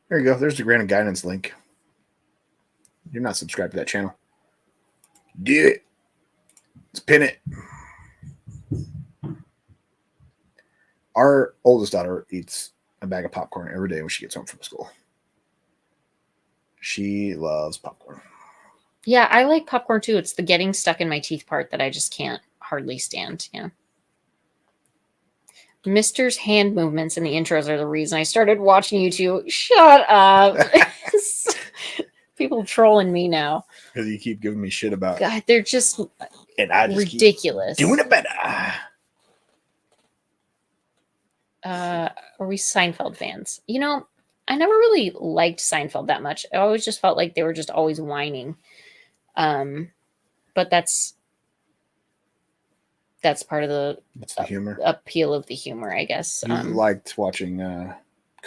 There you go. There's the Grounded Guidance link. You're not subscribed to that channel. Do it. Let's pin it. Our oldest daughter eats a bag of popcorn every day when she gets home from school. She loves popcorn. Yeah, I like popcorn too. It's the getting stuck in my teeth part that I just can't hardly stand. Yeah. Mister's hand movements in the intros are the reason I started watching YouTube. Shut up. People trolling me now. Because you keep giving me shit about. God, they're just and I just ridiculous. Keep doing it better. Are we Seinfeld fans? You know, I never really liked Seinfeld that much. I always just felt like they were just always whining. But that's part of the humor. appeal of the humor, I guess. You liked watching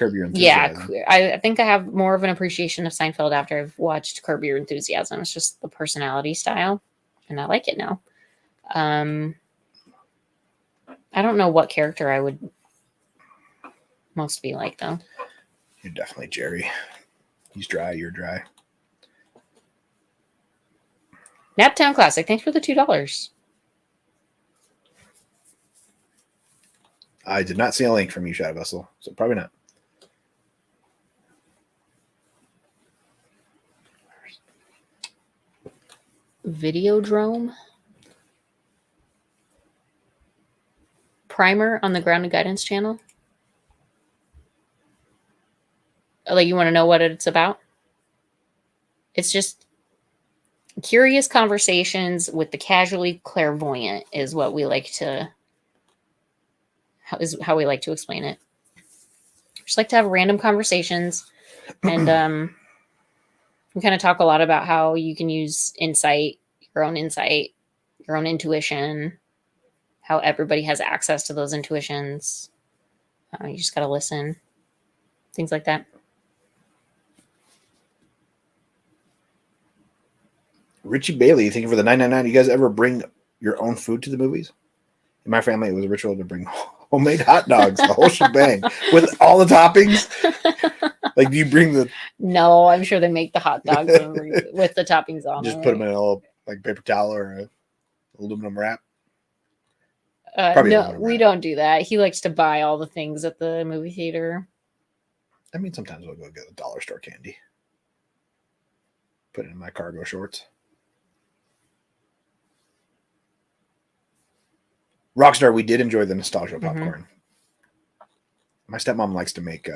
Curb Your Yeah, Enthusiasm. I think I have more of an appreciation of Seinfeld after I've watched Curb Your Enthusiasm. It's just the personality style, and I like it now. I don't know what character I would most be like, though. You're definitely Jerry. He's dry. You're dry. Naptown Classic. Thanks for the $2. I did not see a link from you, Shadow Vessel, so probably not. Videodrome. Primer on the Grounded Guidance channel. Like, you want to know what it's about? It's just curious conversations with the casually clairvoyant is what we like to how we like to explain it. Just like to have random conversations, and we kind of talk a lot about how you can use insight, your own intuition, how everybody has access to those intuitions. You just got to listen, things like that. Richie Bailey, thank you for the $9.99. You guys ever bring your own food to the movies? In my family, it was a ritual to bring homemade hot dogs, the whole shebang, with all the toppings. Like, do you bring the? No, I'm sure they make the hot dogs with the toppings on. Just put them in a little like paper towel or a aluminum wrap. No, we don't do that. He likes to buy all the things at the movie theater. I mean, sometimes we'll go get a dollar store candy. Put it in my cargo shorts. Rockstar, we did enjoy the nostalgia popcorn. My stepmom likes to make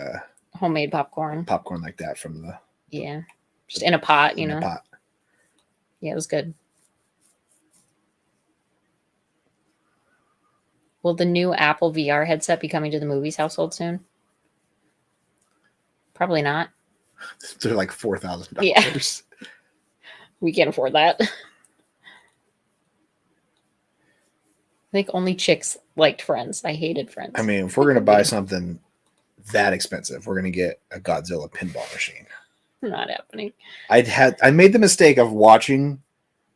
homemade popcorn like that from the just in a pot, you know. Pot. Yeah, it was good. Will the new Apple VR headset be coming to the movies household soon? Probably not. They're like $4,000. Yeah. We can't afford that. I think only chicks liked Friends. I hated Friends. I mean, if we're going to buy something that expensive, we're going to get a Godzilla pinball machine. Not happening. I made the mistake of watching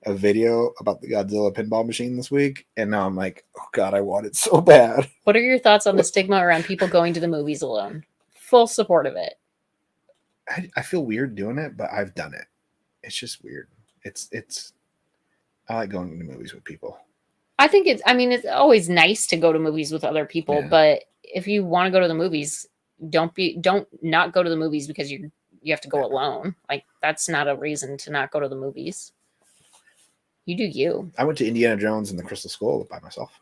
a video about the Godzilla pinball machine this week, and now I'm like, oh God, I want it so bad. What are your thoughts on the stigma around people going to the movies alone? Full support of it. I feel weird doing it, but I've done it. It's just weird. It's I like going to movies with people. I think it's always nice to go to movies with other people, but if you want to go to the movies, don't not go to the movies because you have to go alone. Like, that's not a reason to not go to the movies. You do you. I went to Indiana Jones and the Crystal Skull by myself.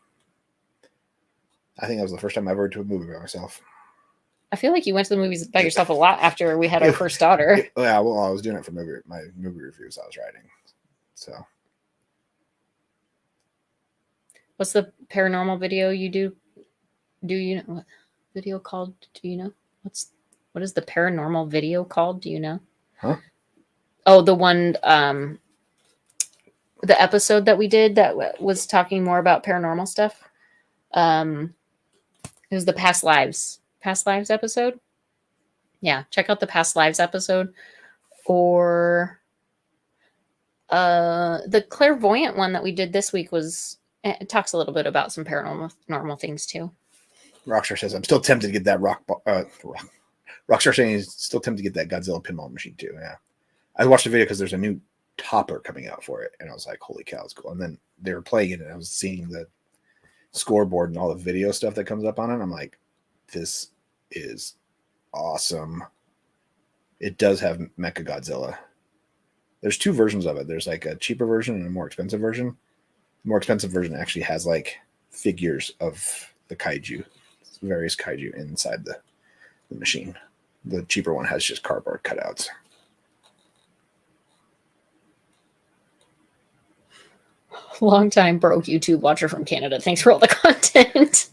I think that was the first time I ever went to a movie by myself. I feel like you went to the movies by yourself a lot after we had our first daughter. Yeah, well, I was doing it for my movie reviews I was writing. So, what's the paranormal video you do? Do you know what video called? Do you know what is the paranormal video called? Do you know? Huh? Oh, the one, the episode that we did that was talking more about paranormal stuff. It was the past lives episode. Yeah, check out the past lives episode, or the clairvoyant one that we did this week it talks a little bit about some paranormal things too. Rockstar says I'm still tempted to get that Rockstar saying he's still tempted to get that Godzilla pinball machine too. Yeah, I watched the video because there's a new topper coming out for it, and I was like, holy cow, it's cool. And then they were playing it, and I was seeing the scoreboard and all the video stuff that comes up on it. I'm like, this is awesome. It does have Mecha Godzilla. There's two versions of it. There's like a cheaper version and a more expensive version. The more expensive version actually has like figures of the kaiju, various kaiju inside the machine. The cheaper one has just cardboard cutouts. Long-time broke YouTube watcher from Canada. Thanks for all the content.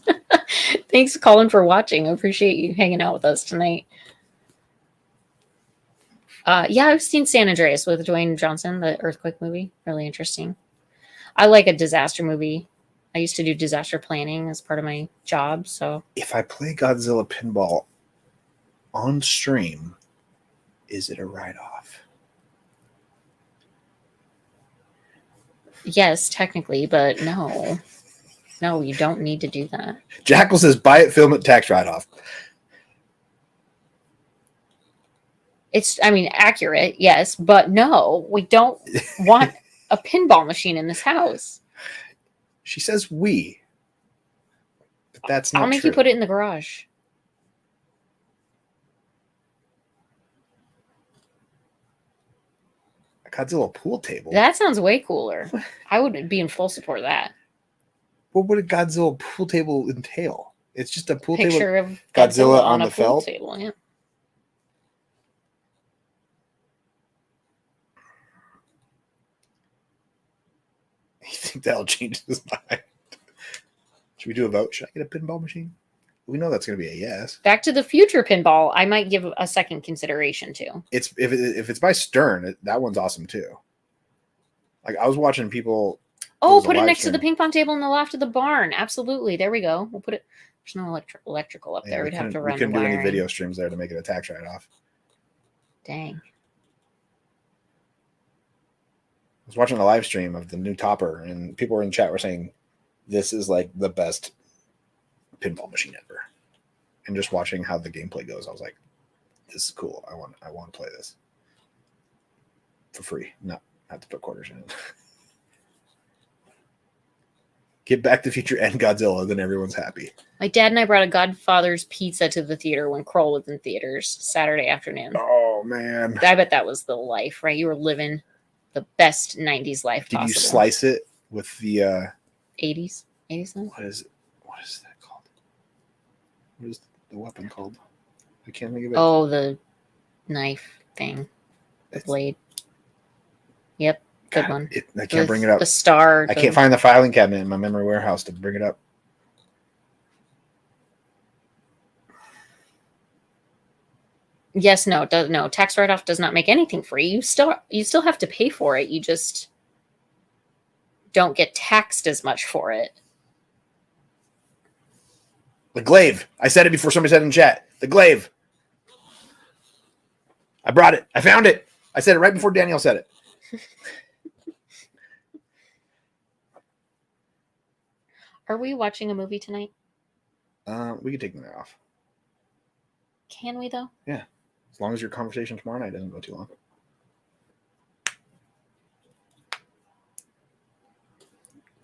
Thanks, Colin, for watching. I appreciate you hanging out with us tonight. Yeah, I've seen San Andreas with Dwayne Johnson, the earthquake movie. Really interesting. I like a disaster movie. I used to do disaster planning as part of my job. So if I play Godzilla pinball on stream, is it a write-off? Yes, technically, but no. No, you don't need to do that. Jackal says, buy it, film it, tax write-off. It's, I mean, accurate, yes, but no, we don't want a pinball machine in this house. She says we. But that's not I'll make true. you put it in the garage. A Godzilla pool table? That sounds way cooler. I would be in full support of that. What would a Godzilla pool table entail? It's just a pool Picture table. of Godzilla on a the pool felt? table, yeah. You think that'll change his mind? Should we do a vote? Should I get a pinball machine? We know that's going to be a yes. Back to the Future pinball, I might give a second consideration to. It's if it's by Stern, that one's awesome too. Like I was watching people. Oh, put it next to the ping pong table in the loft of the barn. Absolutely. There we go. We'll put it. There's no electrical up there. We'd have to run. We couldn't do wiring. any video streams there to make it a tax write-off. Dang. I was watching a live stream of the new Topper, and people were in chat were saying, "This is like the best pinball machine ever." And just watching how the gameplay goes, I was like, "This is cool. I want to play this for free, not have to put quarters in it." Get Back to the Future and Godzilla, then everyone's happy. My dad and I brought a Godfather's pizza to the theater when Kroll was in theaters Saturday afternoon. Oh man! I bet that was the life, right? You were living the best 90s life possible. Did you slice it with the 80s? 80s life? What is that called? What is the weapon called? I can't think of it. Oh, the knife thing. The blade. Yep. Good God, one. I can't bring it up. The star. I can't find the filing cabinet in my memory warehouse to bring it up. Yes, no, tax write-off does not make anything free. You still have to pay for it. You just don't get taxed as much for it. The glaive. I said it before somebody said it in chat. The glaive. I brought it. I found it. I said it right before Danielle said it. Are we watching a movie tonight? We could take the night off. Can we, though? Yeah. As long as your conversation tomorrow night doesn't go too long.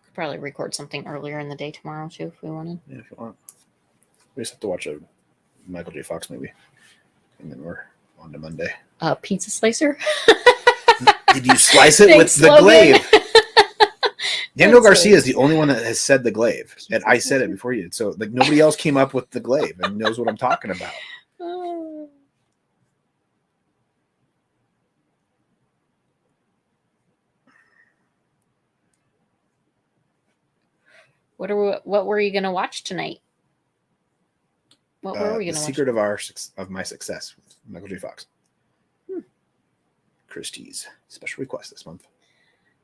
Could probably record something earlier in the day tomorrow, too, if we wanted. Yeah, if you want. We just have to watch a Michael J. Fox movie. And then we're on to Monday. Pizza slicer? Did you slice it with the glaive? Daniel Garcia is the only one that has said the glaive. And I said it before you did. So like nobody else came up with the glaive and knows what I'm talking about. What were you going to watch tonight? What were we going to watch? The Secret of My Success with Michael J. Fox. Christie's special request this month.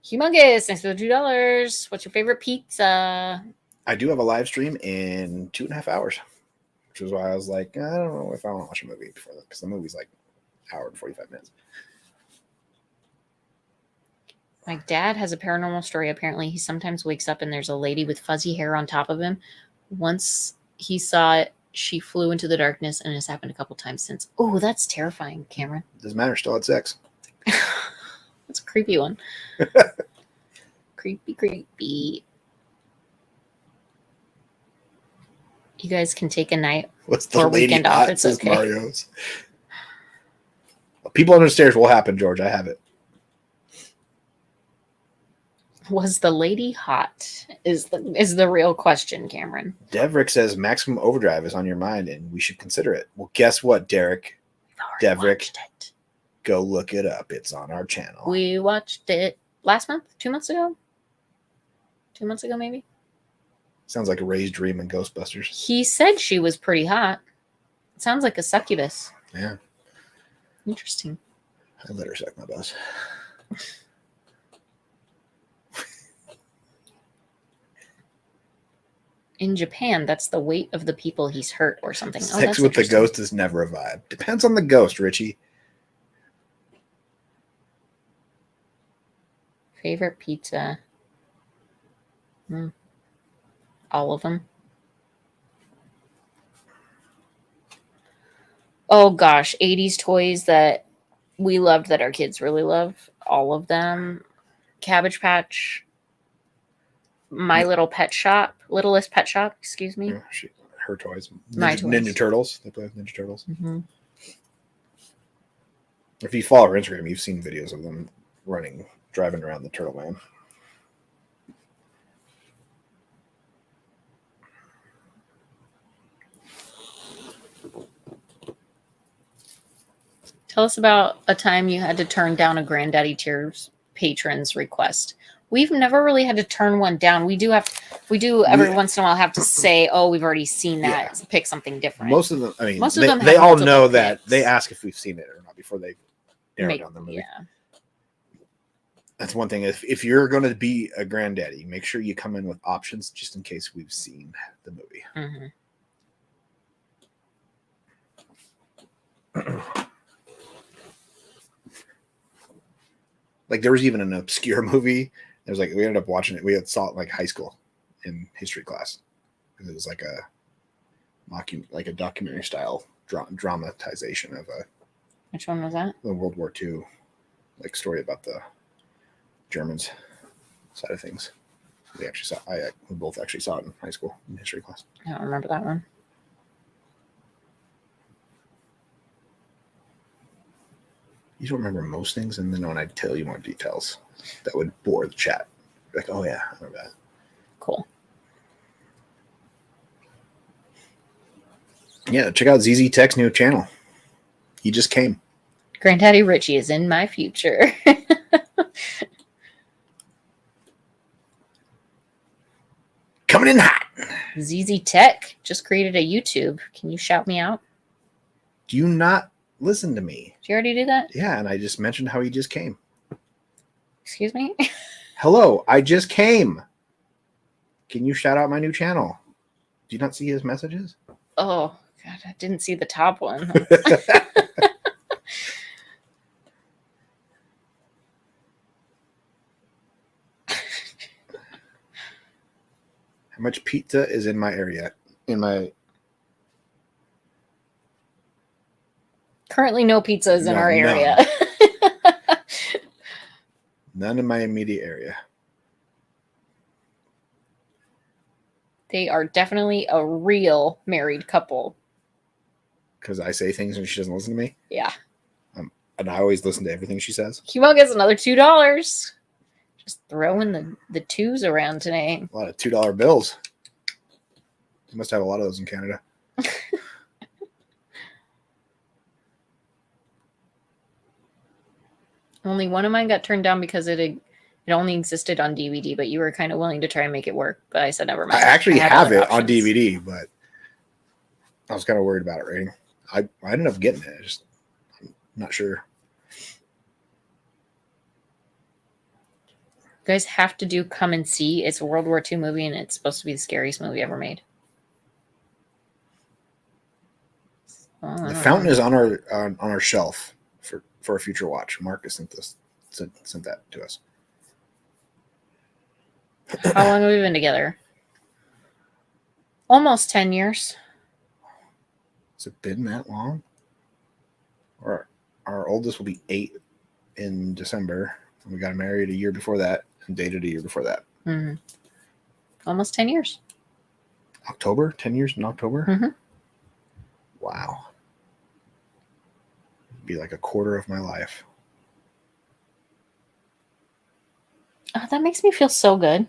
Humongous. Thanks for the $2. What's your favorite pizza? I do have a live stream in 2.5 hours, which is why I was like, I don't know if I want to watch a movie before that because the movie's like an hour and 45 minutes. My dad has a paranormal story. Apparently, he sometimes wakes up and there's a lady with fuzzy hair on top of him. Once he saw it, she flew into the darkness, and it's happened a couple times since. Oh, that's terrifying, Cameron. Doesn't matter. Still had sex. That's a creepy one. Creepy. You guys can take a night What's the or lady weekend hot, off. It's says okay. Mario's. People under the stairs will happen, George. I have it. Was the lady hot? Is the real question, Cameron. Devrick says Maximum Overdrive is on your mind and we should consider it. Well, guess what, Derek? Devrick, go look it up. It's on our channel. We watched it last month, 2 months ago. 2 months ago, maybe. Sounds like a Ray's Dream in Ghostbusters. He said she was pretty hot. It sounds like a succubus. Yeah. Interesting. I let her suck my bus. In Japan, that's the weight of the people he's hurt or something. Sex that's with the interesting. ghost is never a vibe. Depends on the ghost, Richie. Favorite pizza? All of them. Oh gosh, 80s toys that we loved that our kids really love. All of them. Cabbage Patch. My Little Pet Shop. Littlest Pet Shop, excuse me. Yeah, her toys. My Ninja toys. Turtles. They play with Ninja Turtles. Mm-hmm. If you follow her Instagram, you've seen videos of them driving around the Turtle Man. Tell us about a time you had to turn down a Granddaddy Tears patron's request. We've never really had to turn one down. We do every once in a while have to say, "Oh, we've already seen that. Yeah. Pick something different." Most of them, I mean, most of them they all know picks. That they ask if we've seen it or not before they narrow down the movie. Yeah, that's one thing. If you're going to be a granddaddy, make sure you come in with options just in case we've seen the movie. Mm-hmm. Like there was even an obscure movie. It was like we ended up watching it. We saw it in like high school in history class. It was like a documentary style dramatization of a. Which one was that? The World War II, like story about the Germans side of things. We both actually saw it in high school in history class. I don't remember that one. You don't remember most things, and then when I tell you more details, that would bore the chat. You're like, oh yeah, I remember that. Cool. Yeah, check out ZZ Tech's new channel. He just came. Granddaddy Richie is in my future. Coming in hot. ZZ Tech just created a YouTube. Can you shout me out? Do you not listen to me? Did you already do that? Yeah, and I just mentioned how he just came. Excuse me? Hello, I just came. Can you shout out my new channel? Do you not see his messages? Oh, God, I didn't see the top one. How much pizza is in my area? Currently, no pizza is in our area. None in my immediate area. They are definitely a real married couple. Because I say things and she doesn't listen to me? Yeah. And I always listen to everything she says. Humo gets another $2. Just throwing the twos around today. A lot of $2 bills. You must have a lot of those in Canada. Only one of mine got turned down because it only existed on DVD, but you were kind of willing to try and make it work. But I said never mind. I actually have it on DVD, but I was kind of worried about it rating. I ended up getting it. I'm not sure. You guys have to do Come and See. It's a World War II movie, and it's supposed to be the scariest movie ever made. The Fountain is on our shelf for a future watch. Marcus sent that to us. How long have we been together? Almost 10 years. Has it been that long? Our oldest will be 8 in December. And we got married a year before that and dated a year before that. Mm-hmm. Almost 10 years. October? 10 years in October? Mm-hmm. Wow. It'd be like a quarter of my life. Oh, that makes me feel so good.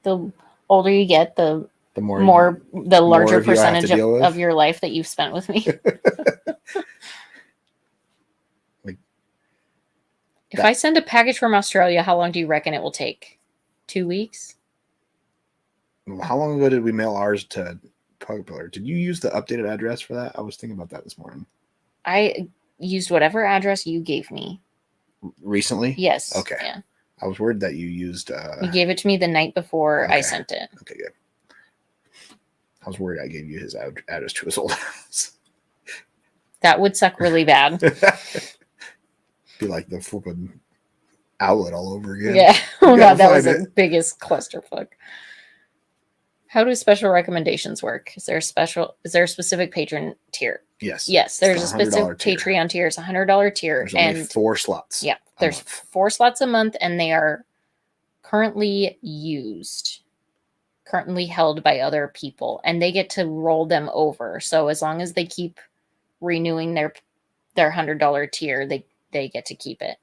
The older you get, the larger percentage of your life that you've spent with me. If I send a package from Australia, how long do you reckon it will take? 2 weeks? How long ago did we mail ours to Pugpillar? Did you use the updated address for that? I was thinking about that this morning. I used whatever address you gave me. Recently? Yes. Okay. Yeah. I was worried that you used... You gave it to me the night before I sent it. Okay, good. I was worried I gave you his address to his old house. That would suck really bad. Be like the flipping outlet all over again. Yeah. Oh gotta god, that was find the biggest clusterfuck. How do special recommendations work? Is there a specific patron tier? Yes. Yes, there's a It's the specific $100 tier. Patreon tier. It's $100 tier. There's only And 4 slots. yeah, a there's month. 4 slots a month, and they are currently held by other people, and they get to roll them over. So as long as they keep renewing their $100 tier, they get to keep it.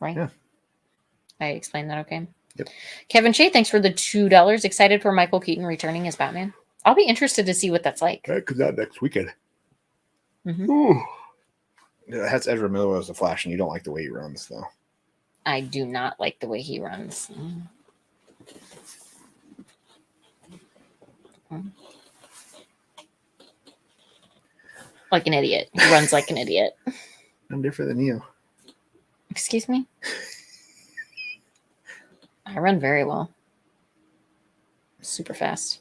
Right? Yeah. I explained that okay? Yep. Kevin Shea, thanks for the $2. Excited for Michael Keaton returning as Batman. I'll be interested to see what that's like. That comes out next weekend. Mm-hmm. It has Ezra Miller as the Flash, and you don't like the way he runs, though. I do not like the way he runs. Like an idiot. He runs like an idiot. I'm different than you. Excuse me? I run very well. Super fast.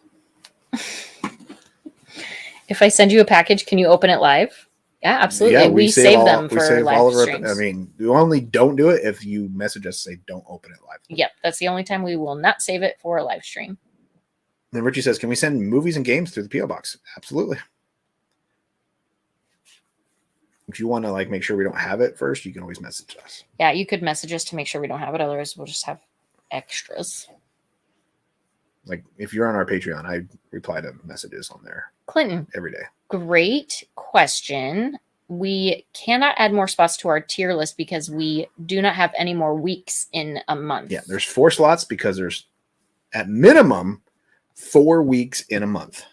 If I send you a package, can you open it live? Yeah, absolutely. Yeah, we save them for live all of our. streams. I mean, we only don't do it if you message us say don't open it live. Yep, that's the only time we will not save it for a live stream. Then Richie says, "Can we send movies and games through the PO box?" Absolutely. If you want to make sure we don't have it first, you can always message us. Yeah, you could message us to make sure we don't have it. Otherwise, we'll just have extras. Like if you're on our Patreon, I reply to messages on there. Clinton, every day. Great question. We cannot add more spots to our tier list because we do not have any more weeks in a month. Yeah, there's 4 slots because there's at minimum 4 weeks in a month.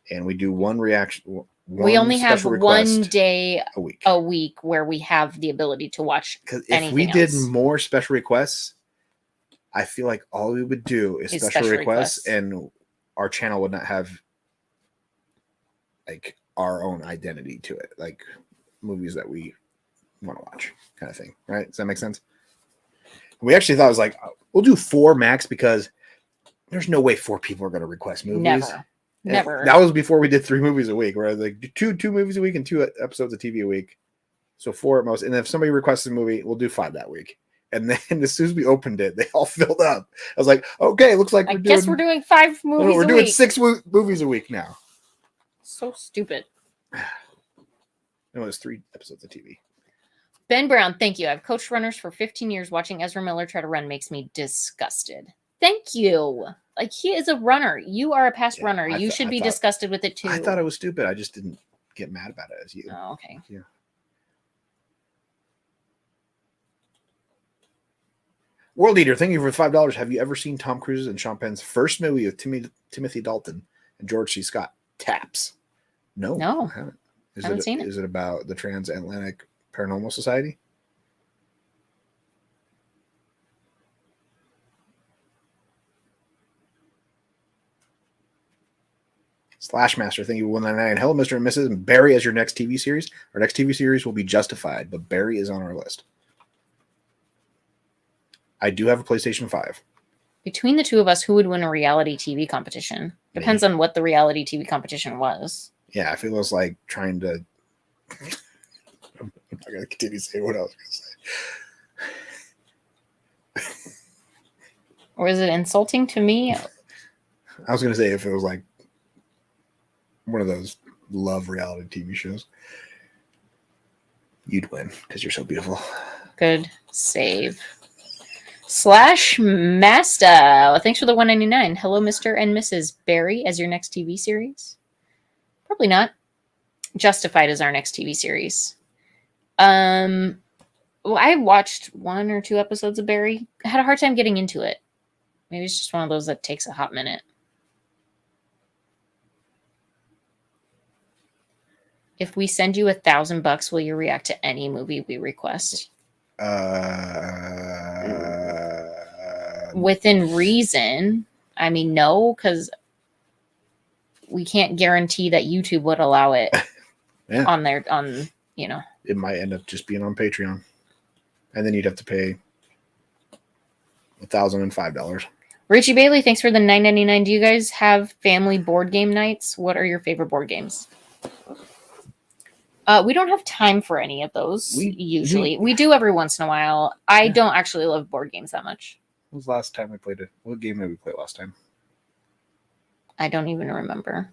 And we do one reaction. We only have one day a week where we have the ability to watch. Because if we did more special requests, I feel like all we would do is special requests, and our channel would not have our own identity to it, like movies that we want to watch, kind of thing, right? Does that make sense? We actually thought it was we'll do 4 max because there's no way 4 people are going to request movies. Never. That was before we did 3 movies a week, where two movies a week and 2 episodes of TV a week, so 4 at most. And if somebody requests a movie, we'll do 5 that week. And then as soon as we opened it, they all filled up. I was like, okay, looks like we're doing 5 movies. No, we're doing 6 movies a week now. So stupid. No, it was 3 episodes of TV. Ben Brown, thank you. I've coached runners for 15 years. Watching Ezra Miller try to run makes me disgusted. Thank you. He is a runner. You are a past runner. You should be disgusted with it too. I thought it was stupid. I just didn't get mad about it as you. Oh, okay. Yeah. World Eater, thank you for $5. Have you ever seen Tom Cruise and Sean Penn's first movie with Timothy Dalton and George C. Scott? Taps. No, I haven't. Haven't seen it. Is it about the Transatlantic Paranormal Society? Slashmaster, thank you, 199. Hello, Mr. and Mrs. Barry as your next TV series. Our next TV series will be Justified, but Barry is on our list. I do have a PlayStation 5. Between the two of us, who would win a reality TV competition? Depends on what the reality TV competition was. Yeah, I feel it's like trying to... I'm not going to continue to say what I was going to say. Or is it insulting to me? I was going to say if it was like one of those love reality TV shows, you'd win because you're so beautiful. Good save. Slashmaster, thanks for the $1.99. Hello, Mr. and Mrs. Barry as your next TV series? Probably not. Justified is our next TV series. Well, I watched 1 or 2 episodes of Barry. I had a hard time getting into it. Maybe it's just one of those that takes a hot minute. If we send you $1,000, will you react to any movie we request? Within reason. I mean, no, because we can't guarantee that YouTube would allow it on their, It might end up just being on Patreon. And then you'd have to pay $1,005. Richie Bailey, thanks for the $9.99. Do you guys have family board game nights? What are your favorite board games? We don't have time for any of those usually. We do every once in a while. I don't actually love board games that much. When was the last time we played it? What game did we play last time? I don't even remember.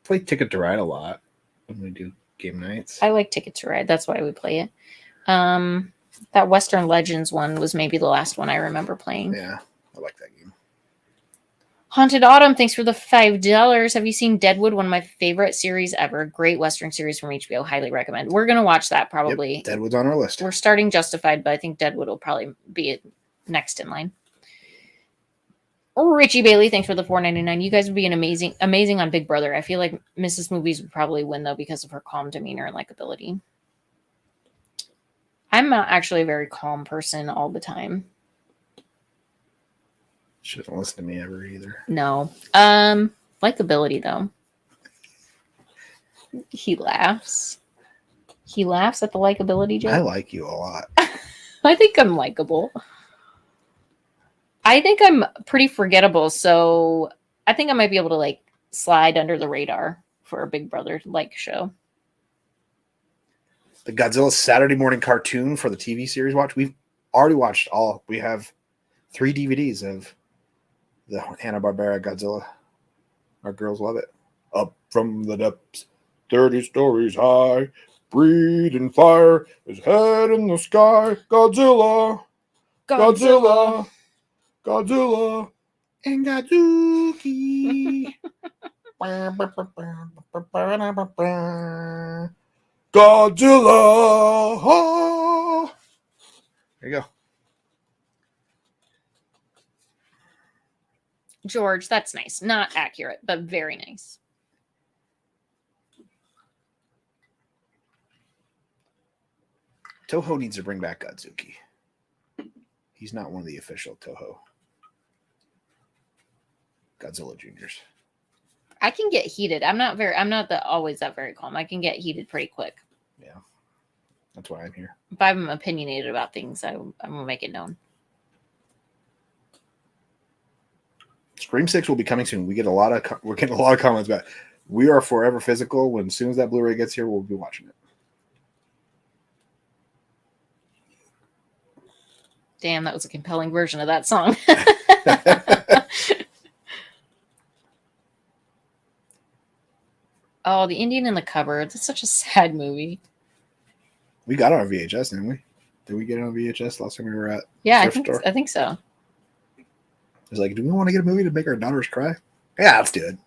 Play Ticket to Ride a lot when we do game nights. I like Ticket to Ride. That's why we play it. That Western Legends one was maybe the last one I remember playing. Yeah, I like that game. Haunted Autumn, thanks for the $5. Have you seen Deadwood? One of my favorite series ever. Great Western series from HBO. Highly recommend. We're going to watch that probably. Yep, Deadwood's on our list. We're starting Justified, but I think Deadwood will probably be next in line. Richie Bailey, thanks for the $4.99. You guys would be amazing on Big Brother. I feel like Mrs. Movies would probably win, though, because of her calm demeanor and likability. I'm not actually a very calm person all the time. She doesn't listen to me ever either. No. Likability, though. He laughs. He laughs at the likability joke. I like you a lot. I think I'm likable. I think I'm pretty forgettable, so I think I might be able to like slide under the radar for a Big Brother like show. The Godzilla Saturday morning cartoon for the TV series watch. We've already watched all. We have 3 DVDs of the Hanna-Barbera Godzilla. Our girls love it. Up from the depths, 30 stories high, breathing fire, his head in the sky. Godzilla, Godzilla, Godzilla, and Godzuki. Godzilla. There you go. George, that's nice. Not accurate, but very nice. Toho needs to bring back Godzuki. He's not one of the official Toho. Godzilla Juniors. I can get heated. I'm not always that very calm. I can get heated pretty quick. Yeah. That's why I'm here. If I'm opinionated about things, I'm gonna make it known. Scream 6 will be coming soon. We're getting a lot of comments about it. We are forever physical. When as soon as that Blu-ray gets here, we'll be watching it. Damn, that was a compelling version of that song. Oh, The Indian in the Cupboard. That's such a sad movie. We got it on VHS, didn't we? Did we get it on VHS last time we were at Yeah, Thrift Store? I think so. It was like, do we want to get a movie to make our daughters cry? Yeah, let's do it.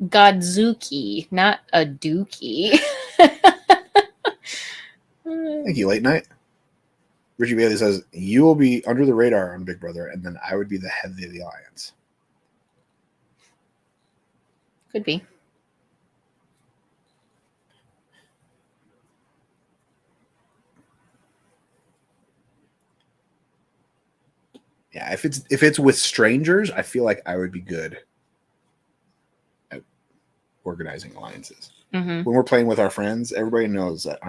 Godzuki, not a dookie. Thank you, Late Night. Richie Bailey says, you will be under the radar on Big Brother, and then I would be the head of the alliance. Could be. Yeah, if it's with strangers, I feel like I would be good at organizing alliances. Mm-hmm. When we're playing with our friends, everybody knows that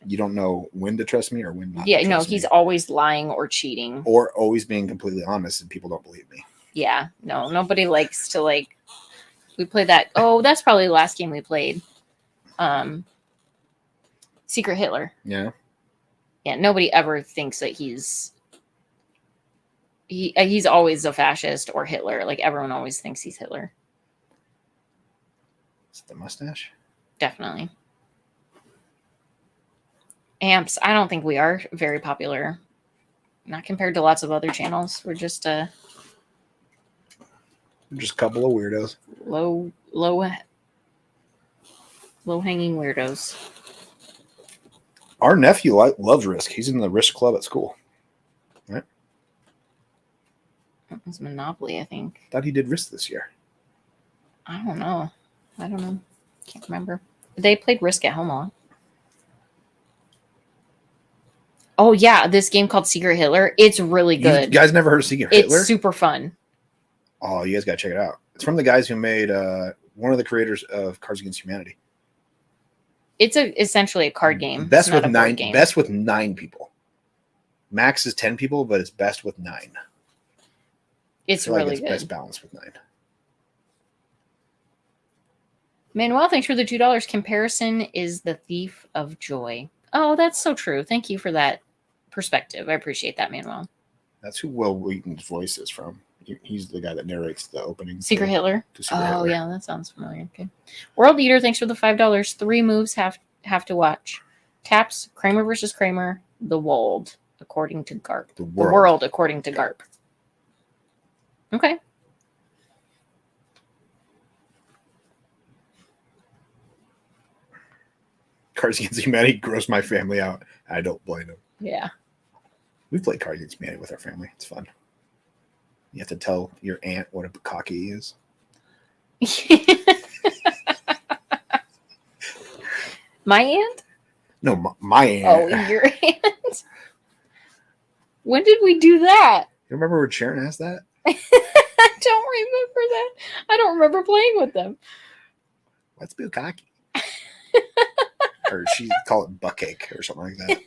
you don't know when to trust me or when not. Yeah, to trust he's me. always lying or cheating. Or always being completely honest and people don't believe me. Yeah, no, nobody likes to we played that. Oh, that's probably the last game we played. Secret Hitler. Yeah. Yeah, nobody ever thinks that he's always a fascist or Hitler. Like everyone always thinks he's Hitler. Is it the mustache? Definitely. Amps, I don't think we are very popular. Not compared to lots of other channels. We're just We're just a couple of weirdos. low hanging weirdos. Our nephew loves Risk. He's in the Risk club at school. Right? It's Monopoly, I think. Thought he did Risk this year. I don't know. Can't remember. They played Risk at home a lot. Oh yeah, this game called Secret Hitler. It's really good. You guys never heard of Secret Hitler? It's super fun. Oh, you guys gotta check it out. It's from the guys who made one of the creators of Cards Against Humanity. It's essentially a card game. Best It's not with a board nine. game. Best with 9 people. Max is 10 people, but it's best with 9. It's I feel really like it's good. best balance with 9. Manuel, thanks for the $2. Comparison is the thief of joy. Oh, that's so true. Thank you for that perspective. I appreciate that, Manuel. That's who Will Wheaton's voice is from. He's the guy that narrates the opening. Secret Hitler. Secret Hitler. Yeah, that sounds familiar. Okay. World Eater, thanks for the $5. 3 moves have to watch. Taps, Kramer versus Kramer, The Wold, according to Garp. The World according to Garp. Okay. Cards Against Humanity gross my family out. I don't blame them. Yeah. We play Cards Against Humanity with our family. It's fun. You have to tell your aunt what a bukkake is. My aunt? No, my aunt. Oh, your aunt? When did we do that? You remember when Sharon asked that? I don't remember that. I don't remember playing with them. What's bukkake? Or she called it buttcake or something like that.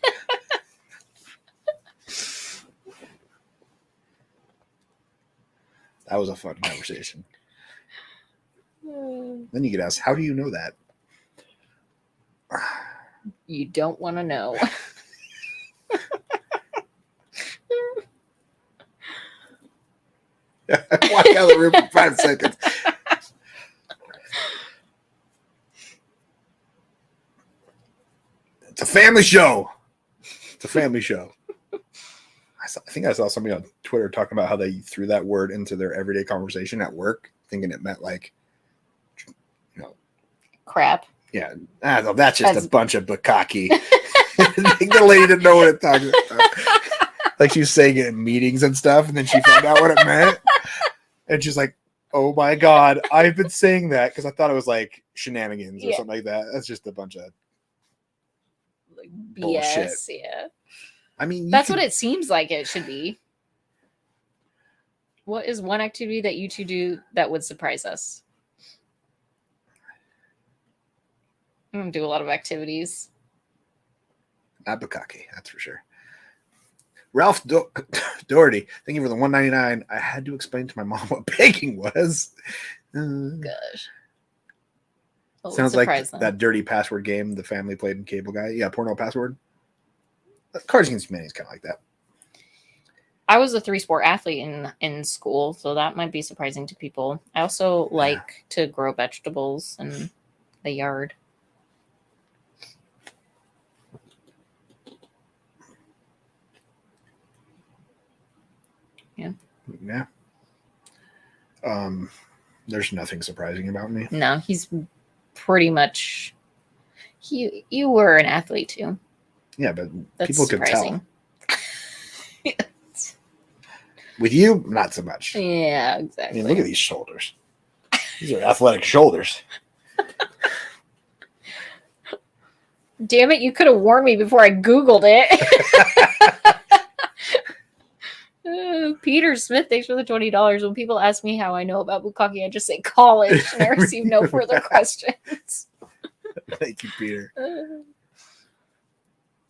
That was a fun conversation. Then you get asked, how do you know that? You don't want to know. Walk out of the room for 5 seconds. It's a family show. It's a family show. I think I saw somebody on Twitter talking about how they threw that word into their everyday conversation at work, thinking it meant like, you know, crap. Yeah, that's just a bunch of bukkake. The lady didn't know what it talking about. Like she was saying it in meetings and stuff, and then she found out what it meant, and she's like, "Oh my god, I've been saying that because I thought it was like shenanigans or something like that. That's just a bunch of like bullshit." BS, yeah. I mean, that's what it seems like it should be. What is one activity that you two do that would surprise us? I don't do a lot of activities. Not bukkake, that's for sure. Ralph Doherty, thank you for the $1.99. I had to explain to my mom what baking was. Gosh. Sounds like that dirty password game the family played in Cable Guy. Yeah, Porno Password. Cards Against Humanity is kind of like that. I was a 3-sport athlete in school, so that might be surprising to people. I also like to grow vegetables in the yard. Yeah. Yeah. There's nothing surprising about me. No, he's pretty much. You were an athlete too. Yeah, but that's people surprising. Can tell. With you, not so much. Yeah, exactly. I mean, look at these shoulders. These are athletic shoulders. Damn it, you could have warned me before I Googled it. Peter Smith, thanks for the $20. When people ask me how I know about bukkake, I just say college, and I receive no further questions. Thank you, Peter.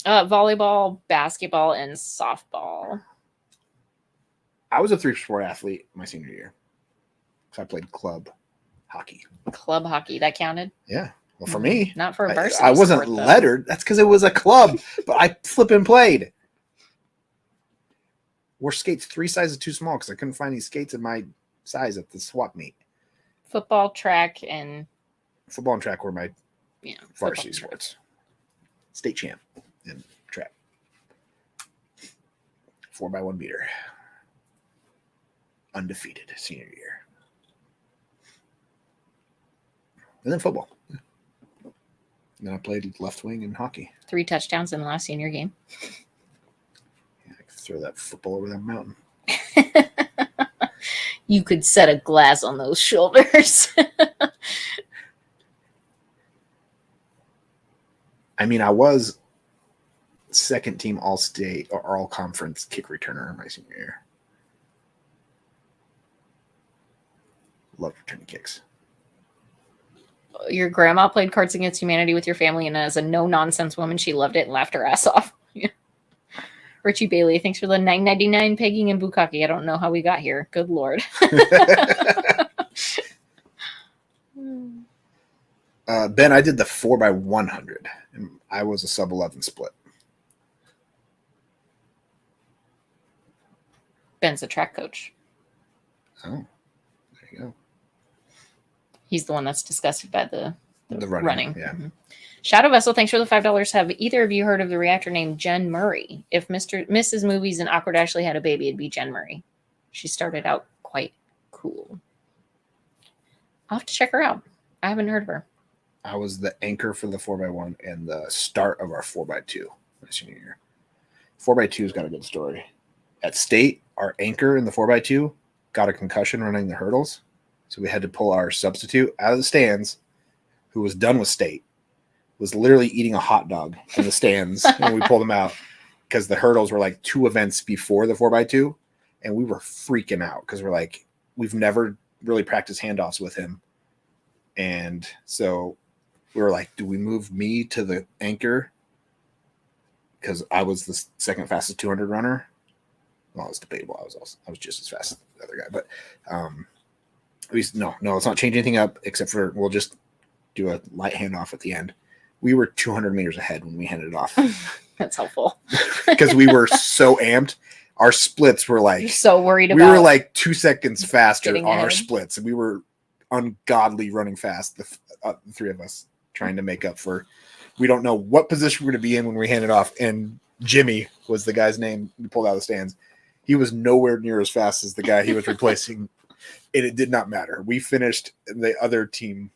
Volleyball, basketball, and softball. I was a 3-sport athlete my senior year. So I played club hockey. Club hockey, that counted? Yeah. Well, for me. Not for a varsity I wasn't sport, lettered. That's because it was a club, but I flipping played. Wore skates 3 sizes too small because I couldn't find any skates in my size at the swap meet. Football, track were my varsity sports. State champ in track. 4x1 meter. Undefeated senior year. And then football. And then I played left wing in hockey. 3 touchdowns in the last senior game. Yeah, I could throw that football over that mountain. You could set a glass on those shoulders. I mean, I was second team all-state or all-conference kick returner in my senior year. Love returning kicks. Your grandma played Cards Against Humanity with your family, and as a no-nonsense woman, she loved it and laughed her ass off. Yeah. Richie Bailey, thanks for the $9.99 pegging and bukkake. I don't know how we got here. Good Lord. Ben, I did the 4x100. And I was a sub 11 split. Ben's a track coach. Oh, there you go. He's the one that's disgusted by the running. Yeah. Mm-hmm. Shadow Vessel, thanks for the $5. Have either of you heard of the reactor named Jen Murray? If Mrs. Movies and Awkward Ashley had a baby, it'd be Jen Murray. She started out quite cool. I'll have to check her out. I haven't heard of her. I was the anchor for the 4x1 and the start of our 4x2 my senior year. 4x2's got a good story. At State, our anchor in the 4x2 got a concussion running the hurdles. So we had to pull our substitute out of the stands, who was done with State, was literally eating a hot dog in the stands. And we pulled him out because the hurdles were like 2 events before the 4x2. And we were freaking out because we're like, we've never really practiced handoffs with him. And so we were like, do we move me to the anchor? Because I was the second fastest 200 runner. Well, it's debatable. I was just as fast as the other guy. But no, let's not change anything up except for we'll just do a light handoff at the end. We were 200 meters ahead when we handed it off. That's helpful. Because we were so amped. Our splits were like... You're so worried about... We were like 2 seconds faster on ahead. Our splits. And we were ungodly running fast, the 3 of us, trying to make up for... We don't know what position we're going to be in when we hand it off. And Jimmy was the guy's name we pulled out of the stands. He was nowhere near as fast as the guy he was replacing. And it did not matter. We finished, the other team,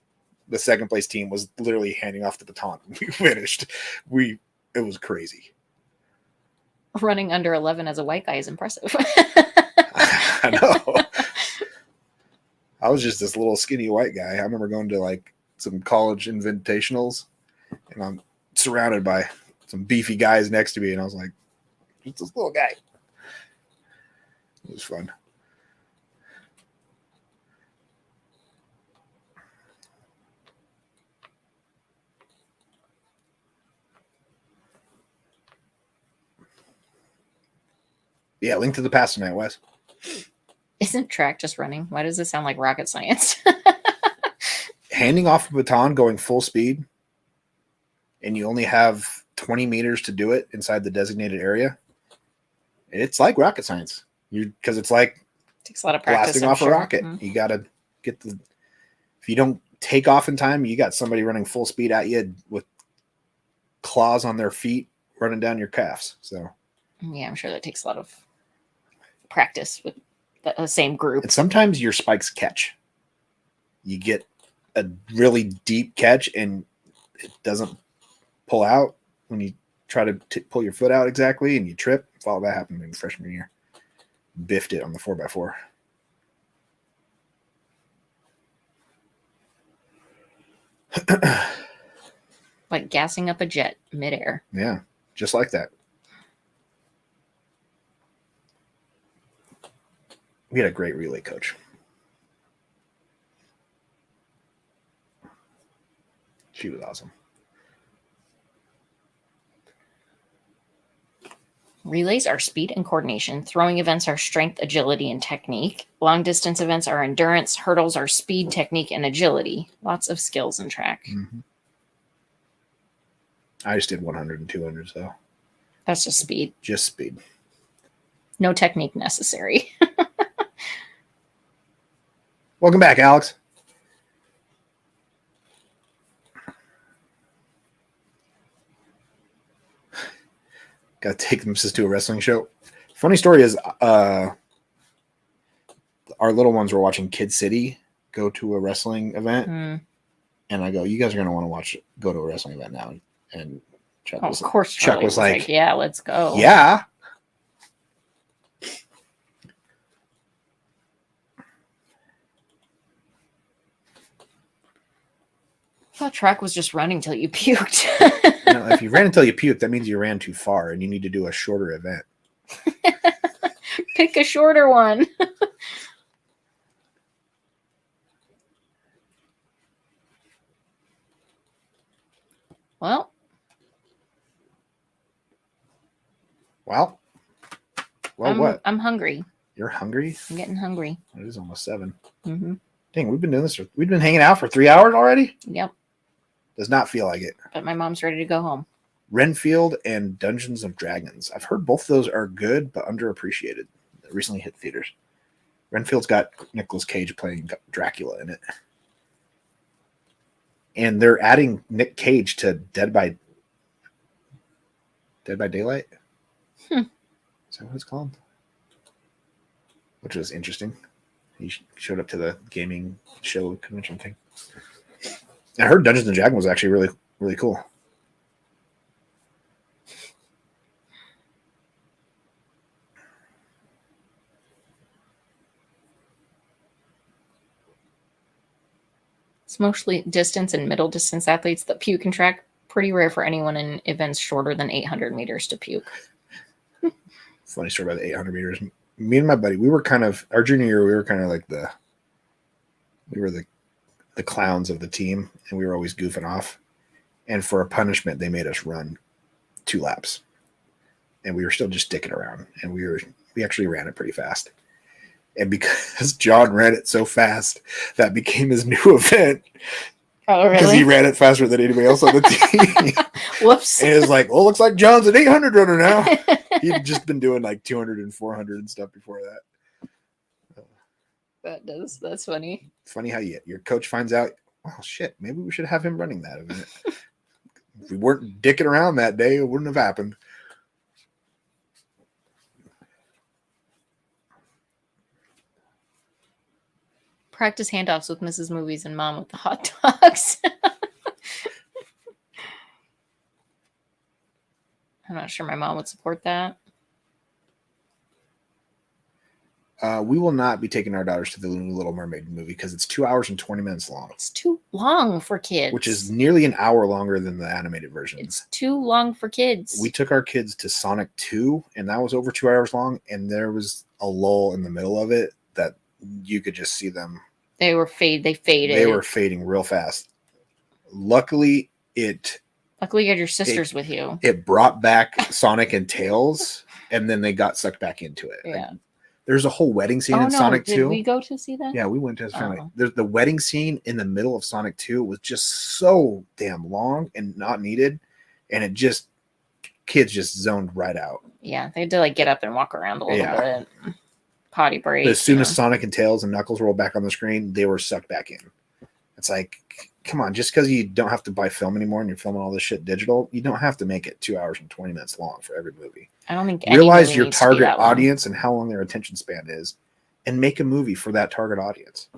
the second place team, was literally handing off the baton. We finished. It was crazy. Running under 11 as a white guy is impressive. I know. I was just this little skinny white guy. I remember going to like some college invitationals, and I'm surrounded by some beefy guys next to me, and I was like, it's this little guy. It was fun. Yeah, Link to the Past tonight, Wes. Isn't track just running? Why does this sound like rocket science? Handing off a baton going full speed, and you only have 20 meters to do it inside the designated area. It's like rocket science. Because it's like it takes a lot of practice, blasting off a rocket. Mm-hmm. You got to get if you don't take off in time, you got somebody running full speed at you with claws on their feet running down your calves. So yeah, I'm sure that takes a lot of practice with the same group. And sometimes your spikes catch. You get a really deep catch and it doesn't pull out when you try to pull your foot out exactly, and you trip. That happened in freshman year. Biffed it on the 4x4. Like gassing up a jet midair. Yeah, just like that. We had a great relay coach. She was awesome. Relays are speed and coordination. Throwing events are strength, agility, and technique. Long distance events are endurance. Hurdles are speed, technique, and agility. Lots of skills in track. Mm-hmm. I just did 100 and 200, so. That's just speed. Just speed. No technique necessary. Welcome back, Alex. Got to take them to a wrestling show. Funny story is, our little ones were watching Kid City go to a wrestling event, and I go, "You guys are gonna want to go to a wrestling event now." And Chuck was, of course, Chuck was like, "Yeah, let's go." Yeah. I thought track was just running till you puked. If you ran until you puked, that means you ran too far, and you need to do a shorter event. Pick a shorter one. Well, what? I'm hungry. You're hungry? I'm getting hungry. It is almost 7. Mm-hmm. Dang, we've been doing this. We've been hanging out for 3 hours already? Yep. Does not feel like it. But my mom's ready to go home. Renfield and Dungeons of Dragons. I've heard both of those are good, but underappreciated. They recently hit theaters. Renfield's got Nicolas Cage playing Dracula in it. And they're adding Nick Cage to Dead by Daylight? Is that what it's called? Which was interesting. He showed up to the gaming show convention thing. I heard Dungeons and Dragons was actually really, really cool. It's mostly distance and middle distance athletes that puke and track. Pretty rare for anyone in events shorter than 800 meters to puke. Funny story about the 800 meters. Me and my buddy, we were kind of, our junior year, we were kind of like the clowns of the team, and we were always goofing off. And for a punishment, they made us run 2 laps. And we were still just dicking around. And we actually ran it pretty fast. And because John ran it so fast, that became his new event. Oh, really? Because he ran it faster than anybody else on the team. Whoops. And it's like, well, looks like John's an 800 runner now. He'd just been doing like 200 and 400 and stuff before that. That's funny. It's funny how your coach finds out, oh, shit, maybe we should have him running that event. If we weren't dicking around that day, it wouldn't have happened. Practice handoffs with Mrs. Movies and Mom with the hot dogs. I'm not sure my mom would support that. We will not be taking our daughters to the new Little Mermaid movie because it's 2 hours and 20 minutes long. It's too long for kids. Which is nearly an hour longer than the animated version. It's too long for kids. We took our kids to Sonic 2, and that was over 2 hours long, and there was a lull in the middle of it that you could just see them. They faded. They were fading real fast. Luckily, you had your sisters with you. It brought back Sonic and Tails, and then they got sucked back into it. Yeah. Like, there's a whole wedding scene in Sonic 2. Did we go to see that? Yeah, we went to his family. There's the wedding scene in the middle of Sonic 2 was just so damn long and not needed, and kids just zoned right out. Yeah, they had to like get up and walk around a little bit. Potty break. But as soon as Sonic and Tails and Knuckles rolled back on the screen, they were sucked back in. It's like, come on, just because you don't have to buy film anymore and you're filming all this shit digital, you don't have to make it 2 hours and 20 minutes long for every movie. I don't think realize your target audience and how long their attention span is, and make a movie for that target audience.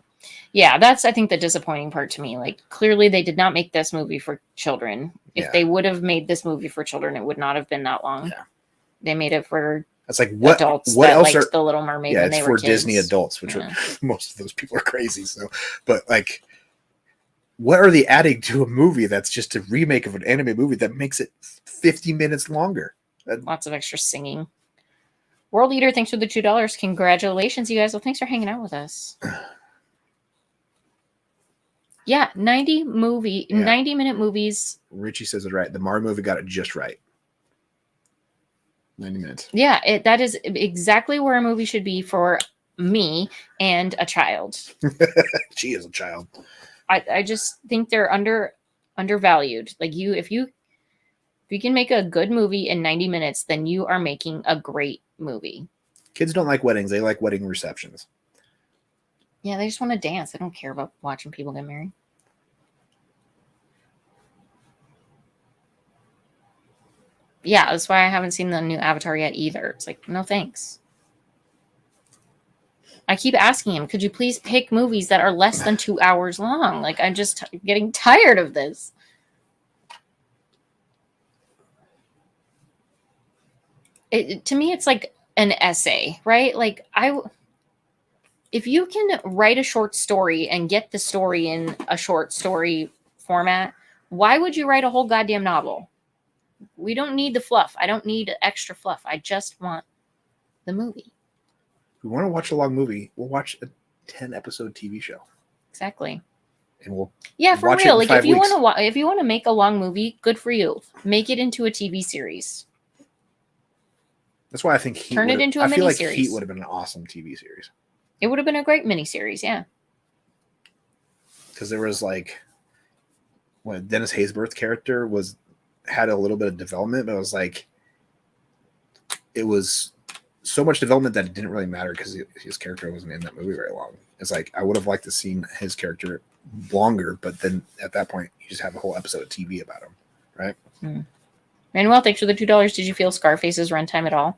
Yeah, that's I think the disappointing part to me. Like clearly they did not make this movie for children. If they would have made this movie for children, it would not have been that long. Yeah. They made it for That's like what adults what that else liked are the Little Mermaid yeah, when it's they for were kids. Disney adults, which are most of those people are crazy. So, but like, what are they adding to a movie that's just a remake of an anime movie that makes it 50 minutes longer? Lots of extra singing. World Eater, thanks for the $2. Congratulations, you guys. Well, thanks for hanging out with us. Yeah, 90-minute movies. Richie says it right. The Mario movie got it just right. 90 minutes. Yeah, that is exactly where a movie should be for me and a child. She is a child. I just think they're undervalued. Like if you can make a good movie in 90 minutes, then you are making a great movie. Kids don't like weddings. They like wedding receptions. Yeah, they just want to dance. They don't care about watching people get married. Yeah, that's why I haven't seen the new Avatar yet either. It's like, no thanks. I keep asking him, could you please pick movies that are less than 2 hours long? Like, I'm just getting tired of this. To me, it's like an essay, right? Like, if you can write a short story and get the story in a short story format, why would you write a whole goddamn novel? We don't need the fluff. I don't need extra fluff. I just want the movie. If we want to watch a long movie, we'll watch a 10-episode TV show. Exactly. and we'll Yeah, for watch it real. in Like 5 if you weeks. want to if you want to make a long movie, good for you. Make it into a TV series. That's why I think Heat Turn it would've- into a I feel like miniseries. Heat would have been an awesome TV series. It would have been a great miniseries, yeah. Because there was like when Dennis Haysbert character had a little bit of development, but it was so much development that it didn't really matter because his character wasn't in that movie very long. It's like I would have liked to seen his character longer, but then at that point you just have a whole episode of TV about him, right? Manuel, thanks for the $2. Did you feel Scarface's runtime at all?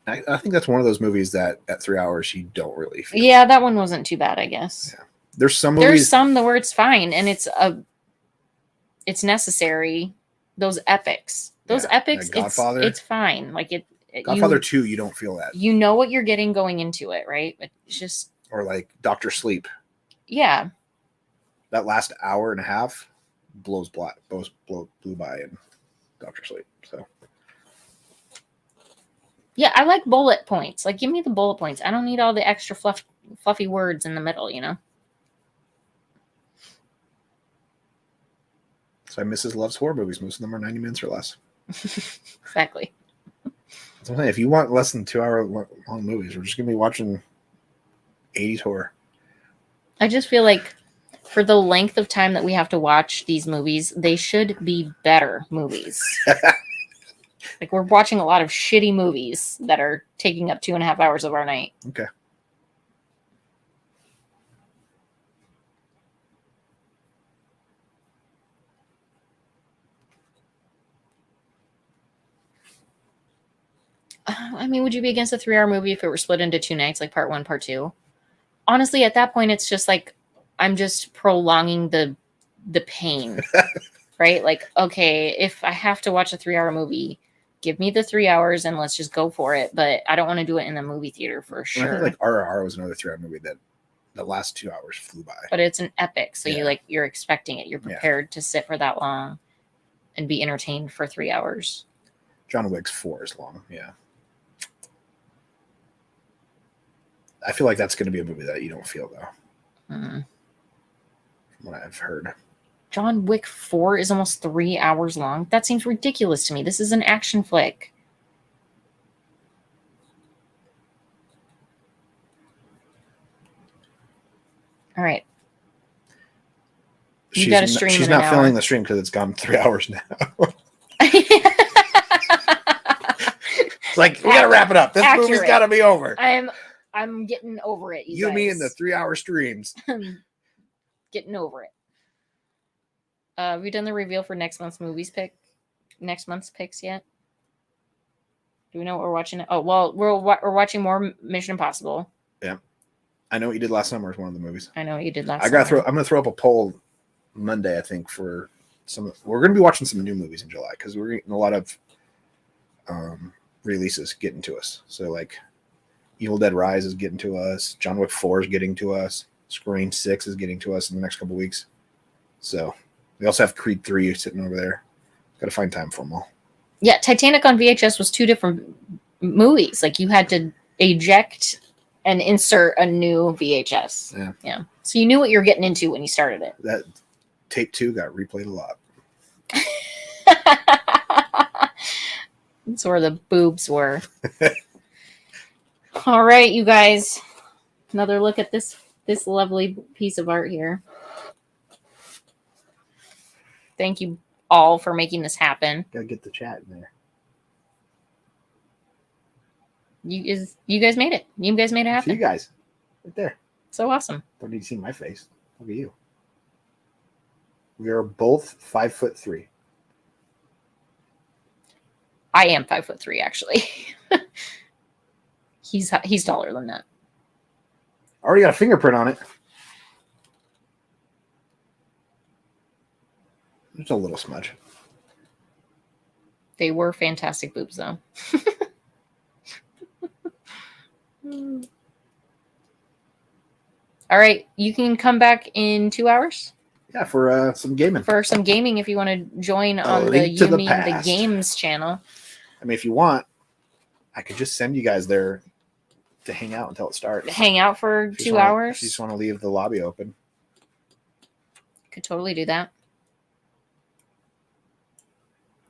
I think that's one of those movies that at 3 hours you don't really feel. Yeah, that one wasn't too bad, I guess. Yeah. There's some movies. There's some where it's fine and it's necessary. Those epics. Those epics, like Godfather. It's fine. Like Godfather 2, you don't feel that. You know what you're getting going into it, right? It's just or like Dr. Sleep. Yeah. That last hour and a half blew by in Dr. Sleep. So yeah, I like bullet points. Like, give me the bullet points. I don't need all the extra fluffy words in the middle, you know? So Mrs. loves horror movies. Most of them are 90 minutes or less. Exactly. So I'm saying, if you want less than 2 hour long movies, we're just going to be watching 80s horror. I just feel like for the length of time that we have to watch these movies, they should be better movies. Like, we're watching a lot of shitty movies that are taking up 2.5 hours of our night. Okay. I mean, would you be against a 3-hour movie if it were split into 2 nights, like part 1, part 2? Honestly, at that point, it's just like, I'm just prolonging the pain, right? Like, okay, if I have to watch a 3-hour movie, give me the 3 hours and let's just go for it. But I don't want to do it in the movie theater for sure. I think like RRR was another 3 hour movie that the last 2 hours flew by. But it's an epic, so you're expecting it. You're prepared to sit for that long and be entertained for 3 hours. John Wick's 4 is long, yeah. I feel like that's going to be a movie that you don't feel, though. From what I've heard. John Wick 4 is almost 3 hours long. That seems ridiculous to me. This is an action flick. All right. You got to stream. She's not filling the stream because it's gone 3 hours now. It's like, we got to wrap it up. This movie's got to be over. I'm getting over it. You, me, and the 3 hour streams. Getting over it. Have we done the reveal for next month's next month's picks yet? Do we know what we're watching? Oh, well, we're watching more Mission Impossible. Yeah. I Know What You Did Last Summer is one of the movies. I Know What You Did Last Summer. I'm going to throw up a poll Monday, I think, for we're going to be watching some new movies in July because we're getting a lot of releases getting to us. So, like, Evil Dead Rise is getting to us. John Wick 4 is getting to us. Scream 6 is getting to us in the next couple weeks. So, we also have Creed 3 sitting over there. Got to find time for them all. Yeah, Titanic on VHS was 2 different movies. Like, you had to eject and insert a new VHS. Yeah. So you knew what you were getting into when you started it. That tape 2 got replayed a lot. That's where the boobs were. All right, you guys. Another look at this lovely piece of art here. Thank you all for making this happen. Gotta get the chat in there. You guys made it. You guys made it happen. See you guys. Right there. So awesome. Don't need to see my face. Look at you. We are both 5'3". I am 5'3", actually. He's taller than that. Already got a fingerprint on it. There's a little smudge. They were fantastic boobs, though. All right, you can come back in 2 hours. Yeah, for some gaming. For some gaming, if you want to join on the Yumi and the Games channel. I mean, if you want, I could just send you guys there to hang out until it starts. Hang out for 2 hours. If you just want to leave the lobby open. Could totally do that.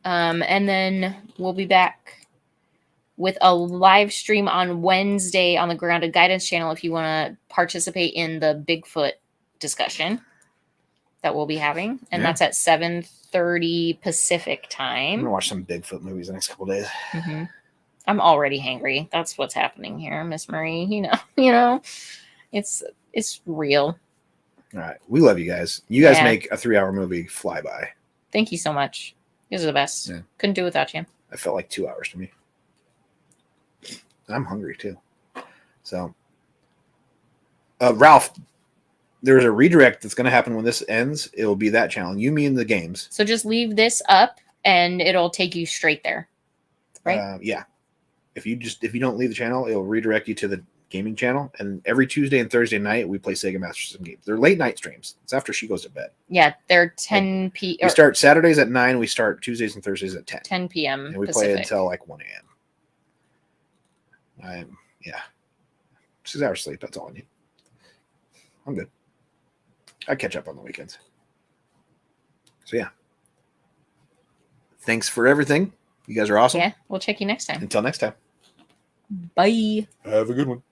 And then we'll be back with a live stream on Wednesday on the Grounded Guidance channel if you want to participate in the Bigfoot discussion that we'll be having. And that's at 7:30 Pacific time. I'm going to watch some Bigfoot movies the next couple days. Mm-hmm. I'm already hangry. That's what's happening here, Miss Marie. You know, it's real. All right. We love you guys. You guys make a 3-hour movie fly by. Thank you so much. You guys are the best. Yeah. Couldn't do it without you. I felt like 2 hours to me. I'm hungry too. So, Ralph, there's a redirect that's going to happen when this ends. It'll be that channel. You mean the games. So just leave this up and it'll take you straight there. Right? Yeah. If you don't leave the channel, it'll redirect you to the gaming channel. And every Tuesday and Thursday night, we play Sega Master System games. They're late night streams. It's after she goes to bed. Yeah, they're 10 p.m. We start Saturdays at 9. We start Tuesdays and Thursdays at 10. 10 p.m. And we Pacific. play until like 1 a.m. 6 hours sleep. That's all I need. I'm good. I catch up on the weekends. So yeah. Thanks for everything. You guys are awesome. Yeah, we'll check you next time. Until next time. Bye. Have a good one.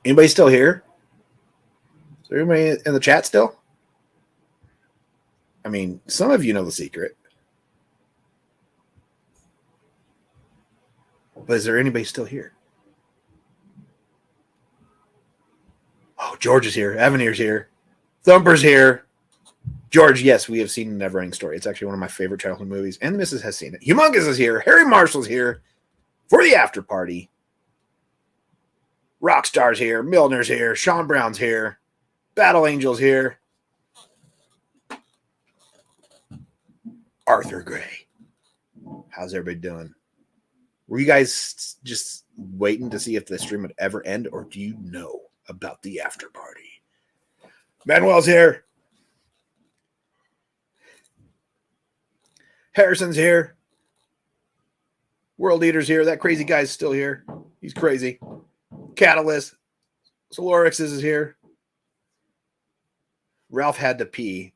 Anybody still here? Is there anybody in the chat still? I mean, some of you know the secret. But is there anybody still here? Oh, George is here. Avenir's here. Thumper's here. George, yes, we have seen Neverending Story. It's actually one of my favorite childhood movies, and the missus has seen it. Humongous is here. Harry Marshall's here for the after party. Rockstar's here. Milner's here. Sean Brown's here. Battle Angel's here. Arthur Gray. How's everybody doing? Were you guys just waiting to see if the stream would ever end, or do you know about the after party? Manuel's here. Harrison's here. World Eater's here. That crazy guy's still here. He's crazy. Catalyst. Solorix is here. Ralph had to pee.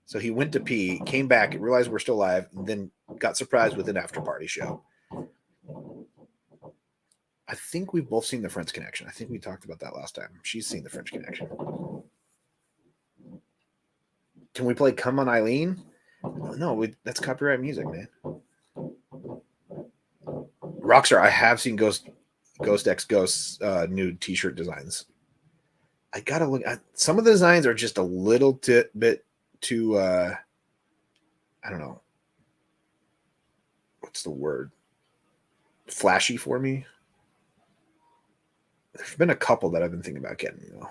So he went to pee, came back, realized we're still live, and then got surprised with an after party show. I think we've both seen The French Connection. I think we talked about that last time. She's seen The French Connection. Can we play Come On Eileen? No, that's copyright music, man. Rockstar, I have seen Ghost X Ghost's new t-shirt designs. I gotta look at some of the designs are just a little bit too I don't know. What's the word? Flashy for me. There's been a couple that I've been thinking about getting, you know.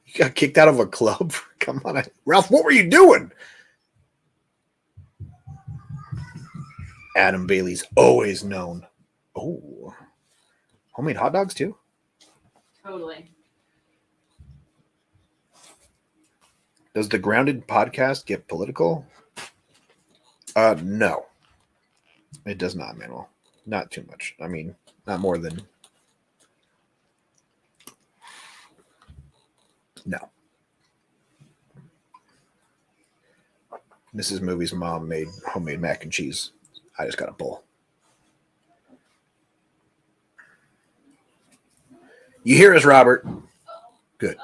You got kicked out of a club? Come on, Ralph, what were you doing? Adam Bailey's always known. Oh, homemade hot dogs too? Totally. Does the Grounded podcast get political? No. It does not, Manuel. Not too much. I mean, not more than... No. Mrs. Movie's mom made homemade mac and cheese. I just got a bowl. You hear us, Robert? Good.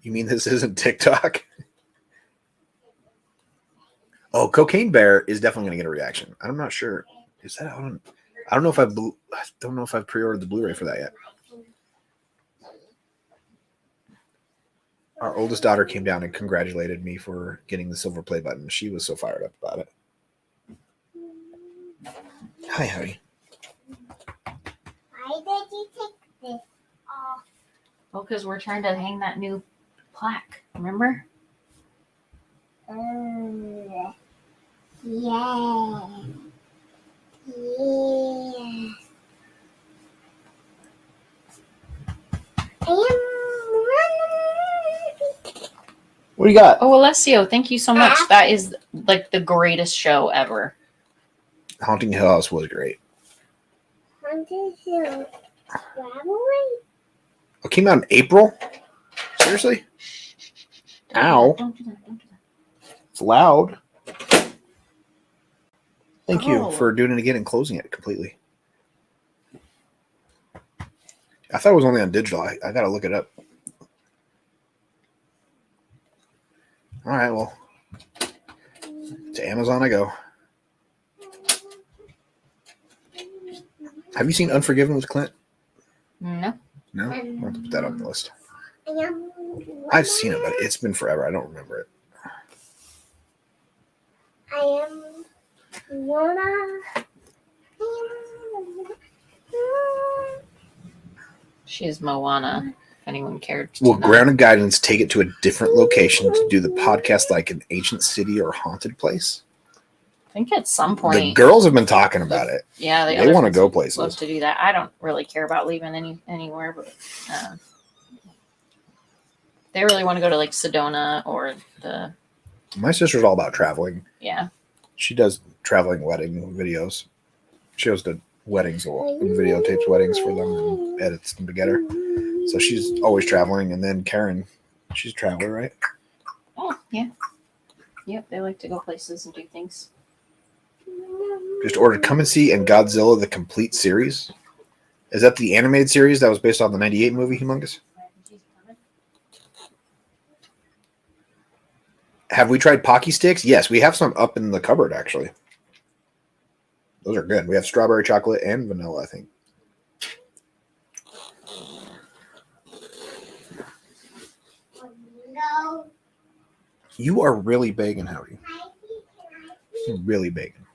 You mean this isn't TikTok? Oh, Cocaine Bear is definitely going to get a reaction. I'm not sure. Is that out on? I don't know if I don't know if I've pre-ordered the Blu-ray for that yet. Our oldest daughter came down and congratulated me for getting the silver play button. She was so fired up about it. Hi, Howdy. Why did you take this off? Well, because we're trying to hang that new plaque. Remember? Yeah. Yeah. I am running. What do you got? Oh, Alessio, thank you so much. That is like the greatest show ever. Haunting Hill House was great. Haunted Hill. It came out in April? Seriously? Ow. Don't do that. Don't do that. It's loud. Thank you Oh. for doing it again and closing it completely. I thought it was only on digital. I got to look it up. All right, well, to Amazon I go. Have you seen Unforgiven with Clint? No. No? I'll have to put that on the list. I am I've seen it, but it's been forever. I don't remember it. I am Lorna. She is Moana. If anyone cared to Will know. Grounded Guidance take it to a different location to do the podcast like an ancient city or haunted place? I think at some The point. girls have been talking about it. Yeah, They other want to ones go would places. love to do that. I don't really care about leaving anywhere, but they really want to go to like Sedona or the My sister's all about traveling. yeah. She does traveling wedding videos. She goes to weddings and videotapes weddings for them and edits them together. So she's always traveling. And then Karen, she's a traveler, right? Oh yeah. Yep, they like to go places and do things. Just ordered Come and See and Godzilla the Complete Series. Is that the animated series that was based on the 98 movie Humongous? Have we tried Pocky Sticks? Yes, we have some up in the cupboard, actually. Those are good. We have strawberry chocolate and vanilla, I think. No. You are really begging, Howdy. You're really begging.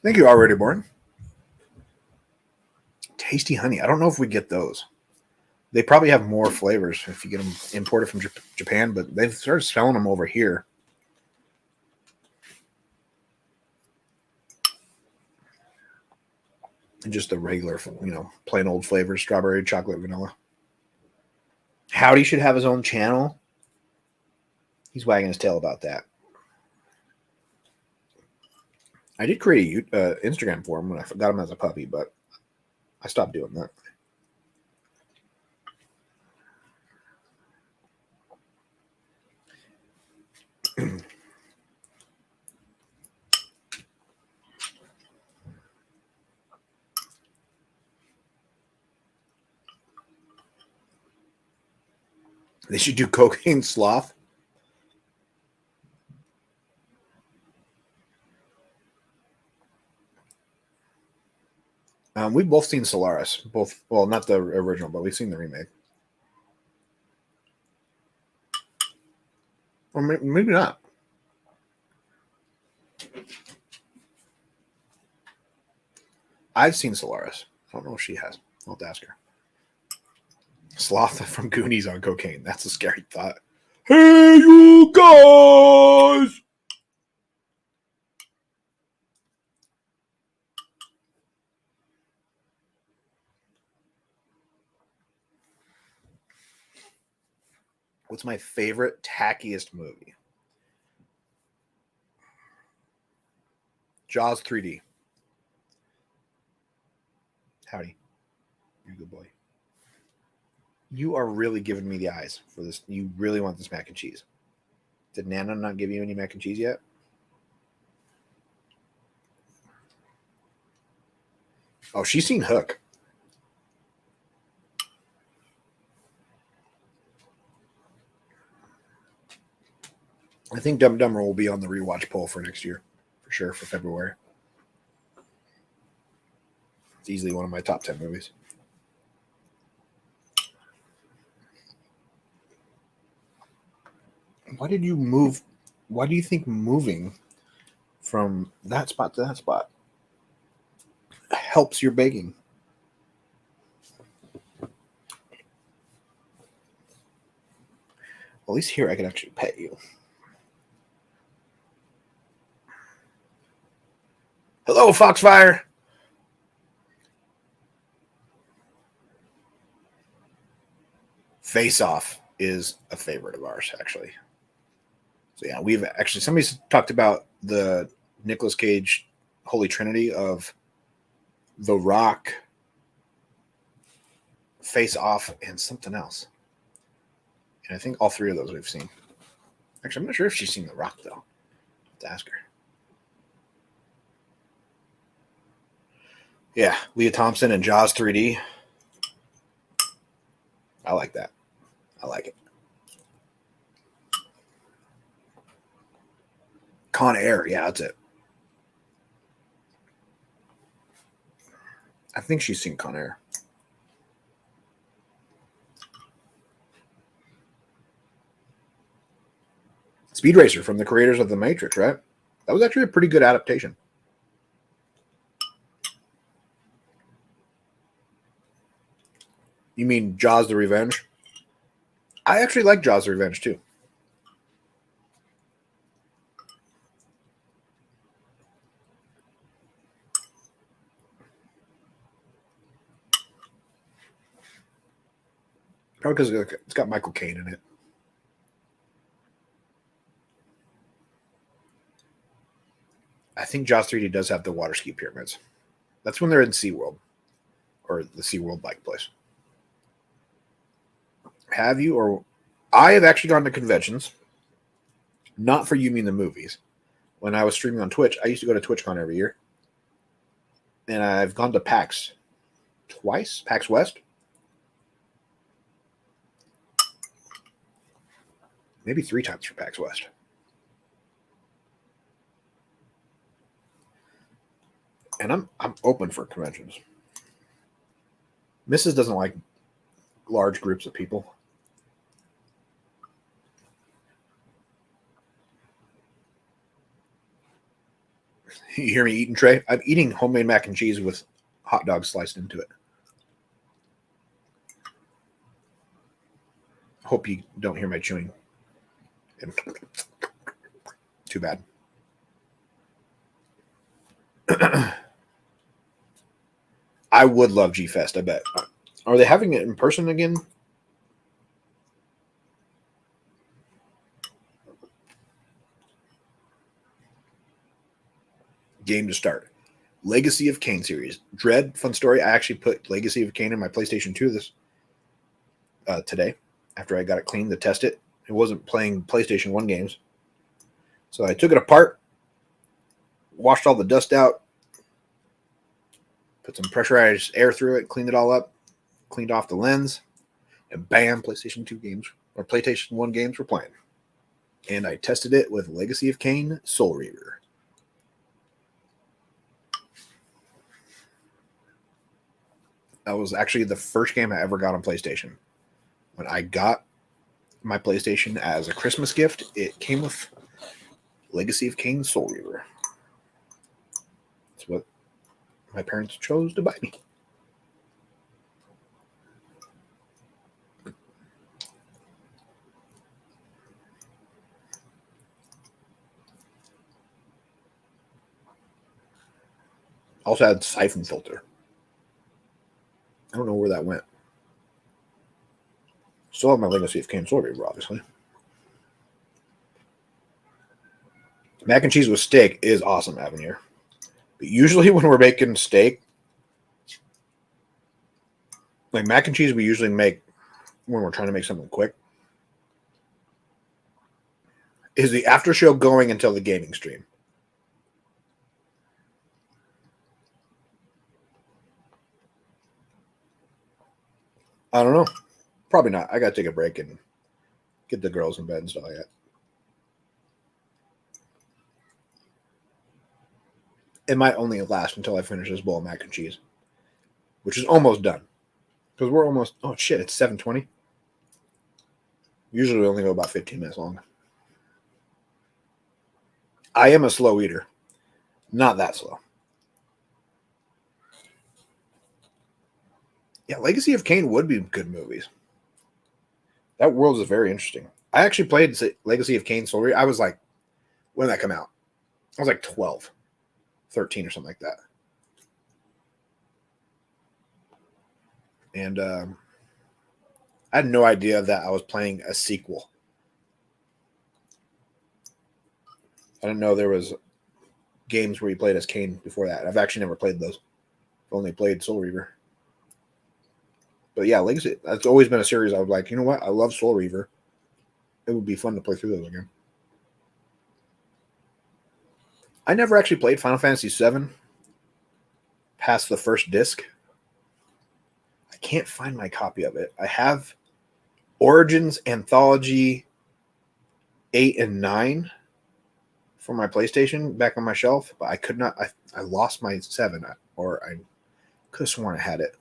Thank you, Already Born. Tasty honey. I don't know if we get those. They probably have more flavors if you get them imported from Japan, but they've started selling them over here. And just the regular, plain old flavors, strawberry, chocolate, vanilla. Howdy should have his own channel. He's wagging his tail about that. I did create a Instagram for him when I got him as a puppy, but I stopped doing that. They should do cocaine sloth. We've both seen Solaris. Well, not the original, but we've seen the remake. Or maybe not. I've seen Solaris. I don't know if she has. I'll have to ask her. Sloth from Goonies on cocaine. That's a scary thought. Hey, you guys! What's my favorite, tackiest movie? Jaws 3D. Howdy. You're a good boy. You are really giving me the eyes for this. You really want this mac and cheese. Did Nana not give you any mac and cheese yet? Oh, she's seen Hook. I think Dumb and Dumber will be on the rewatch poll for next year. For sure, for February. It's easily one of my top 10 movies. Why did you move? Why do you think moving from that spot to that spot helps your baking? At least here I can actually pet you. Hello, Foxfire. Face Off is a favorite of ours, actually. So yeah, we've actually, somebody's talked about the Nicolas Cage Holy Trinity of The Rock, Face Off, and something else. And I think all three of those we've seen. Actually, I'm not sure if she's seen The Rock, though. I'll have to ask her. Yeah, Leah Thompson and Jaws 3D. I like that. I like it. Con Air, yeah, that's it. I think she's seen Con Air. Speed Racer from the creators of The Matrix, right? That was actually a pretty good adaptation. You mean Jaws the Revenge? I actually like Jaws the Revenge, too. Probably because it's got Michael Caine in it. I think Jaws 3D does have the water ski pyramids. That's when they're in SeaWorld. Or the SeaWorld bike place. Have you? Or I have actually gone to conventions. Not for You Mean the Movies. When I was streaming on Twitch, I used to go to TwitchCon every year. And I've gone to PAX twice. PAX West. Maybe 3 times for PAX West. And I'm open for conventions. Mrs. doesn't like large groups of people. You hear me eating, Trey? I'm eating homemade mac and cheese with hot dogs sliced into it. Hope you don't hear my chewing. Too bad. I would love G Fest, I bet. Are they having it in person again? Game to start. Legacy of Kain series. Dread, fun story. I actually put Legacy of Kain in my PlayStation 2 today after I got it cleaned to test it. It wasn't playing PlayStation 1 games. So I took it apart, washed all the dust out, put some pressurized air through it, cleaned it all up, cleaned off the lens, and bam, PlayStation 2 games or PlayStation 1 games were playing. And I tested it with Legacy of Kain Soul Reaver. That was actually the first game I ever got on PlayStation. When I got my PlayStation as a Christmas gift, it came with Legacy of Kain Soul Reaver. That's what my parents chose to buy me. Also had Siphon Filter. I don't know where that went. Still have my Legacy of Kain Soul Reaver, obviously. Mac and cheese with steak is awesome, Avenir. But usually when we're making steak, like mac and cheese we usually make when we're trying to make something quick, is the after show going until the gaming stream. I don't know. Probably not. I got to take a break and get the girls in bed and stuff like that. It might only last until I finish this bowl of mac and cheese, which is almost done. Because we're almost, oh shit, it's 7:20. Usually we only go about 15 minutes long. I am a slow eater. Not that slow. Yeah, Legacy of Kain would be good movies. That world is very interesting. I actually played Legacy of Kain Soul Reaver. I was like, when did that come out? I was like 12, 13 or something like that. And I had no idea that I was playing a sequel. I didn't know there was games where you played as Kain before that. I've actually never played those. I've only played Soul Reaver. But yeah, Legacy, that's always been a series I was like, you know what? I love Soul Reaver. It would be fun to play through those again. I never actually played Final Fantasy VII past the first disc. I can't find my copy of it. I have Origins Anthology 8 and 9 for my PlayStation back on my shelf, but I could not. I lost my 7, or I could have sworn I had it.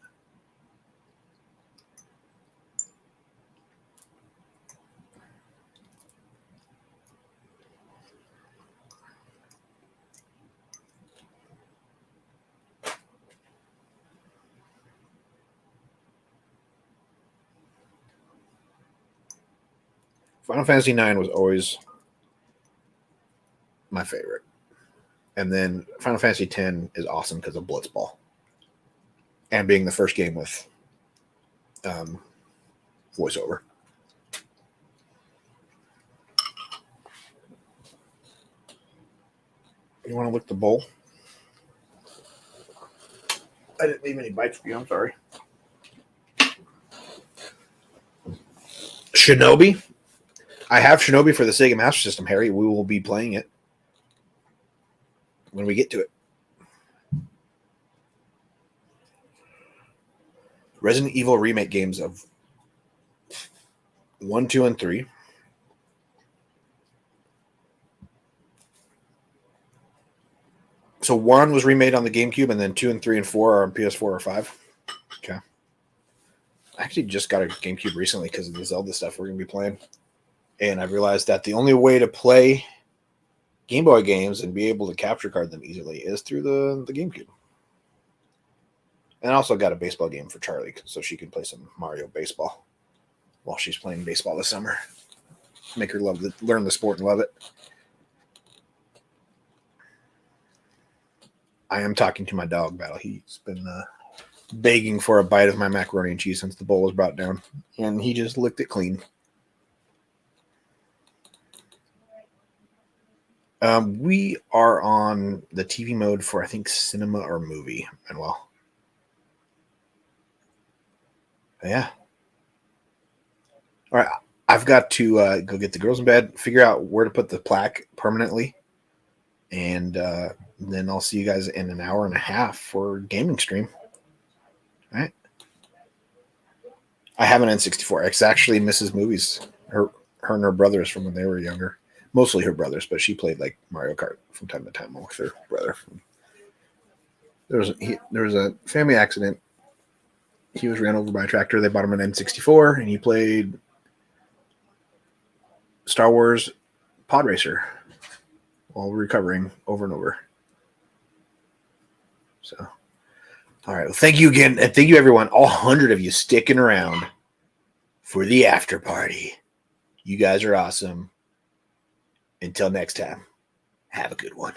Final Fantasy 9 was always my favorite. And then Final Fantasy 10 is awesome because of Blitzball. And being the first game with voiceover. You want to lick the bowl? I didn't leave any bites for you. I'm sorry. Shinobi. I have Shinobi for the Sega Master System, Harry. We will be playing it when we get to it. Resident Evil remake games of 1, 2, and 3. So 1 was remade on the GameCube, and then 2 and 3 and 4 are on PS4 or 5. Okay. I actually just got a GameCube recently because of the Zelda stuff we're going to be playing. And I realized that the only way to play Game Boy games and be able to capture card them easily is through the GameCube. And I also got a baseball game for Charlie so she can play some Mario Baseball. while she's playing baseball this summer. Make her learn the sport and love it. I am talking to my dog, Battle. He's been begging for a bite of my macaroni and cheese since the bowl was brought down, and he just licked it clean. We are on the TV mode for, I think, cinema or movie, Manuel. Yeah. All right. I've got to go get the girls in bed, figure out where to put the plaque permanently, and then I'll see you guys in an hour and a half for gaming stream. All right. I have an N64. It's actually Mrs. Movies. Her and her brothers from when they were younger. Mostly her brothers, but she played like Mario Kart from time to time with her brother. There was a family accident. He was ran over by a tractor. They bought him an N64, and he played Star Wars Pod Racer while recovering over and over. So, all right. Well, thank you again, and thank you everyone, all 100 of you sticking around for the after party. You guys are awesome. Until next time, have a good one.